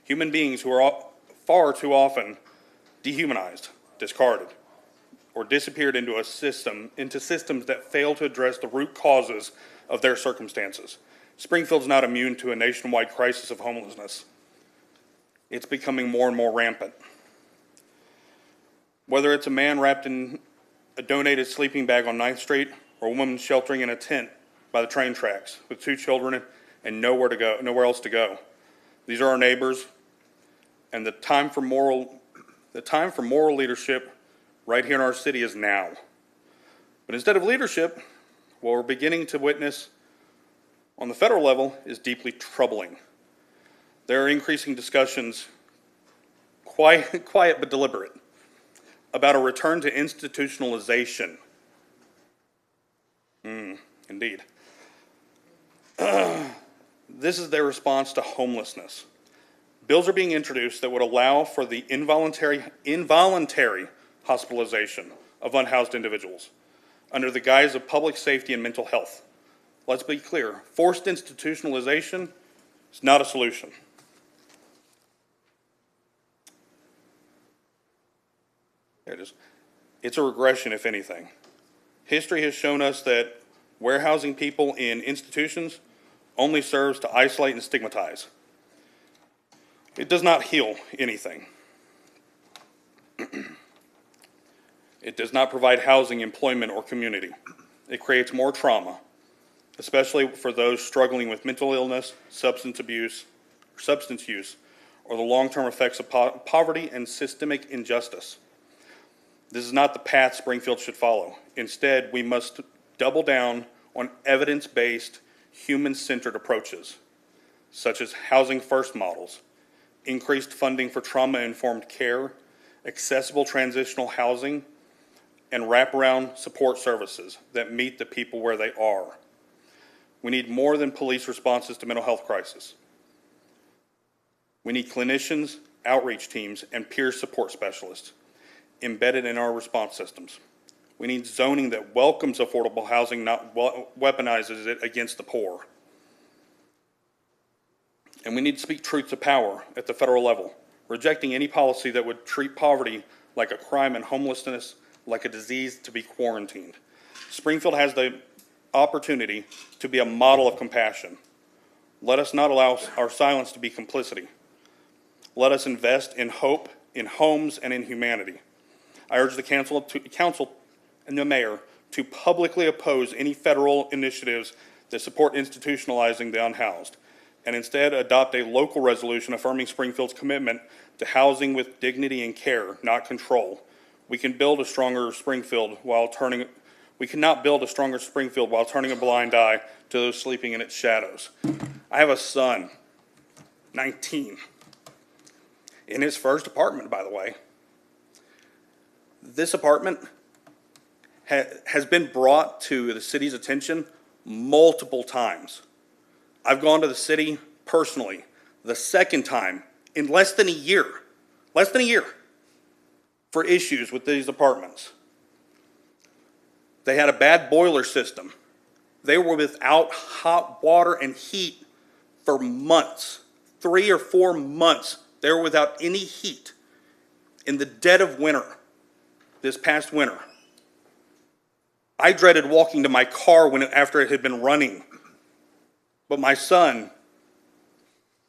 Human beings who are far too often dehumanized, discarded, or disappeared into systems that fail to address the root causes of their circumstances. Springfield's not immune to a nationwide crisis of homelessness. It's becoming more and more rampant. Whether it's a man wrapped in a donated sleeping bag on 9th Street or a woman sheltering in a tent by the train tracks with 2 children and nowhere else to go. These are our neighbors, and the time for moral leadership right here in our city is now. But instead of leadership, what we're beginning to witness on the federal level is deeply troubling. There are increasing discussions, quiet but deliberate, about a return to institutionalization. Indeed. This is their response to homelessness. Bills are being introduced that would allow for the involuntary hospitalization of unhoused individuals under the guise of public safety and mental health. Let's be clear, forced institutionalization is not a solution. There it is. It's a regression, if anything. History has shown us that warehousing people in institutions only serves to isolate and stigmatize. It does not heal anything. It does not provide housing, employment, or community. It creates more trauma, especially for those struggling with mental illness, substance use, or the long-term effects of poverty and systemic injustice. This is not the path Springfield should follow. Instead, we must double down on evidence-based, human-centered approaches, such as housing first models, increased funding for trauma-informed care, accessible transitional housing, and wraparound support services that meet the people where they are. We need more than police responses to mental health crisis. We need clinicians, outreach teams, and peer support specialists embedded in our response systems. We need zoning that welcomes affordable housing, not weaponizes it against the poor. And we need to speak truth to power at the federal level, rejecting any policy that would treat poverty like a crime and homelessness like a disease to be quarantined. Springfield has the opportunity to be a model of compassion. Let us not allow our silence to be complicity. Let us invest in hope, in homes, and in humanity. I urge the council and the mayor to publicly oppose any federal initiatives that support institutionalizing the unhoused, and instead adopt a local resolution affirming Springfield's commitment to housing with dignity and care, not control. We can build a stronger Springfield we cannot build a stronger Springfield while turning a blind eye to those sleeping in its shadows. I have a son, 19, in his first apartment, by the way. This apartment has been brought to the city's attention multiple times. I've gone to the city personally, the second time in less than a year, for issues with these apartments. They had a bad boiler system. They were without hot water and heat for months, 3 or 4 months. They were without any heat in the dead of winter, this past winter. I dreaded walking to my car after it had been running. But my son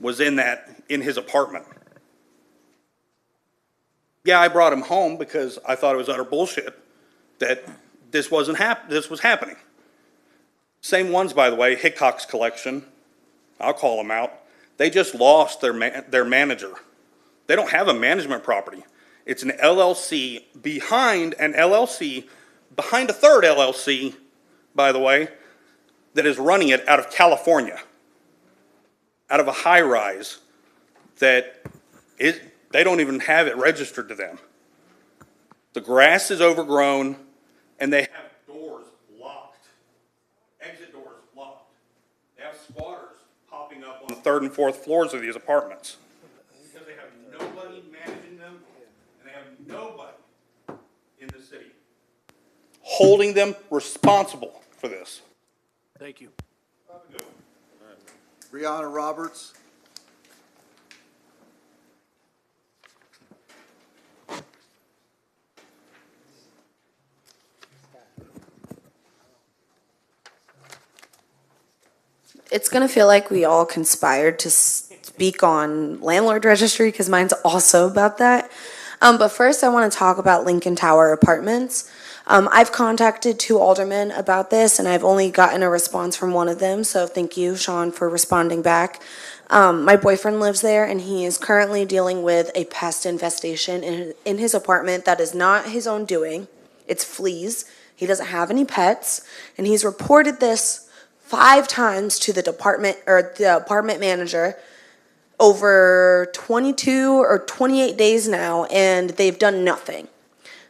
was in his apartment. Yeah, I brought him home because I thought it was utter bullshit that this was happening. Same ones, by the way, Hickok's Collection. I'll call them out. They just lost their manager. They don't have a management property. It's an LLC behind a third LLC, by the way, that is running it out of California, out of a high-rise that they don't even have it registered to them. The grass is overgrown, and they have doors locked, exit doors locked. They have squatters popping up on the 3rd and 4th floors of these apartments because they have nobody managing them, and they have nobody in the city holding them responsible for this. Thank you. Brianna Roberts. It's going to feel like we all conspired to speak on landlord registry because mine's also about that. But first I want to talk about Lincoln Tower Apartments. I've contacted 2 aldermen about this, and I've only gotten a response from one of them, so thank you, Sean, for responding back. My boyfriend lives there, and he is currently dealing with a pest infestation in his apartment that is not his own doing. It's fleas. He doesn't have any pets, and he's reported this 5 times to the department or the apartment manager over 22 or 28 days now, and they've done nothing.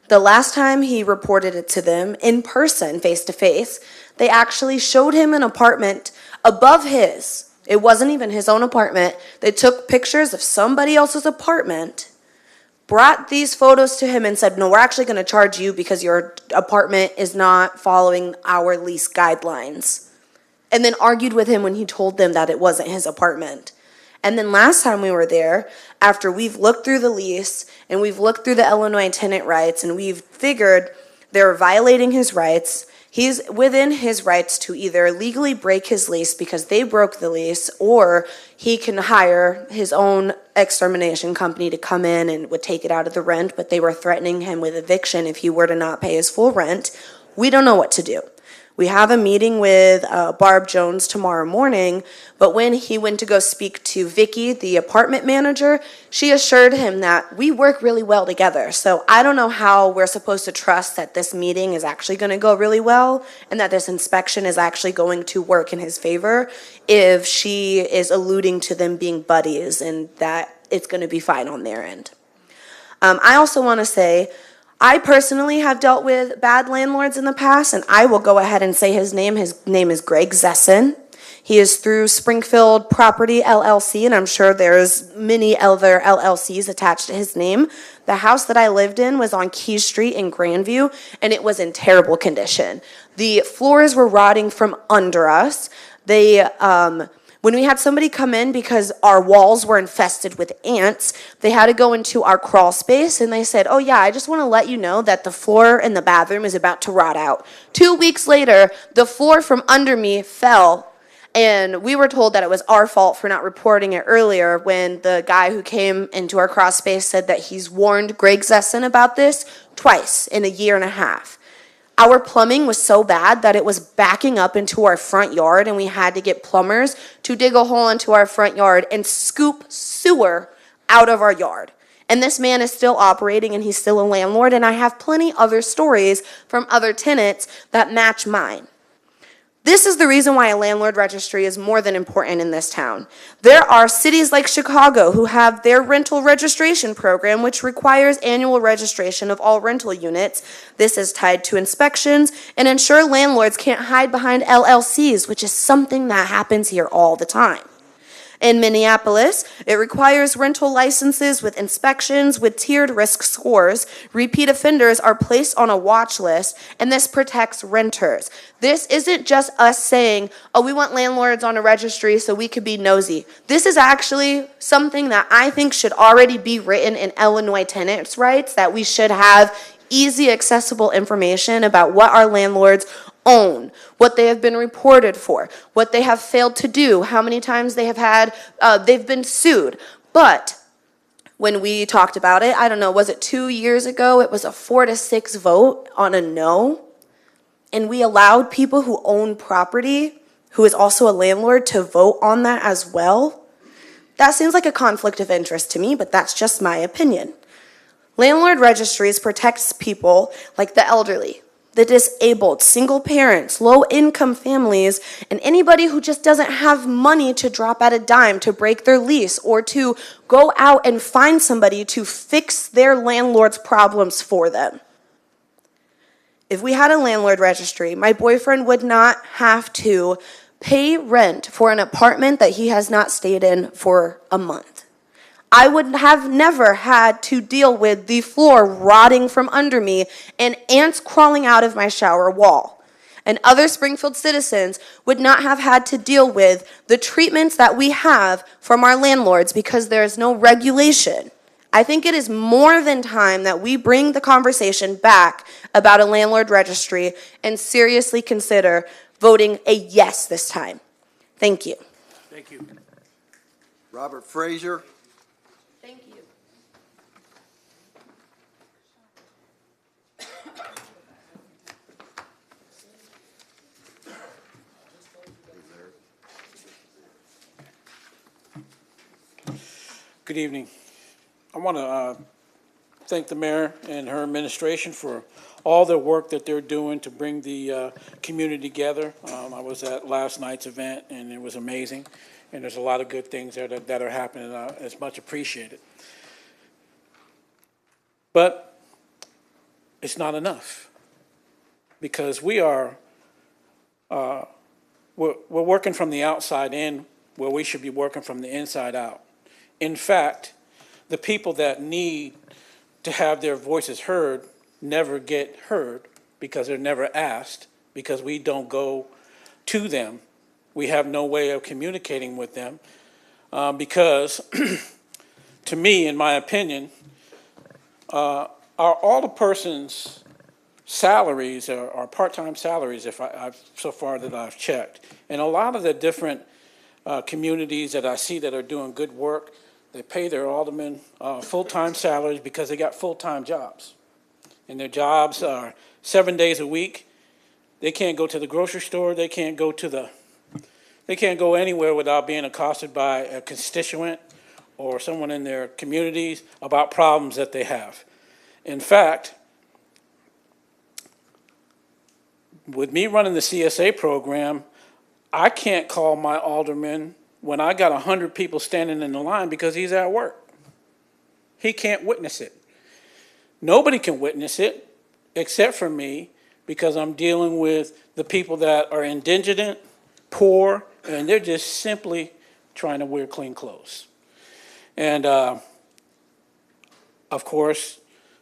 The last time he reported it to them in person, face to face, they actually showed him an apartment above his. It wasn't even his own apartment. They took pictures of somebody else's apartment, brought these photos to him and said, no, we're actually going to charge you because your apartment is not following our lease guidelines. And then argued with him when he told them that it wasn't his apartment. And then last time we were there, after we've looked through the lease and we've looked through the Illinois tenant rights and we've figured they're violating his rights, he's within his rights to either legally break his lease because they broke the lease, or he can hire his own extermination company to come in and would take it out of the rent, but they were threatening him with eviction if he were to not pay his full rent. We don't know what to do. We have a meeting with Barb Jones tomorrow morning, but when he went to go speak to Vicky, the apartment manager, she assured him that we work really well together. So I don't know how we're supposed to trust that this meeting is actually going to go really well and that this inspection is actually going to work in his favor if she is alluding to them being buddies and that it's going to be fine on their end. I also want to say, I personally have dealt with bad landlords in the past, and I will go ahead and say his name. His name is Greg Zessin. He is through Springfield Property LLC, and I'm sure there's many other LLCs attached to his name. The house that I lived in was on Key Street in Grandview, and it was in terrible condition. The floors were rotting from under us. When we had somebody come in because our walls were infested with ants, they had to go into our crawl space and they said, oh yeah, I just want to let you know that the floor in the bathroom is about to rot out. 2 weeks later, the floor from under me fell, and we were told that it was our fault for not reporting it earlier when the guy who came into our crawl space said that he's warned Greg Zessin about this twice in a year and a half. Our plumbing was so bad that it was backing up into our front yard, and we had to get plumbers to dig a hole into our front yard and scoop sewer out of our yard. And this man is still operating, and he's still a landlord, and I have plenty other stories from other tenants that match mine. This is the reason why a landlord registry is more than important in this town. There are cities like Chicago who have their rental registration program, which requires annual registration of all rental units. This is tied to inspections and ensure landlords can't hide behind LLCs, which is something that happens here all the time. In Minneapolis, it requires rental licenses with inspections with tiered risk scores. Repeat offenders are placed on a watch list, and this protects renters. This isn't just us saying, oh, we want landlords on a registry so we could be nosy. This is actually something that I think should already be written in Illinois tenants' rights, that we should have easy, accessible information about what our landlords own, what they have been reported for, what they have failed to do, how many times they have had, they've been sued. But when we talked about it, I don't know, was it 2 years ago? It was a 4-6 vote on a no. And we allowed people who own property, who is also a landlord, to vote on that as well. That seems like a conflict of interest to me, but that's just my opinion. Landlord registries protects people like the elderly, the disabled, single parents, low-income families, and anybody who just doesn't have money to drop at a dime to break their lease or to go out and find somebody to fix their landlord's problems for them. If we had a landlord registry, my boyfriend would not have to pay rent for an apartment that he has not stayed in for a month. I would have never had to deal with the floor rotting from under me and ants crawling out of my shower wall. And other Springfield citizens would not have had to deal with the treatments that we have from our landlords because there is no regulation. I think it is more than time that we bring the conversation back about a landlord registry and seriously consider voting a yes this time. Thank you. Thank you. Robert Frazier. Thank you. Good evening. I want to thank the mayor and her administration for all the work that they're doing to bring the community together. I was at last night's event, and it was amazing. And there's a lot of good things there that are happening. It's much appreciated. But it's not enough, because we're working from the outside in where we should be working from the inside out. In fact, the people that need to have their voices heard never get heard because they're never asked, because we don't go to them. We have no way of communicating with them because, to me, in my opinion, all the person's salaries are part-time salaries, so far that I've checked. And a lot of the different communities that I see that are doing good work, they pay their aldermen full-time salaries because they got full-time jobs. And their jobs are 7 days a week, They can't go to the grocery store, they can't go anywhere without being accosted by a constituent or someone in their communities about problems that they have. In fact, with me running the CSA program, I can't call my alderman when I got 100 people standing in the line because he's at work. He can't witness it. Nobody can witness it except for me because I'm dealing with the people that are indigent, poor, and they're just simply trying to wear clean clothes. And of course,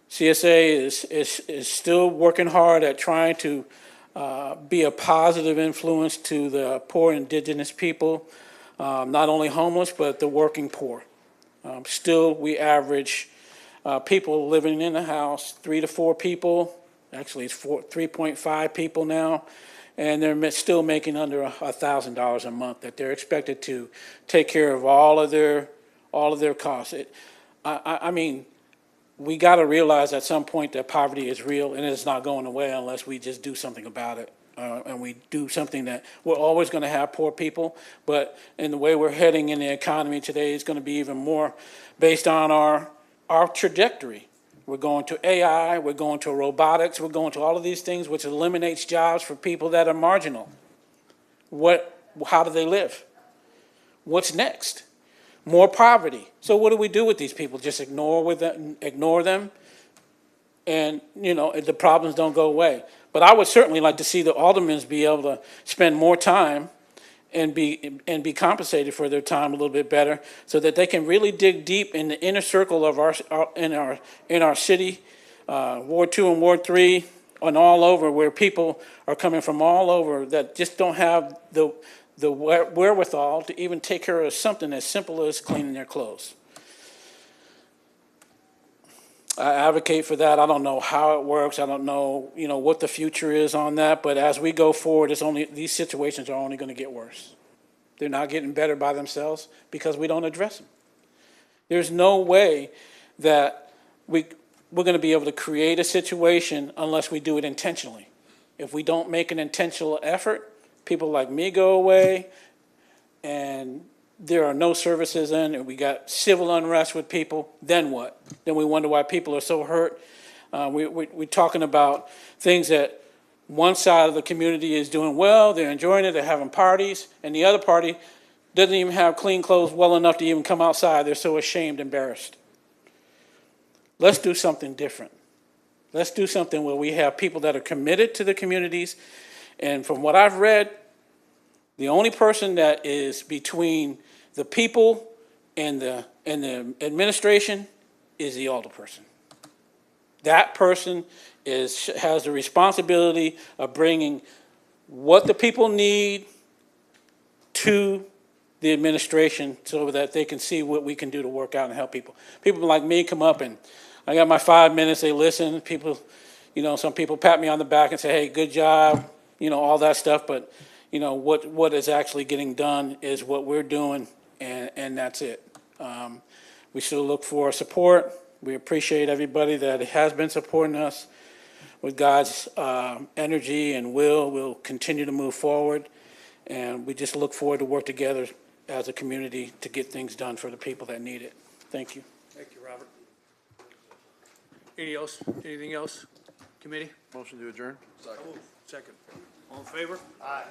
CSA is still working hard at trying to be a positive influence to the poor indigenous people, not only homeless, but the working poor. Still, we average people living in the house, 3 to 4 people. Actually, it's 3.5 people now, and they're still making under $1,000 a month that they're expected to take care of all of their costs. I mean, we got to realize at some point that poverty is real and it's not going away unless we just do something about it. And we do something that we're always going to have poor people, but in the way we're heading in the economy today, it's going to be even more based on our trajectory. We're going to AI, we're going to robotics, we're going to all of these things which eliminates jobs for people that are marginal. How do they live? What's next? More poverty. So what do we do with these people? Just ignore them? And, you know, the problems don't go away. But I would certainly like to see the aldermen be able to spend more time and be compensated for their time a little bit better so that they can really dig deep in the inner circle of in our city, Ward 2 and Ward 3, and all over, where people are coming from all over that just don't have the wherewithal to even take care of something as simple as cleaning their clothes. I advocate for that. I don't know how it works. I don't know, you know, what the future is on that. But as we go forward, these situations are only going to get worse. They're not getting better by themselves because we don't address them. There's no way that we're going to be able to create a situation unless we do it intentionally. If we don't make an intentional effort, people like me go away, and there are no services in, and we got civil unrest with people, then what? Then we wonder why people are so hurt. We're talking about things that one side of the community is doing well, they're enjoying it, they're having parties, and the other party doesn't even have clean clothes well enough to even come outside. They're so ashamed, embarrassed. Let's do something different. Let's do something where we have people that are committed to the communities, and from what I've read, the only person that is between the people and the administration is the alderperson. That person has the responsibility of bringing what the people need to the administration so that they can see what we can do to work out and help people. People like me come up and I got my 5 minutes, they listen. People, you know, some people pat me on the back and say, hey, good job, you know, all that stuff, but you know, what is actually getting done is what we're doing, and that's it. We still look for support. We appreciate everybody that has been supporting us. With God's energy and will, we'll continue to move forward, and we just look forward to work together as a community to get things done for the people that need it. Thank you. Thank you, Robert. Anything else? Committee? Motion to adjourn? Second. All in favor? Aye.